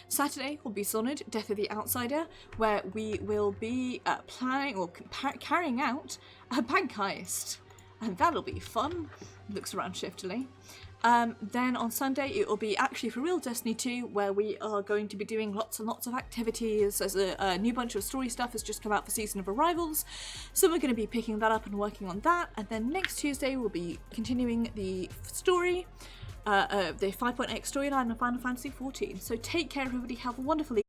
[SPEAKER 1] Saturday will be Sonid, Death of the Outsider, where we will be planning or carrying out a bank heist. And that'll be fun. Looks around shiftily. Then on Sunday it will be actually for real Destiny 2, where we are going to be doing lots and lots of activities. There's a new bunch of story stuff has just come out for Season of Arrivals, so we're going to be picking that up and working on that. And then next Tuesday we'll be continuing the story, the 5.x storyline of Final Fantasy XIV. So take care everybody, have a wonderful evening.